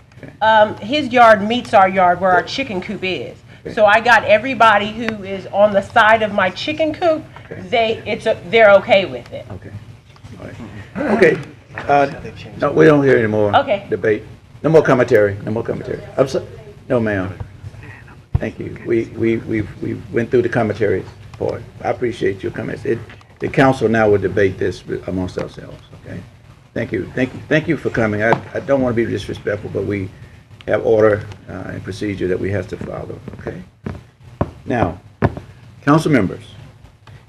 his yard meets our yard where our chicken coop is. So I got everybody who is on the side of my chicken coop, they're okay with it. Okay. All right. Okay. No, we don't hear any more debate. No more commentary. No more commentary. No, ma'am. Thank you. We went through the commentary part. I appreciate your comments. The council now will debate this amongst ourselves. Okay. Thank you. Thank you for coming. I don't want to be disrespectful, but we have order and procedure that we have to follow. Okay. Now, council members,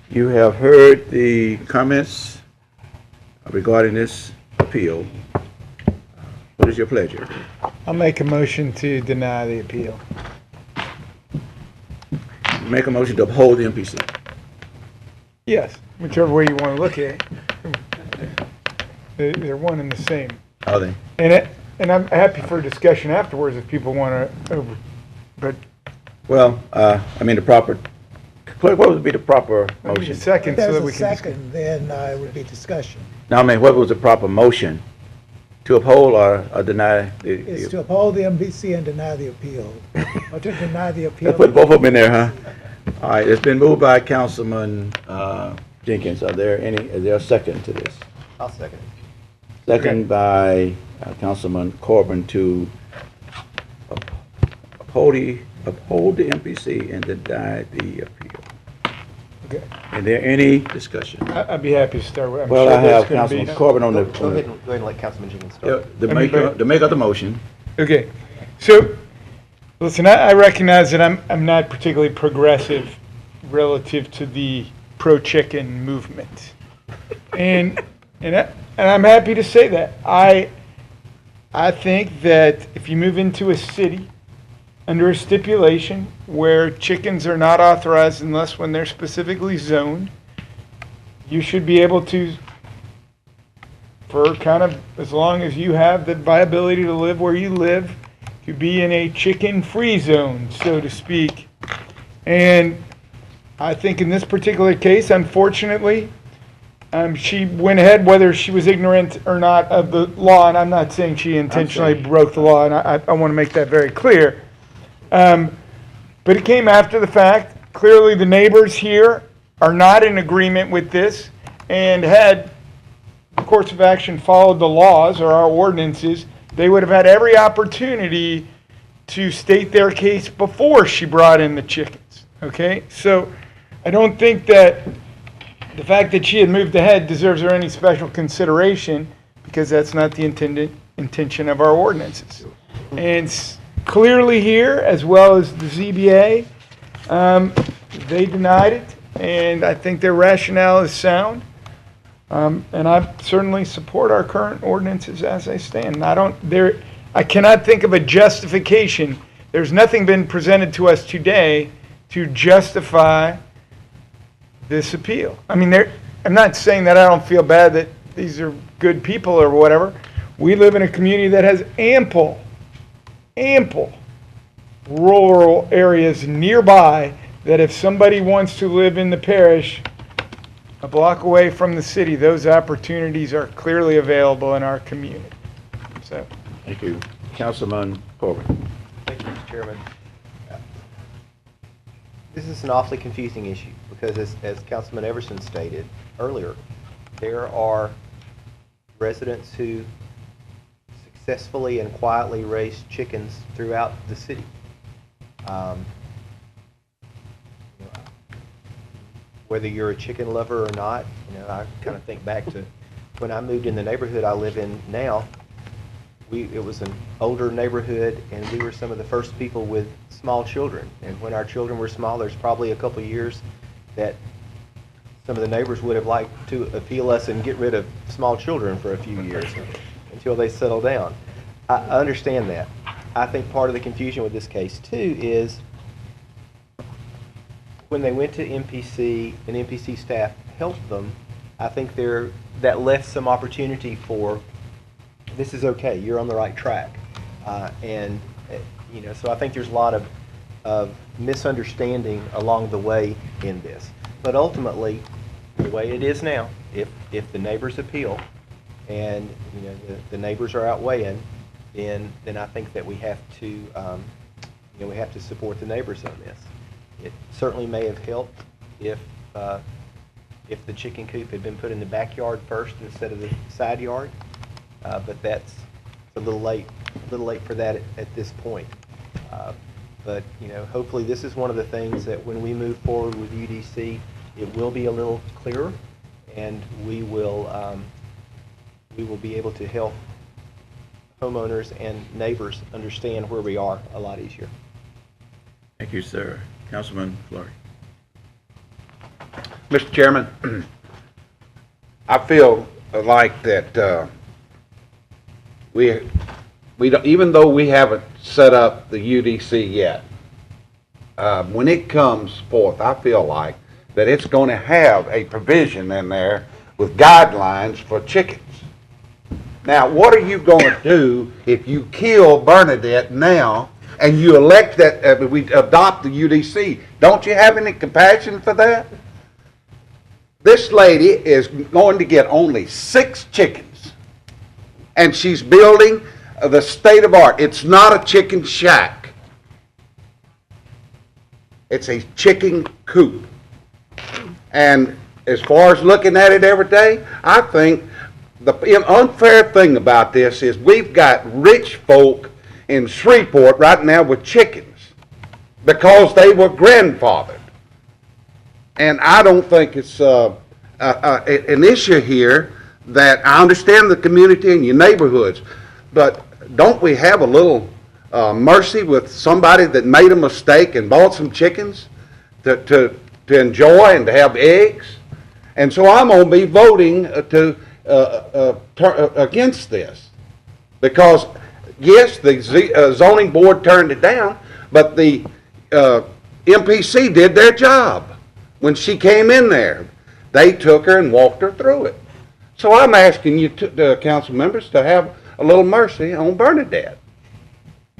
you have heard the comments regarding this appeal. What is your pleasure? I'll make a motion to deny the appeal. Make a motion to uphold the MPC. Yes, whichever way you want to look at it. They're one and the same. Are they? And I'm happy for a discussion afterwards if people want to, but. Well, I mean the proper, what would be the proper motion? Second, so that we can. Second, then it would be discussion. Now, I mean, what was the proper motion? To uphold or deny? It's to uphold the MPC and deny the appeal, or to deny the appeal. Let's put both of them in there, huh? All right, it's been moved by Councilman Jenkins. Is there a second to this? I'll second it. Second by Councilman Corbin to uphold the MPC and deny the appeal. Okay. Is there any discussion? I'd be happy to start with. Well, I have Councilman Corbin on the. Go ahead and let Councilman Jenkins start. The make of the motion. Okay, so, listen, I recognize that I'm not particularly progressive relative to the pro-chicken movement. And I'm happy to say that. I think that if you move into a city under a stipulation where chickens are not authorized unless when they're specifically zoned, you should be able to, for kind of as long as you have the viability to live where you live, to be in a chicken-free zone, so to speak. And I think in this particular case, unfortunately, she went ahead whether she was ignorant or not of the law, and I'm not saying she intentionally broke the law, and I want to make that very clear. But it came after the fact. Clearly, the neighbors here are not in agreement with this, and had the course of action followed the laws or our ordinances, they would have had every opportunity to state their case before she brought in the chickens. Okay? So I don't think that the fact that she had moved ahead deserves her any special consideration, because that's not the intention of our ordinances. And clearly here, as well as the ZBA, they denied it, and I think their rationale is sound. And I certainly support our current ordinances as they stand. I cannot think of a justification. There's nothing been presented to us today to justify this appeal. I mean, I'm not saying that I don't feel bad that these are good people or whatever. We live in a community that has ample rural areas nearby that if somebody wants to live in the parish a block away from the city, those opportunities are clearly available in our community. So, Thank you. Councilman Corbin. Thank you, Mr. Chairman. This is an awfully confusing issue because, as Councilman Everson stated earlier, there are residents who successfully and quietly raise chickens throughout the city. Whether you're a chicken lover or not, I kind of think back to when I moved in the neighborhood I live in now. It was an older neighborhood, and we were some of the first people with small children. And when our children were small, there's probably a couple of years that some of the neighbors would have liked to appeal us and get rid of small children for a few years until they settle down. I understand that. I think part of the confusion with this case, too, is when they went to MPC and MPC staff helped them, I think that left some opportunity for, this is okay, you're on the right track. So I think there's a lot of misunderstanding along the way in this. But ultimately, the way it is now, if the neighbors appeal and the neighbors are outweighing, then I think that we have to support the neighbors on this. It certainly may have helped if the chicken coop had been put in the backyard first instead of the side yard, but it's a little late for that at this point. But hopefully this is one of the things that when we move forward with UDC, it will be a little clearer, and we will be able to help homeowners and neighbors understand where we are a lot easier. Thank you, sir. Councilman Fleury. Mr. Chairman, I feel like that we don't, even though we haven't set up the UDC yet, when it comes forth, I feel like that it's going to have a provision in there with guidelines for chickens. Now, what are you going to do if you kill Bernadette now and you elect that we adopt the UDC? Don't you have any compassion for that? This lady is going to get only 6 chickens, and she's building the state of art. It's not a chicken shack. It's a chicken coop. And as far as looking at it every day, I think the unfair thing about this is we've got rich folk in Shreveport right now with chickens because they were grandfathered. And I don't think it's an issue here that I understand the community and your neighborhoods, but don't we have a little mercy with somebody that made a mistake and bought some chickens to enjoy and to have eggs? And so I'm going to be voting against this because, yes, the zoning board turned it down, but the MPC did their job. When she came in there, they took her and walked her through it. So I'm asking you, council members, to have a little mercy on Bernadette.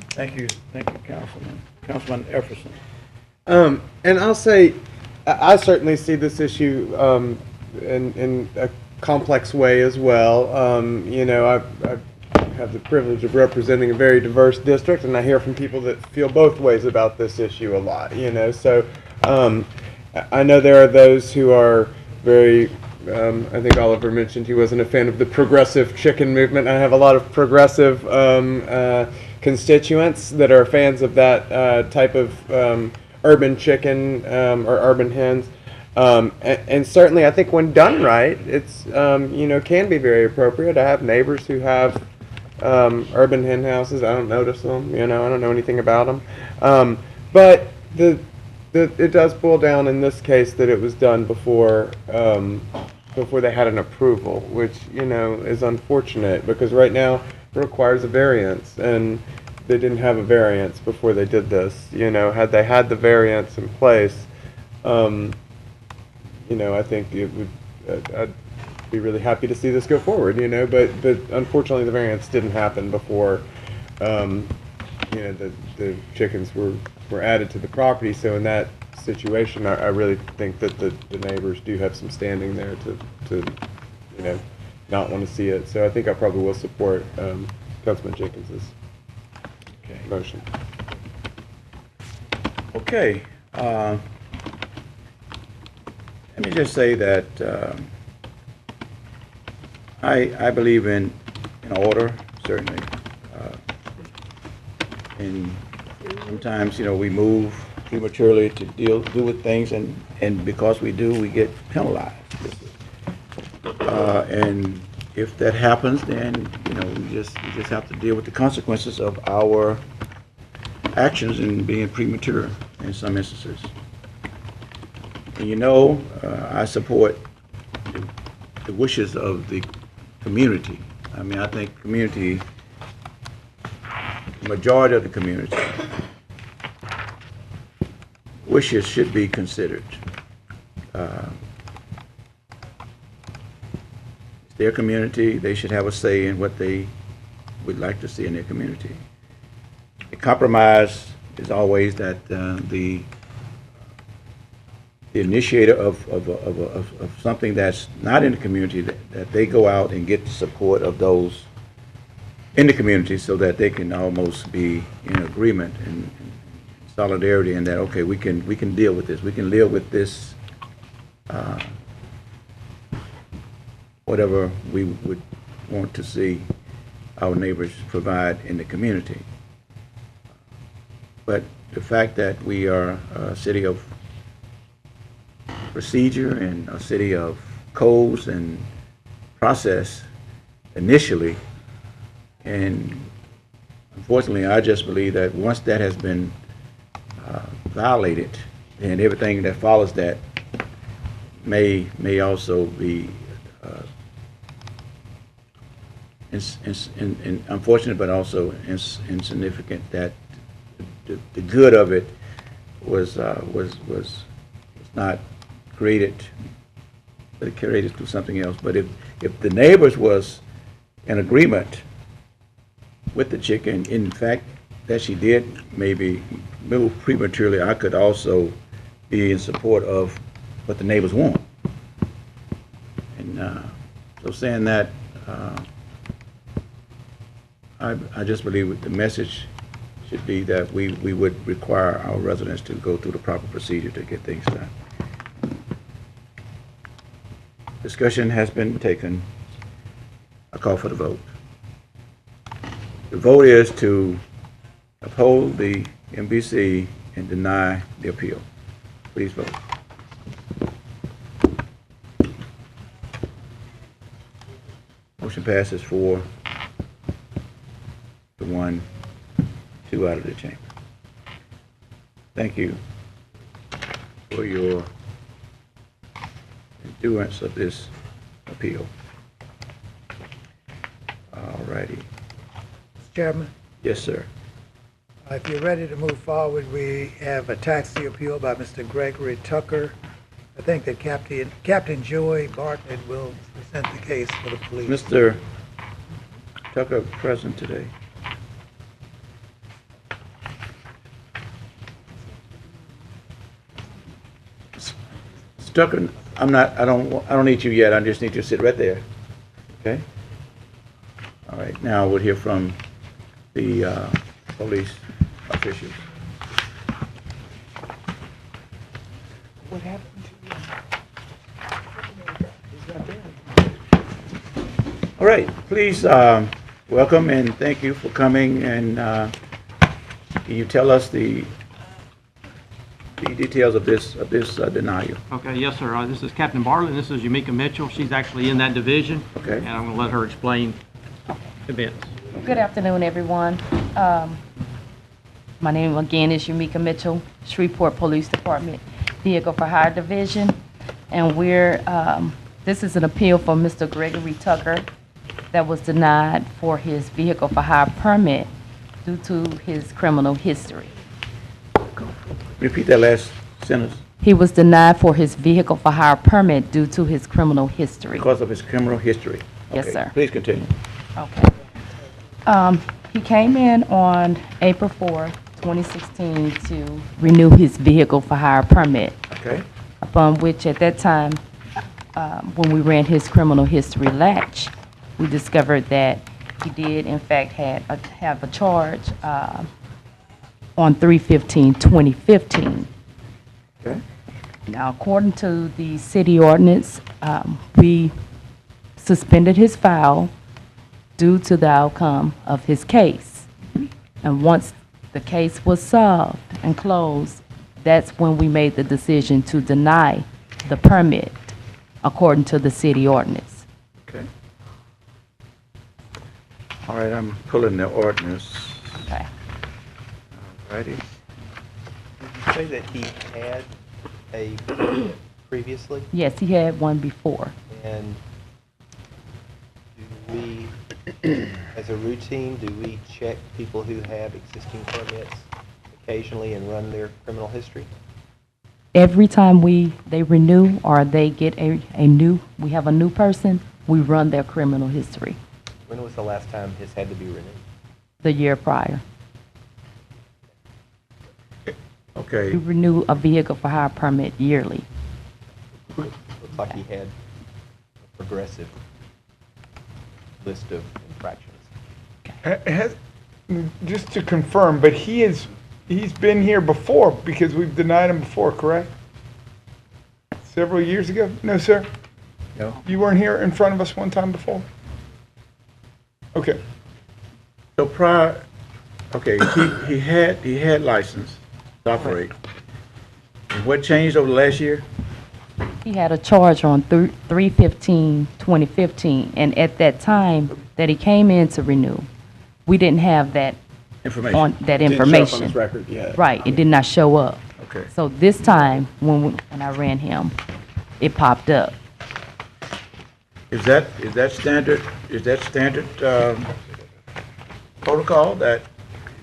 Thank you, Councilman. Councilman Everson. And I'll say, I certainly see this issue in a complex way as well. I have the privilege of representing a very diverse district, and I hear from people that feel both ways about this issue a lot. So I know there are those who are very. I think Oliver mentioned he wasn't a fan of the progressive chicken movement. I have a lot of progressive constituents that are fans of that type of urban chicken or urban hens. And certainly, I think when done right, it's can be very appropriate. I have neighbors who have urban hen houses. I don't notice them. I don't know anything about them. But it does boil down in this case that it was done before they had an approval, which is unfortunate because right now it requires a variance, and they didn't have a variance before they did this. Had they had the variance in place, I think it would. I'd be really happy to see this go forward. But unfortunately the variance didn't happen before. The chickens were added to the property. So in that situation, I really think that the neighbors do have some standing there to not want to see it. So I think I probably will support Councilman Jenkins's motion. Okay. Let me just say that I believe in order, certainly. And sometimes, we move prematurely to do with things, and because we do, we get penalized. And if that happens, then, we just have to deal with the consequences of our actions in being premature in some instances. And I support the wishes of the community. I mean, I think the majority of the community wishes should be considered. It's their community. They should have a say in what they would like to see in their community. The compromise is always that the initiator of something that's not in the community, that they go out and get the support of those in the community so that they can almost be in agreement and solidarity, and that, okay, we can deal with this. We can live with this, whatever we would want to see our neighbors provide in the community. But the fact that we are a city of procedure and a city of codes and process initially, and unfortunately I just believe that once that has been violated, then everything that follows that may also be unfortunate, but also insignificant. That the good of it was not created, but it created through something else. But if the neighbors was in agreement with the chicken, in fact, that she did maybe move prematurely, I could also be in support of what the neighbors want. And so saying that, I just believe the message should be that we would require our residents to go through the proper procedure to get things done. Discussion has been taken. I call for the vote. The vote is to uphold the MBC and deny the appeal. Please vote. Motion passes 4-1, 2 out of the chamber. Thank you for your endurance of this appeal. All righty. Mr. Chairman, Yes, sir. if you're ready to move forward, we have a taxi appeal by Mr. Gregory Tucker. I think that Captain Joey Bartlett will present the case for the police. Mr. Tucker present today. Mr. Tucker, I don't need you yet, I just need you to sit right there, okay? All right, now we'll hear from the police officials. What happened All right, please welcome and thank you for coming, and can you tell us the details of this denial? Okay, yes, sir. This is Captain Bartlett. This is Yamika Mitchell. She's actually in that division. Okay. And I'm going to let her explain events. Good afternoon, everyone. My name again is Yamika Mitchell, Shreveport Police Department Vehicle for Hire Division. And this is an appeal for Mr. Gregory Tucker that was denied for his vehicle for hire permit due to his criminal history. Repeat that last sentence. He was denied for his vehicle for hire permit due to his criminal history. Because of his criminal history. Yes, Okay, sir. Please continue. Okay. He came in on April 4, 2016 to renew his vehicle for hire permit. Okay. Upon which, at that time, when we ran his criminal history latch, we discovered that he did, in fact, have a charge on 3/15/2015. Okay. Now, according to the city ordinance, we suspended his file due to the outcome of his case. And once the case was solved and closed, that's when we made the decision to deny the permit according to the city ordinance. Okay. All right, I'm pulling the ordinance. Okay. All righty. Did you say that he had a permit previously? Yes, he had one before. And do we, as a routine, do we check people who have existing permits occasionally and run their criminal history? Every time they renew or they get we have a new person, we run their criminal history. When was the last time his had to be renewed? The year prior. Okay. We renew a vehicle for hire permit yearly. Looks like he had a progressive list of infractions. Just to confirm, but he's been here before because we've denied him before, correct? Several years ago? No, sir? No. You weren't here in front of us one time before? Okay. So he had license to operate. And what changed over the last year? He had a charge on 3/15/2015, and at that time that he came in to renew, we didn't have that information. Didn't show up on his record yet. Right, it did not show up. Okay. So this time, when I ran him, it popped up. Is that standard? Is that standard protocol that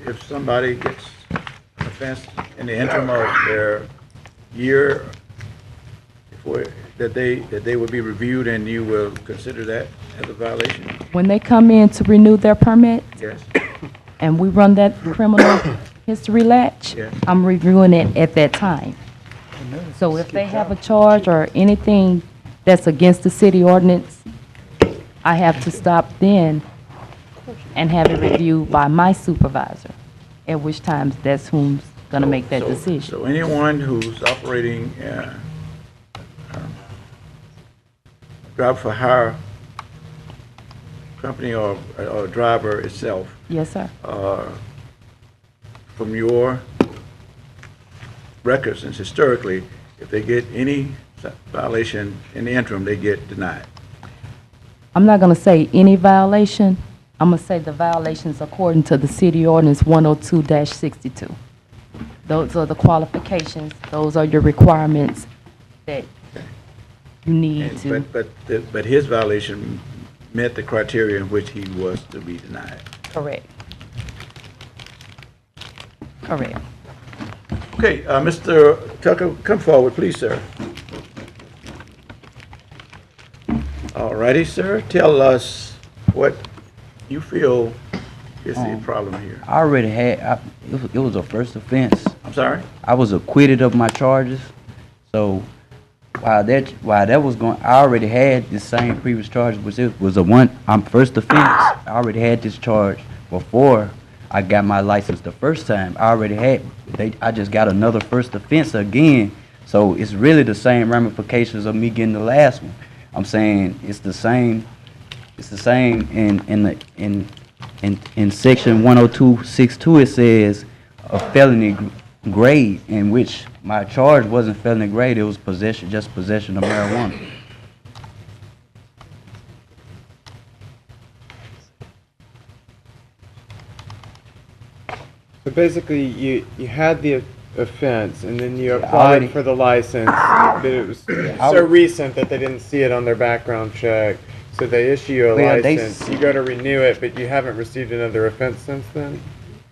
if somebody gets an offense in the interim of their year, that they will be reviewed and you will consider that as a violation? When they come in to renew their permit, Yes. and we run that criminal history latch, Yes. I'm reviewing it at that time. So if they have a charge or anything that's against the city ordinance, I have to stop then and have it reviewed by my supervisor, at which times that's who's going to make that decision. So anyone who's operating driver for hire company or driver itself, Yes, sir. from your records and historically, if they get any violation in the interim, they get denied. I'm not going to say any violation. I'm going to say the violations according to the city ordinance 102-62. Those are the qualifications. Those are your requirements that you need to. But his violation met the criteria in which he was to be denied. Correct. Correct. Okay, Mr. Tucker, come forward, please, sir. All righty, sir. Tell us what you feel is the problem here. I already had, it was a first offense. I'm sorry? I was acquitted of my charges, so while that was going, I already had the same previous charge, which it was first offense. I already had this charge before I got my license the first time. I just got another first offense again. So it's really the same ramifications of me getting the last one. I'm saying it's the same in section 102.62 it says a felony grade, in which my charge wasn't felony grade, it was possession of marijuana. So basically, you had the offense, and then you applied for the license, but it was so recent that they didn't see it on their background check. So they issue you a license, you go to renew it, but you haven't received another offense since then?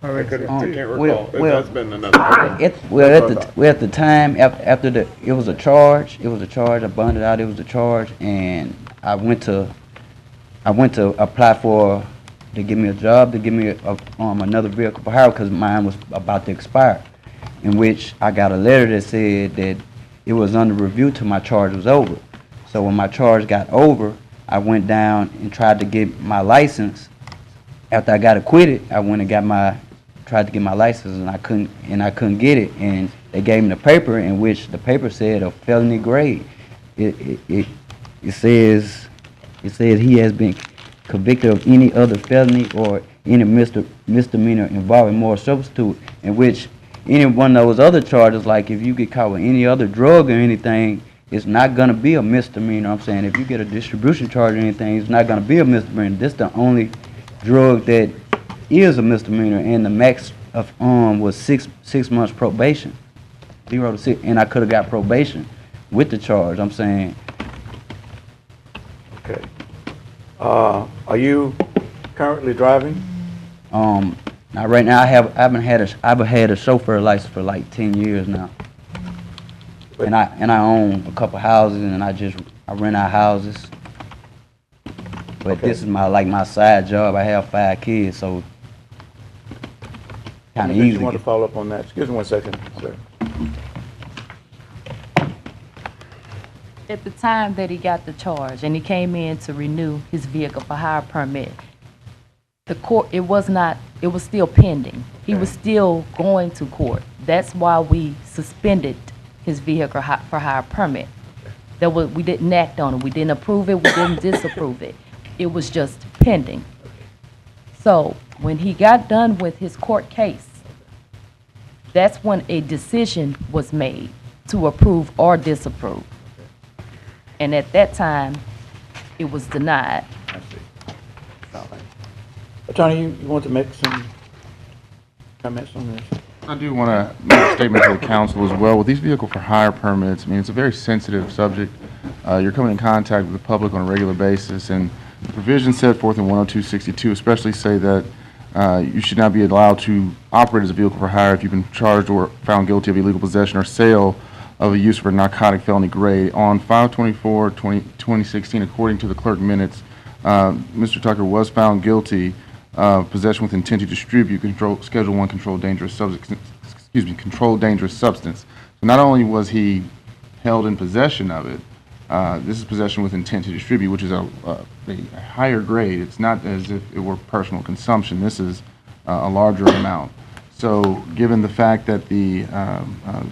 I can't recall. It has been another. At the time, after it was a charge, I bonded out, it was a charge, and I went to apply to give me a job, to give me another vehicle for hire, because mine was about to expire, in which I got a letter that said that it was under review till my charge was over. So when my charge got over, I went down and tried to get my license. After I got acquitted, I went and tried to get my license, and I couldn't get it. And they gave me the paper, in which the paper said a felony grade. It says he has been convicted of any other felony or any misdemeanor involving moral substitute, in which any one of those other charges, like if you get caught with any other drug or anything, it's not going to be a misdemeanor. I'm saying if you get a distribution charge or anything, it's not going to be a misdemeanor. This is the only drug that is a misdemeanor, and the max of was six months probation, 0 to 6, and I could have got probation with the charge. I'm saying. Okay. Are you currently driving? Now right now I've had a chauffeur license for like 10 years now. And I own a couple houses, and I rent out houses. But This is my side job. I have 5 kids, so kind of easy. You want to follow up on that? Excuse me one second, sir. At the time that he got the charge and he came in to renew his vehicle for hire permit, the court, it was still pending. He was still going to court. That's why we suspended his vehicle for hire permit. We didn't act on it. We didn't approve it. We didn't disapprove it. It was just pending. So when he got done with his court case, that's when a decision was made to approve or disapprove. And at that time, it was denied. I see. Attorney, you want to make some comments on this? I do want to make a statement to the council as well. With these vehicle for hire permits, I mean, it's a very sensitive subject. You're coming in contact with the public on a regular basis, and the provisions set forth in 102.62 especially say that you should not be allowed to operate as a vehicle for hire if you've been charged or found guilty of illegal possession or sale of a use for narcotic felony grade. On 5/24/2016, according to the clerk minutes, Mr. Tucker was found guilty of possession with intent to distribute Schedule I controlled dangerous substance. So not only was he held in possession of it, this is possession with intent to distribute, which is a higher grade. It's not as if it were personal consumption. This is a larger amount. So given the fact that the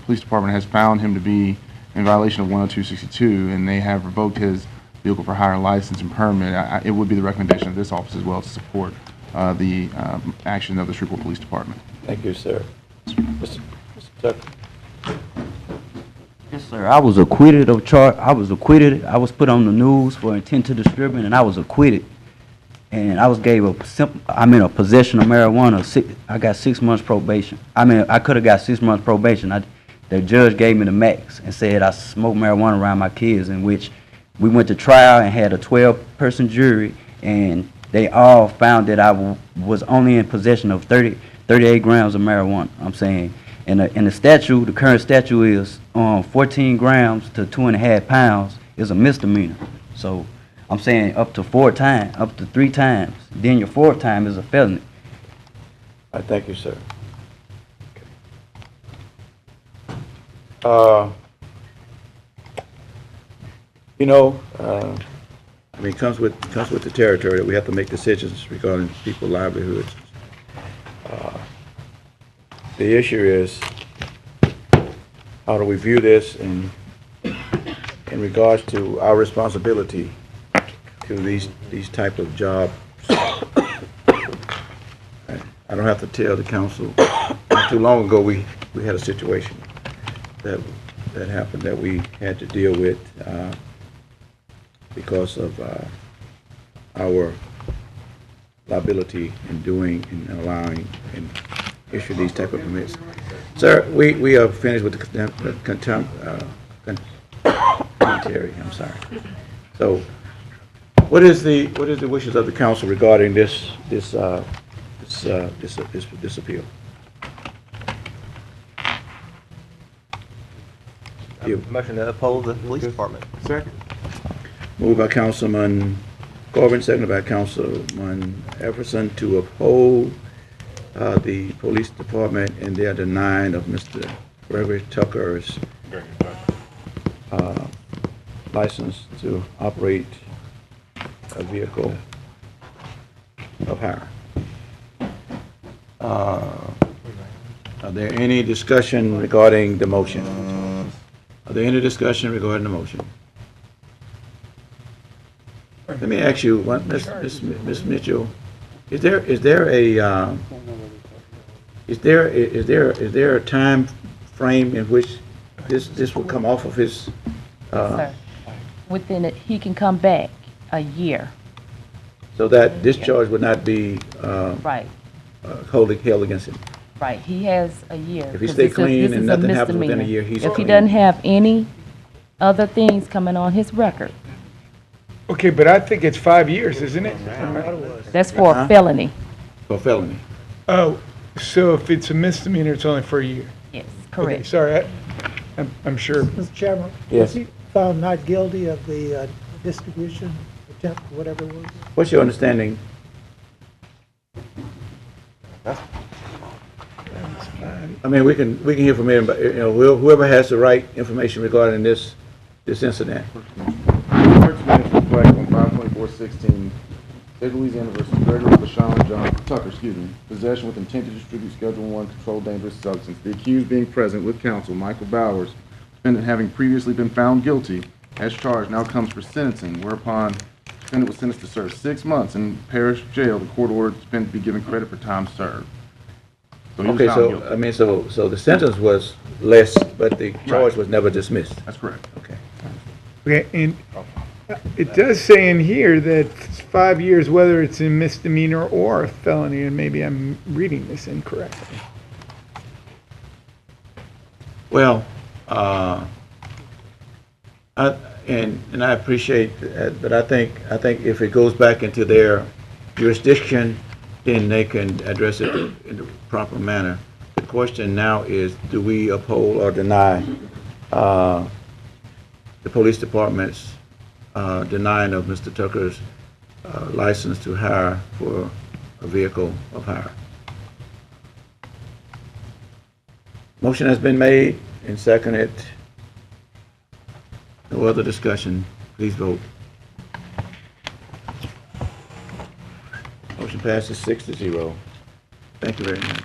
police department has found him to be in violation of 102.62 and they have revoked his vehicle for hire license and permit, it would be the recommendation of this office as well to support the action of the Shreveport Police Department. Thank you, sir. Mr. Tucker. Yes, sir. I was acquitted of charge. I was put on the news for intent to distribute, and I was acquitted. And I was gave a possession of marijuana. I got 6 months probation. I could have got 6 months probation. The judge gave me the max and said I smoked marijuana around my kids, in which we went to trial and had a 12-person jury, and they all found that I was only in possession of 38 grams of marijuana. I'm saying, and the statute, the current statute is 14 grams to 2.5 pounds is a misdemeanor. So I'm saying up to 3 times. Then your 4th time is a felony. I thank you, sir. Okay. You know, I mean, comes with the territory that we have to make decisions regarding people's livelihoods. The issue is, how do we view this in regards to our responsibility to these type of jobs? I don't have to tell the council. Not too long ago, we had a situation that happened that we had to deal with because of our liability in doing and allowing and issue these type of permits. Sir, we are finished with the commentary. I'm sorry. So, what is the wishes of the council regarding this appeal? Motion to uphold the police department. Second. Moved by Councilman Corbin, seconded by Councilman Everson to uphold the police department in their denying of Mr. Gregory Tucker's license to operate a vehicle of hire. Are there any discussion regarding the motion? Are there any discussion regarding the motion? Let me ask you, Ms. Mitchell, is there a time frame in which this will come off of his? Sir, within it, he can come back a year. So that discharge would not be Right. held against him. Right, he has a year. If he 'cause stay this is- clean this and is a nothing happens within a misdemeanor. year, he's If he clean. doesn't have any other things coming on his record, Okay, but I think it's 5 years, isn't it? that's for a felony. For felony. Oh, so if it's a misdemeanor, it's only for a year? Yes, Okay, correct. sorry, I'm sure. Mr. Chairman? Yes. Was he found not guilty of the distribution attempt, whatever it was? What's your understanding? I mean, we can hear from him, but whoever has the right information regarding this incident. Clerk's minutes reflect on 5/24/16, State of Louisiana versus Gregory LaShawn John Tucker, possession with intent to distribute Schedule 1 controlled dangerous substance. The accused being present with counsel, Michael Bowers, defendant having previously been found guilty as charged, now comes for sentencing, whereupon defendant was sentenced to serve 6 months in parish jail. The court ordered defendant to be given credit for time served. So he was Okay, found so, guilty. I mean, so the sentence was less, but the charge was never dismissed. That's correct. Okay. Okay, and it does say in here that it's 5 years, whether it's a misdemeanor or a felony, and maybe I'm reading this incorrectly. Well, I appreciate that, but I think if it goes back into their jurisdiction, then they can address it in the proper manner. The question now is, do we uphold or deny the police department's denying of Mr. Tucker's license to hire for a vehicle of hire? Motion has been made and seconded. No other discussion. Please vote. Motion passes 6-0. Thank you very much.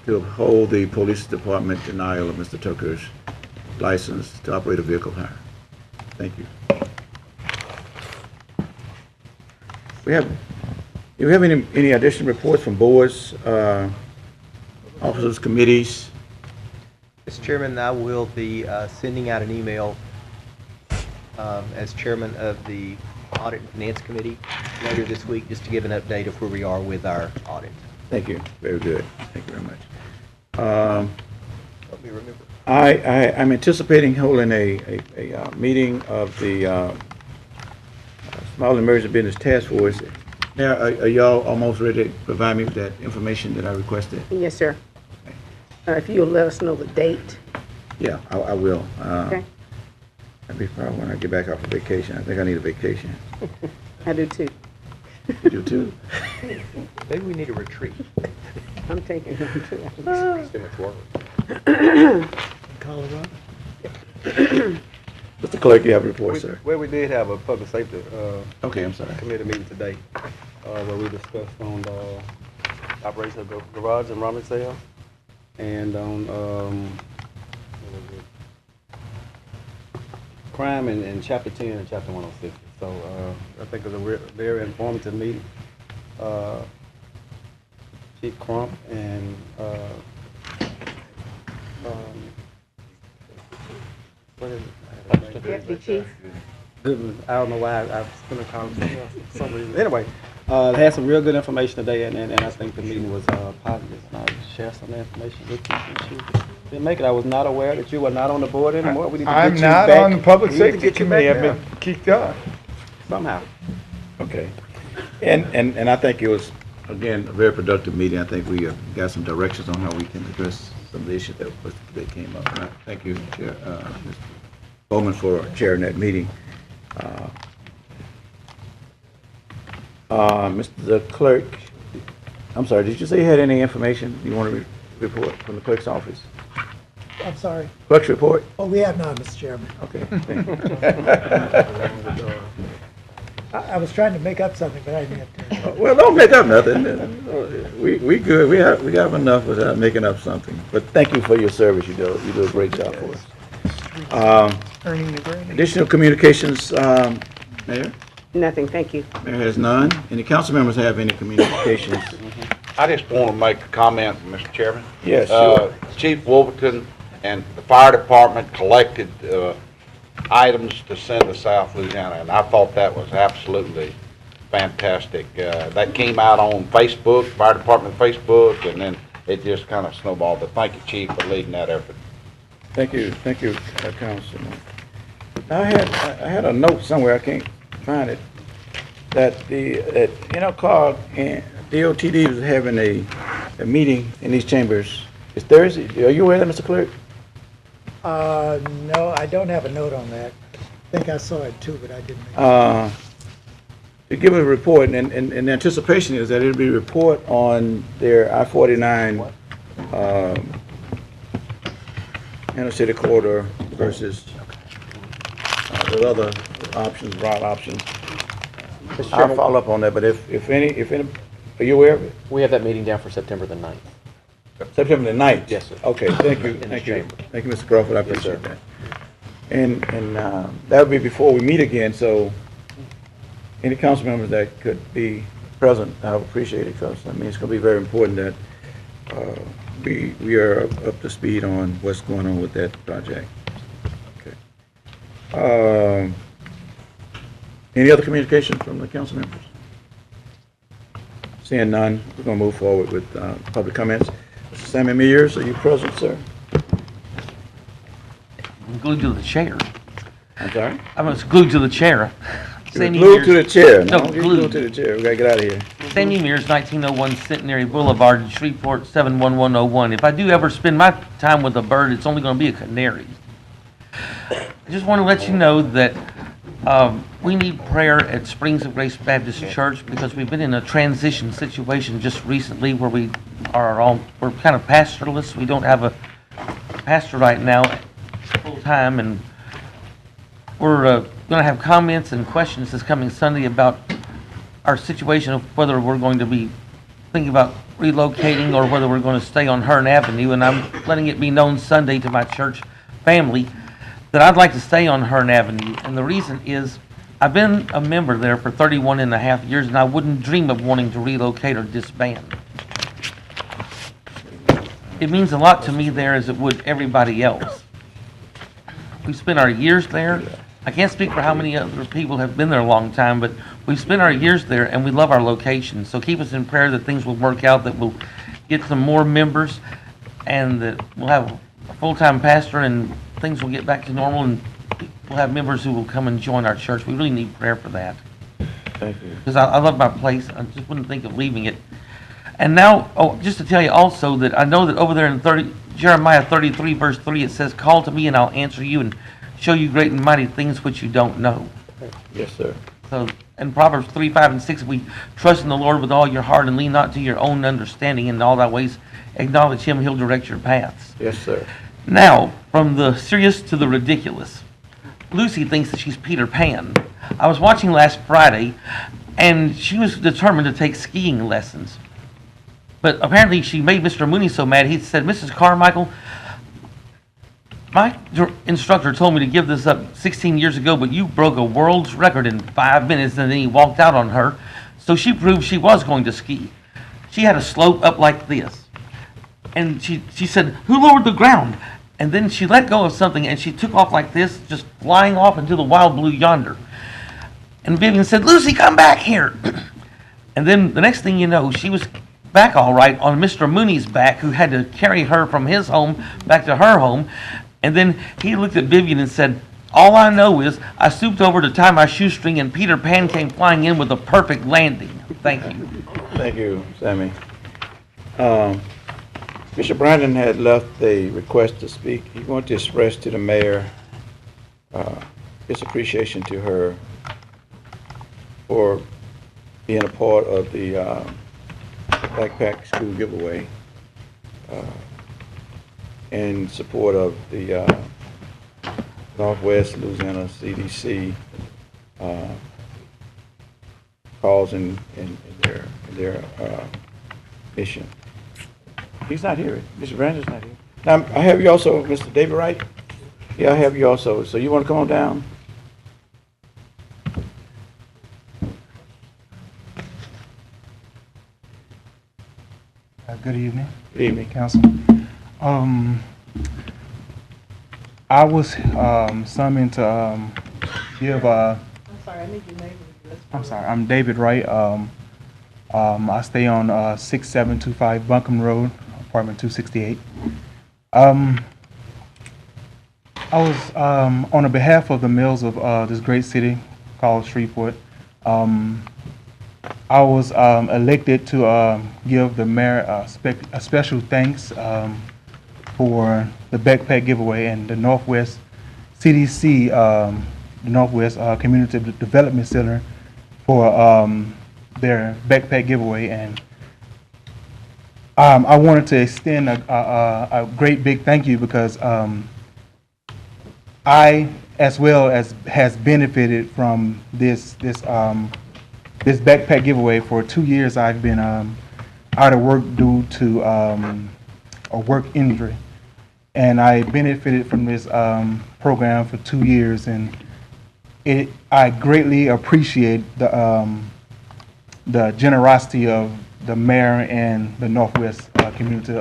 To uphold the police department denial of Mr. Tucker's license to operate a vehicle of hire. Thank you. Do we have any additional reports from boards, officers, committees? Mr. Chairman, I will be sending out an email as chairman of the Audit and Finance Committee later this week, just to give an update of where we are with our audit. Thank you. Very good. Thank you very much. Help me remember. I'm anticipating holding a meeting of the Small Emergency Business Task Force. Now, are y'all almost ready to provide me with that information that I requested? Yes, sir. If you'll let us know the date. Yeah, I will. Okay. That'd be probably when I get back off of vacation. I think I need a vacation. I do too. You do too? Maybe we need a retreat. I'm taking one too. Too much work. Colorado? Mr. Clerk, you have a report, sir. Well, we did have a public safety Okay, I'm sorry. committee meeting today where we discussed on the operation of garage and rummage sale and on what was it? Crime in Chapter 10 and Chapter 106. So I think it was a very informative meeting. Chief Crump and what is it? Deputy Chief. I don't know why I spent a conversation for some reason. Anyway, they had some real good information today, and I think the meeting was positive. And I'll share some of the information with you. Since you didn't make it. I was not aware that you were not on the board anymore. We need to get I'm you not back. on the Public We need to Safety get you back Committee. I've there. been kicked off. Somehow. Okay. And I think it was, again, a very productive meeting. I think we got some directions on how we can address some of the issues that came up. And I thank you, Chair, Mr. Bowman, for chairing that meeting. Mr. Clerk, I'm sorry, did you say you had any information you want to report from the clerk's office? I'm sorry. Clerk's report? Oh, we have none, Mr. Chairman. Okay. I was trying to make up something, but I didn't have to. Well, don't make up nothing. We good. We have enough without making up something. But thank you for your service. You do a great job for us. Additional communications, Mayor? Nothing, thank you. Mayor has none. Any council members have any communications? I just want to make a comment, Mr. Chairman. Yes, sure. Chief Wolverton and the fire department collected items to send to South Louisiana, and I thought that was absolutely fantastic. That came out on Facebook, fire department Facebook, and then it just kind of snowballed. But thank you, Chief, for leading that effort. Thank you, Councilman. I had a note somewhere, I can't find it, that Clark and DOTD was having a meeting in these chambers. It's Thursday. Are you aware of that, Mr. Clerk? No, I don't have a note on that. I think I saw it too, but I didn't. To give a report, and the anticipation is that it'll be a report on their I-49 inner city corridor versus the other options, route options. I'll follow up on that, but if any, are you aware of it? We have that meeting down for September the 9th. September the 9th? Yes, sir. Okay, thank you, thank you. Thank you, Mr. Crawford, I appreciate that. And that would be before we meet again, so any council members that could be present, I would appreciate it, because, I mean, it's going to be very important that we are up to speed on what's going on with that project. Okay. Any other communication from the council members? Seeing none, we're going to move forward with public comments. Mr. Sammy Mears, are you present, sir? I'm glued to the chair. I'm sorry? I was glued to the chair. You're glued to the chair. No, You're glued to the chair. We got to get out of here. Sammy Mears, 1901 Centenary Boulevard, Shreveport, 71101. If I do ever spend my time with a bird, it's only going to be a canary. I just want to let you know that we need prayer at Springs of Grace Baptist Church because we've been in a transition situation just recently where we're kind of pastorless. We don't have a pastor right now full time, and we're going to have comments and questions this coming Sunday about our situation of whether we're going to be thinking about relocating or whether we're going to stay on Hearn Avenue. And I'm letting it be known Sunday to my church family that I'd like to stay on Hearn Avenue. And the reason is I've been a member there for 31 and a half years, and I wouldn't dream of wanting to relocate or disband. It means a lot to me there as it would everybody else. We spent our years there. I can't speak for how many other people have been there a long time, but we've spent our years there and we love our location. So keep us in prayer that things will work out, that we'll get some more members, and that we'll have a full-time pastor and things will get back to normal, and we'll have members who will come and join our church. We really need prayer for that. Thank you. Because I love my place. I just wouldn't think of leaving it. And now, just to tell you also that I know that over there in Jeremiah 33, verse 3, it says, "Call to me and I'll answer you and show you great and mighty things which you don't know." Yes, sir. So, in Proverbs 3, 5, and 6, we trust in the Lord with all your heart and lean not to your own understanding. In all thy ways acknowledge him, he'll direct your paths. Yes, sir. Now, from the serious to the ridiculous. Lucy thinks that she's Peter Pan. I was watching last Friday, and she was determined to take skiing lessons. But apparently she made Mr. Mooney so mad, he said, Mrs. Carmichael, my instructor told me to give this up 16 years ago, but you broke a world's record in 5 minutes, and then he walked out on her. So she proved she was going to ski. She had a slope up like this. And she said, who lowered the ground? And then she let go of something, and she took off like this, just flying off into the wild blue yonder. And Vivian said, Lucy, come back here. And then the next thing you know, she was back all right on Mr. Mooney's back, who had to carry her from his home back to her home. And then he looked at Vivian and said, all I know is I stooped over to tie my shoestring, and Peter Pan came flying in with a perfect landing. Thank you. Thank you, Sammy. Mr. Brandon had left a request to speak. He wanted to express to the mayor his appreciation to her for being a part of the backpack school giveaway in support of the Northwest Louisiana CDC cause in their mission. He's not here. Mr. Brandon's not here. Now, I have you also, Mr. David Wright. Yeah, I have you also. So you want to come on down? Good evening. Good evening, Council. I was summoned to give I'm sorry, I need your name. I'm sorry, I'm David Wright. I stay on 6725 Buncombe Road, apartment 268. I was on the behalf of the males of this great city called Shreveport. I was elected to give the mayor a special thanks for the backpack giveaway and the Northwest CDC, the Northwest Community Development Center for their backpack giveaway. And I wanted to extend a great big thank you because I, as well as has benefited from this backpack giveaway. For 2 years, I've been out of work due to a work injury, and I benefited from this program for 2 years, and I greatly appreciate the generosity of the mayor and the Northwest Community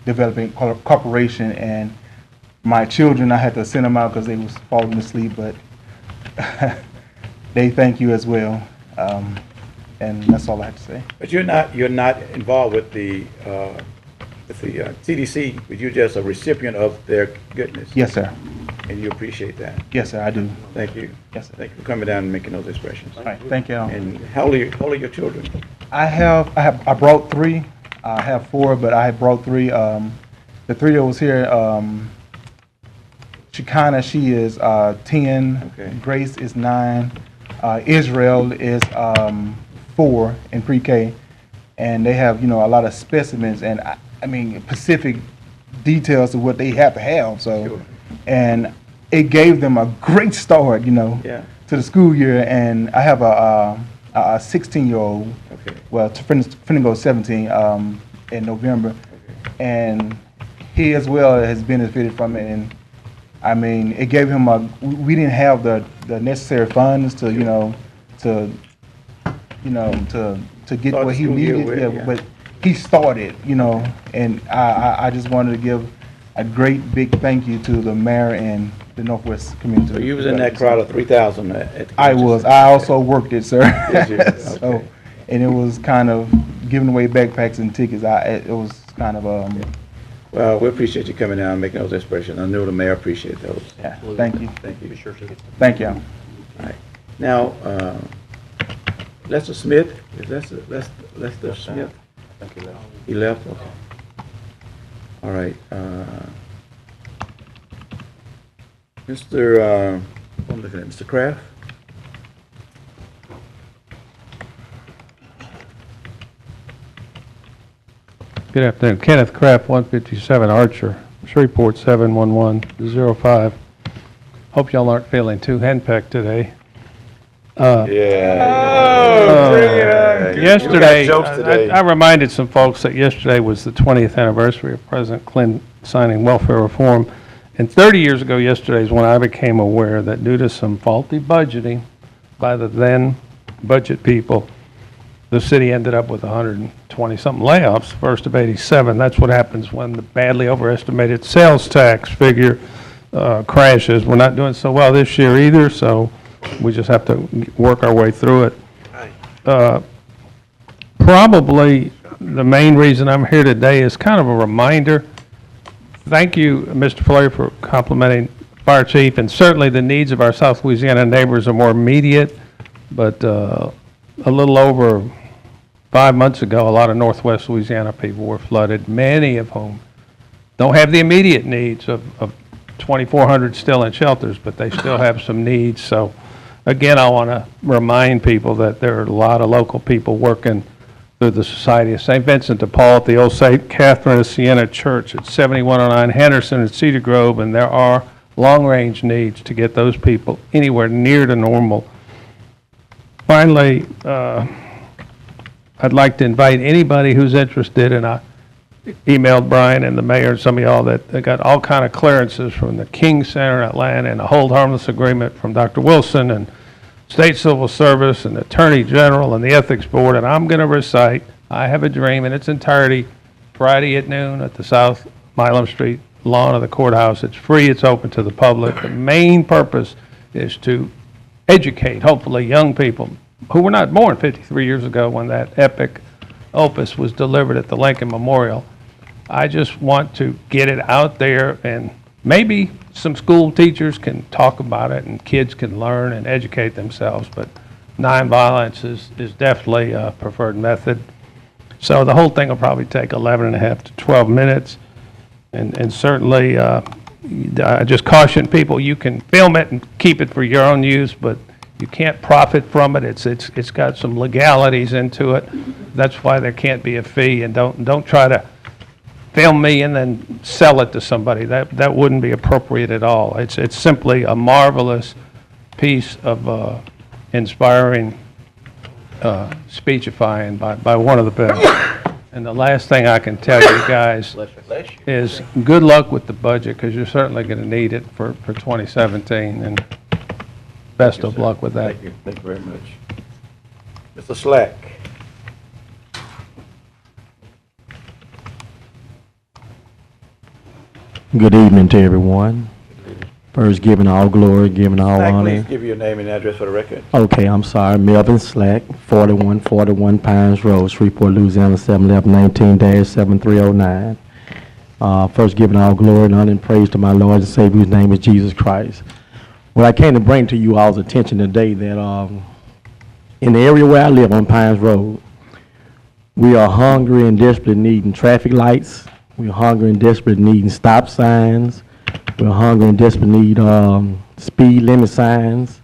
Development Corporation. And my children, I had to send them out because they was falling asleep, but they thank you as well. And that's all I have to say. But you're not involved with the CDC, but you're just a recipient of their goodness. Yes, sir. And you appreciate that. Yes, sir, I do. Thank you. Yes, sir. Thank you for coming down and making those expressions. All right, thank you. And how old are your children? I brought 3. I have 4, but I brought 3. The 3 that was here, Shekinah, she is 10. Okay. Grace is 9. Israel is 4 in pre-K, and they have a lot of specimens and I mean specific details of what they have to have. So, sure. And it gave them a great start, Yeah. to the school year. And I have a 16-year-old. Okay. Well, finna go 17 in November, and he as well has benefited from it. And I mean, it gave him we didn't have the necessary funds to get what he needed. Yeah. But he started, and I just wanted to give a great big thank you to the mayor and the Northwest Community. So you was in that crowd of 3,000 at the I was. I also worked it, sir. Yes, you did. So, Okay. and it was kind of giving away backpacks and tickets. It was kind of Well, we appreciate you coming down and making those expressions. I know the mayor appreciates those. Yeah, thank you. Thank you. Be sure to. Thank you. All right. Now, Lester Smith, is Lester Smith? Thank you, Lester. He left? Okay. All right. I'm looking at Mr. Kraft. Good afternoon. Kenneth Kraft, 157 Archer, Shreveport 71105. Hope y'all aren't feeling too henpecked today. Yesterday, I reminded some folks that yesterday was the 20th anniversary of President Clinton signing welfare reform. And 30 years ago yesterday is when I became aware that due to some faulty budgeting by the then budget people, the city ended up with 120-something layoffs, first of 87. That's what happens when the badly overestimated sales tax figure crashes. We're not doing so well this year either, so we just have to work our way through it. Probably the main reason I'm here today is kind of a reminder. Thank you, Mr. Fleury, for complimenting Fire Chief, and certainly the needs of our South Louisiana neighbors are more immediate, but a little over 5 months ago, a lot of Northwest Louisiana people were flooded, many of whom don't have the immediate needs of 2,400 still in shelters, but they still have some needs. So again, I want to remind people that there are a lot of local people working through the Society of St. Vincent de Paul at the old St. Catherine of Siena Church at 7109 Henderson at Cedar Grove, and there are long-range needs to get those people anywhere near to normal. Finally, I'd like to invite anybody who's interested, and I emailed Brian and the mayor and some of y'all that they got all kind of clearances from the King Center in Atlanta and a hold harmless agreement from Dr. Wilson and State Civil Service and the Attorney General and the Ethics Board, and I'm going to recite I Have a Dream in its entirety Friday at noon at the South Milam Street lawn of the courthouse. It's free. It's open to the public. The main purpose is to educate, hopefully, young people who were not born 53 years ago when that epic opus was delivered at the Lincoln Memorial. I just want to get it out there, and maybe some school teachers can talk about it and kids can learn and educate themselves, but nonviolence is definitely a preferred method. So the whole thing will probably take 11 and a half to 12 minutes. And certainly, I just caution people, you can film it and keep it for your own use, but you can't profit from it. It's got some legalities into it. That's why there can't be a fee, and don't try to film me and then sell it to somebody. That wouldn't be appropriate at all. It's simply a marvelous piece of inspiring speechifying by one of the best. And the last thing I can tell you guys is good luck with the budget, because you're certainly going to need it for 2017, and best of luck with that. Thank you very much. Mr. Slack. Good evening to everyone. First, giving all glory, giving all Slack, honor. please give your name and address for the record. Okay, I'm sorry. Melvin Slack, 4141 Pines Road, Shreveport, Louisiana, 711-19-7309. First, giving all glory and honor and praise to my Lord and Savior, whose name is Jesus Christ. Well, I came to bring to you all's attention today that in the area where I live on Pines Road, we are hungry and desperately needing traffic lights. We're hungry and desperately needing stop signs. We're hungry and desperately need speed limit signs,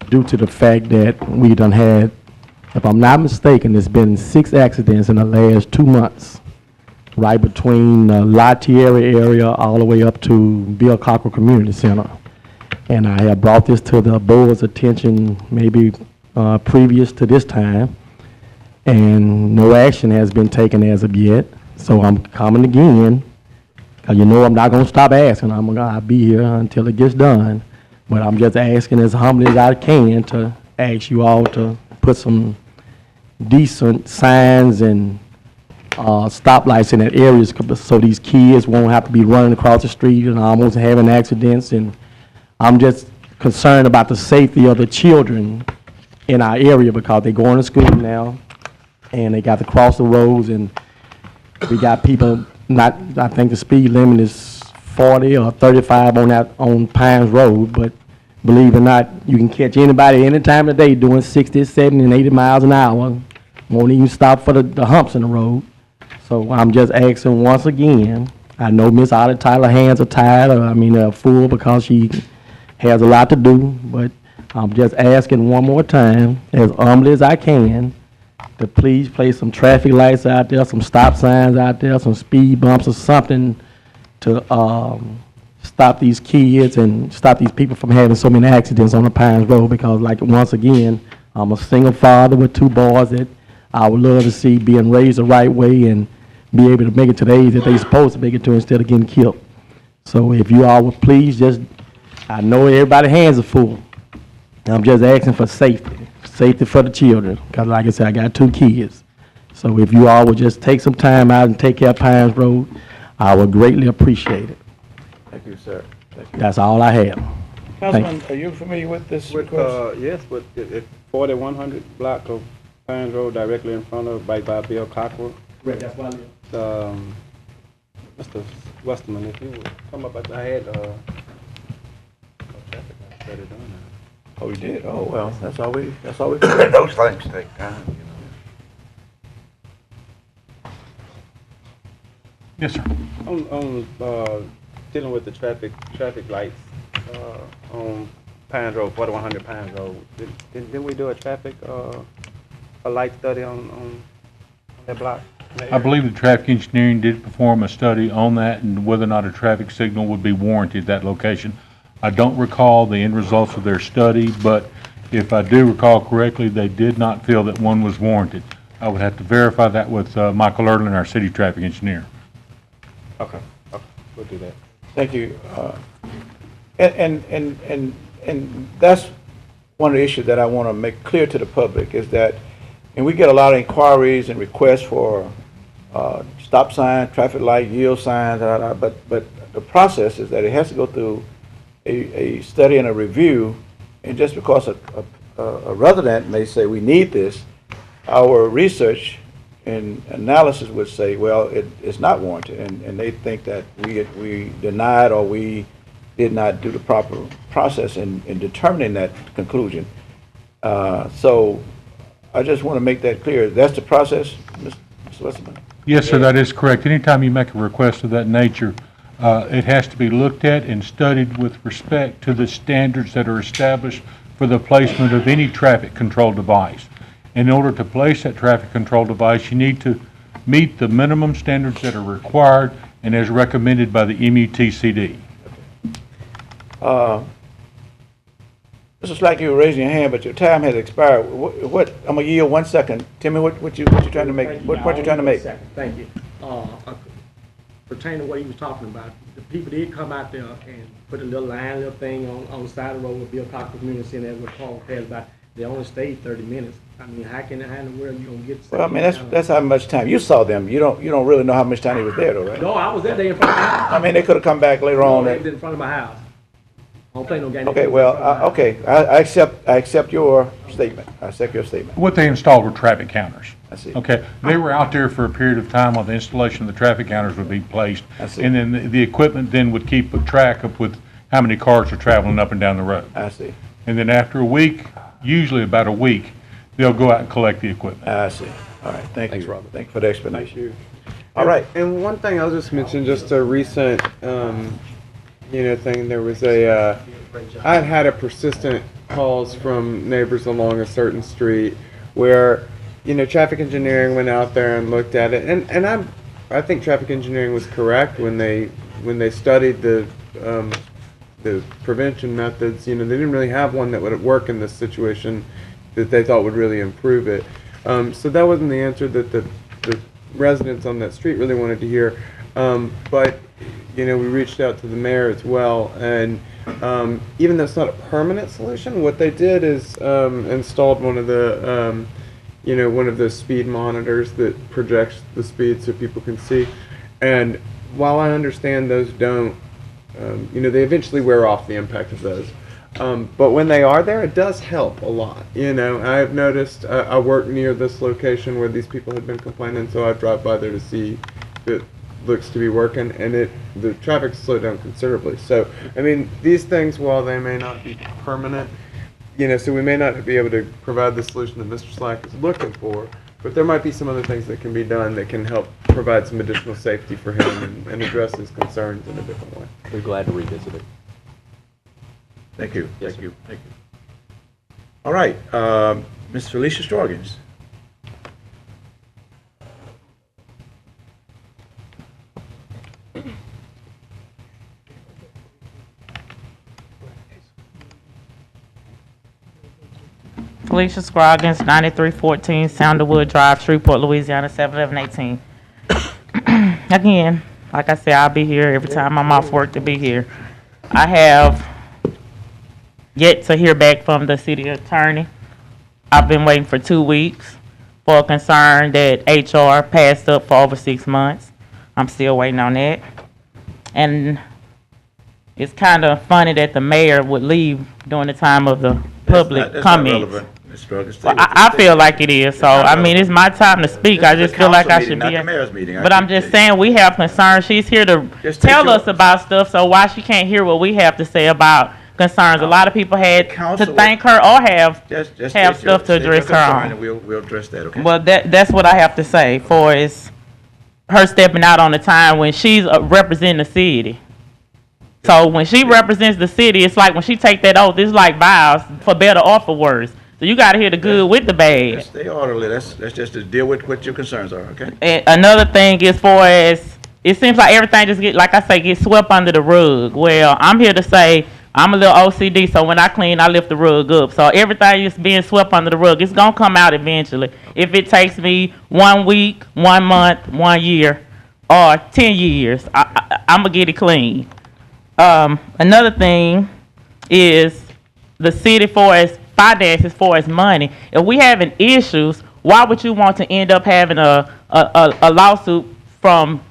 due to the fact that we done had, if I'm not mistaken, there's been 6 accidents in the last 2 months, right between the La Tierra area all the way up to Bill Cockrell Community Center. And I have brought this to the board's attention maybe previous to this time, and no action has been taken as of yet. So I'm coming again, because you know I'm not going to stop asking. I'll be here until it gets done. But I'm just asking as humbly as I can to ask you all to put some decent signs and stoplights in that area, so these kids won't have to be running across the street and almost having accidents. And I'm just concerned about the safety of the children in our area, because they're going to school now and they got to cross the roads, and we got people not, I think the speed limit is 40 or 35 on Pines Road, but believe it or not, you can catch anybody any time of the day doing 60, 70, and 80 miles an hour. Won't even stop for the humps in the road. So I'm just asking once again. I know Miss Otter Tyler hands are tired, they're full because she has a lot to do, but I'm just asking one more time, as humbly as I can, to please place some traffic lights out there, some stop signs out there, some speed bumps or something, to stop these kids and stop these people from having so many accidents on the Pines Road, because like, once again, I'm a single father with 2 boys that I would love to see being raised the right way and be able to make it to the age that they're supposed to make it to instead of getting killed. So if you all would please just, I know everybody's hands are full. I'm just asking for safety for the children, because like I said, I got 2 kids. So if you all would just take some time out and take care of Pines Road, I would greatly appreciate it. Thank you, sir. Thank you. That's all I have. Councilman, are you familiar with this request? Yes, with 4100 block of Pines Road directly in front of, right by Bill Cockrell. Right, that's why I live. Mr. Westerman, if you would come up, I had, Oh, we did? Oh, well, that's all we Those things take time, you know. Yes, sir. On dealing with the traffic lights, on Pines Road, 4100 Pines Road, didn't we do a traffic, a light study on that block? I believe the traffic engineering did perform a study on that and whether or not a traffic signal would be warranted at that location. I don't recall the end results of their study, but if I do recall correctly, they did not feel that one was warranted. I would have to verify that with Michael Erdlin, our city traffic engineer. Okay, we'll do that. Thank you. And that's one of the issues that I want to make clear to the public is that, and we get a lot of inquiries and requests for stop signs, traffic light, yield signs, but the process is that it has to go through a study and a review, and just because a resident may say we need this, our research and analysis would say, well, it's not warranted, and they think that we denied or we did not do the proper process in determining that conclusion. So I just want to make that clear. That's the process, Mr. Westerman? Yes, sir, that is correct. Anytime you make a request of that nature, it has to be looked at and studied with respect to the standards that are established for the placement of any traffic control device. In order to place that traffic control device, you need to meet the minimum standards that are required and as recommended by the MUTCD. Mr. Slack, you were raising your hand, but your time has expired. What I'm gonna yield 1 second. Tell me what you trying to make. What point you trying to make? Thank you. Pertaining to what he was talking about, the people did come out there and put a little little thing on the side of the road with Bill Cocker Community Center, what Paul tells about. They only stayed 30 minutes. I mean, how in the world you gonna get? Well, I mean, that's how much time you saw them. You don't really know how much time he was there, though, right? No, I was there in front of my house. I mean, they could have come back later on. They was in front of my house. I don't play no game. Okay, well, okay, I accept your statement. I accept your statement. What they installed were traffic counters. I see. Okay, they were out there for a period of time while the installation of the traffic counters would be placed. I see. And then the equipment then would keep a track of with how many cars are traveling up and down the road. I see. And then after a week, usually about a week, they'll go out and collect the equipment. I see. All right, thanks, you. Robert. Thank you for the explanation. Thank you. All right. And one thing I'll just mention, just a recent, thing, there was I'd had a persistent calls from neighbors along a certain street where, traffic engineering went out there and looked at it, and I think traffic engineering was correct when they studied the prevention methods. They didn't really have one that would work in this situation that they thought would really improve it. So that wasn't the answer that the residents on that street really wanted to hear. But we reached out to the mayor as well, and even though it's not a permanent solution, what they did is installed one of the one of those speed monitors that projects the speed so people can see. And while I understand those don't, they eventually wear off the impact of those. But when they are there, it does help a lot. I've noticed, I work near this location where these people had been complaining, so I drive by there to see if it looks to be working, and the traffic slowed down considerably. So, I mean, these things, while they may not be permanent, so we may not be able to provide the solution that Mr. Slack is looking for, but there might be some other things that can be done that can help provide some additional safety for him and address his concerns in a different way. We're glad to revisit it. Thank you. Yes, Thank you. Thank you. All right, Ms. Felicia Storgins. Felicia Scroggins, 9314 Sounderwood Drive, Shreveport, Louisiana, 71118. Again, like I said, I'll be here every time I'm off work to be here. I have yet to hear back from the city attorney. I've been waiting for 2 weeks for a concern that HR passed up for over 6 months. I'm still waiting on that. And it's kind of funny that the mayor would leave during the time of the public That's not comments. relevant, Ms. Struggle. Well, I feel like it is, so, I mean, it's my time to speak, I just feel like I should Not be. the mayor's meeting. But I'm just saying, we have concerns, she's here to Just take tell your- us about stuff, so why she can't hear what we have to say about concerns? A lot of people had to thank her or have Just have state your- stuff to state your address her concern, on. and we'll address that, okay? Well, that's what I have to say, for is her stepping out on the time when she's representing the city. So when she represents the city, it's like when she take that oath, it's like vows, for better or for worse. So you gotta hear the good with the bad. Stay orderly. Let's just to deal with what your concerns are, okay? And another thing, as far as, it seems like everything just get, like I say, get swept under the rug. Well, I'm here to say, I'm a little OCD, so when I clean, I lift the rug up. So everything is being swept under the rug. It's gonna come out eventually. If it takes me 1 week, 1 month, 1 year, or 10 years, I'm gonna get it clean. Another thing is the city for its finances, for its money. If we having issues, why would you want to end up having a lawsuit from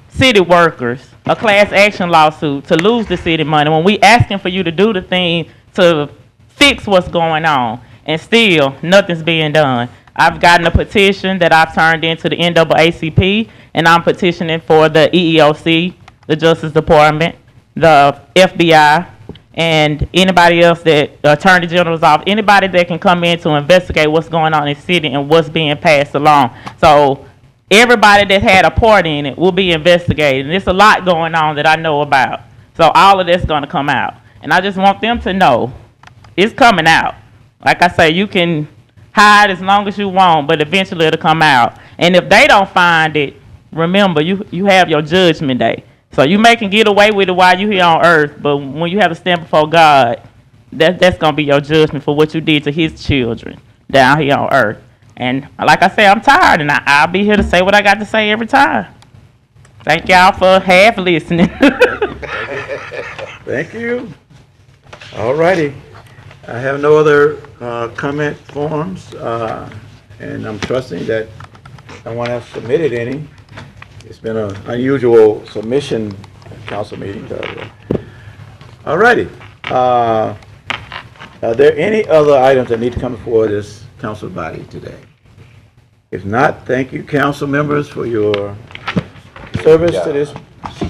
city workers, a class action lawsuit to lose the city money when we asking for you to do the thing to fix what's going on, and still nothing's being done? I've gotten a petition that I've turned into the NAACP, and I'm petitioning for the EEOC, the Justice Department, the FBI, and anybody else that, Attorney General's office, anybody that can come in to investigate what's going on in the city and what's being passed along. So everybody that had a part in it will be investigated. And there's a lot going on that I know about. So all of that's going to come out. And I just want them to know it's coming out. Like I say, you can hide as long as you want, but eventually it'll come out. And if they don't find it, remember, you have your judgment day. So you may can get away with it while you're here on earth, but when you have to stand before God, that's going to be your judgment for what you did to his children down here on earth. And like I say, I'm tired, and I'll be here to say what I got to say every time. Thank y'all for half listening. Thank you. All righty. I have no other comment forms, and I'm trusting that no one has submitted any. It's been an unusual submission council meeting. All righty. Are there any other items that need to come before this council body today? If not, thank you, council members, for your service to this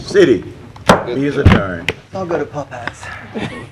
city. Please adjourn. I'll go to Popeyes.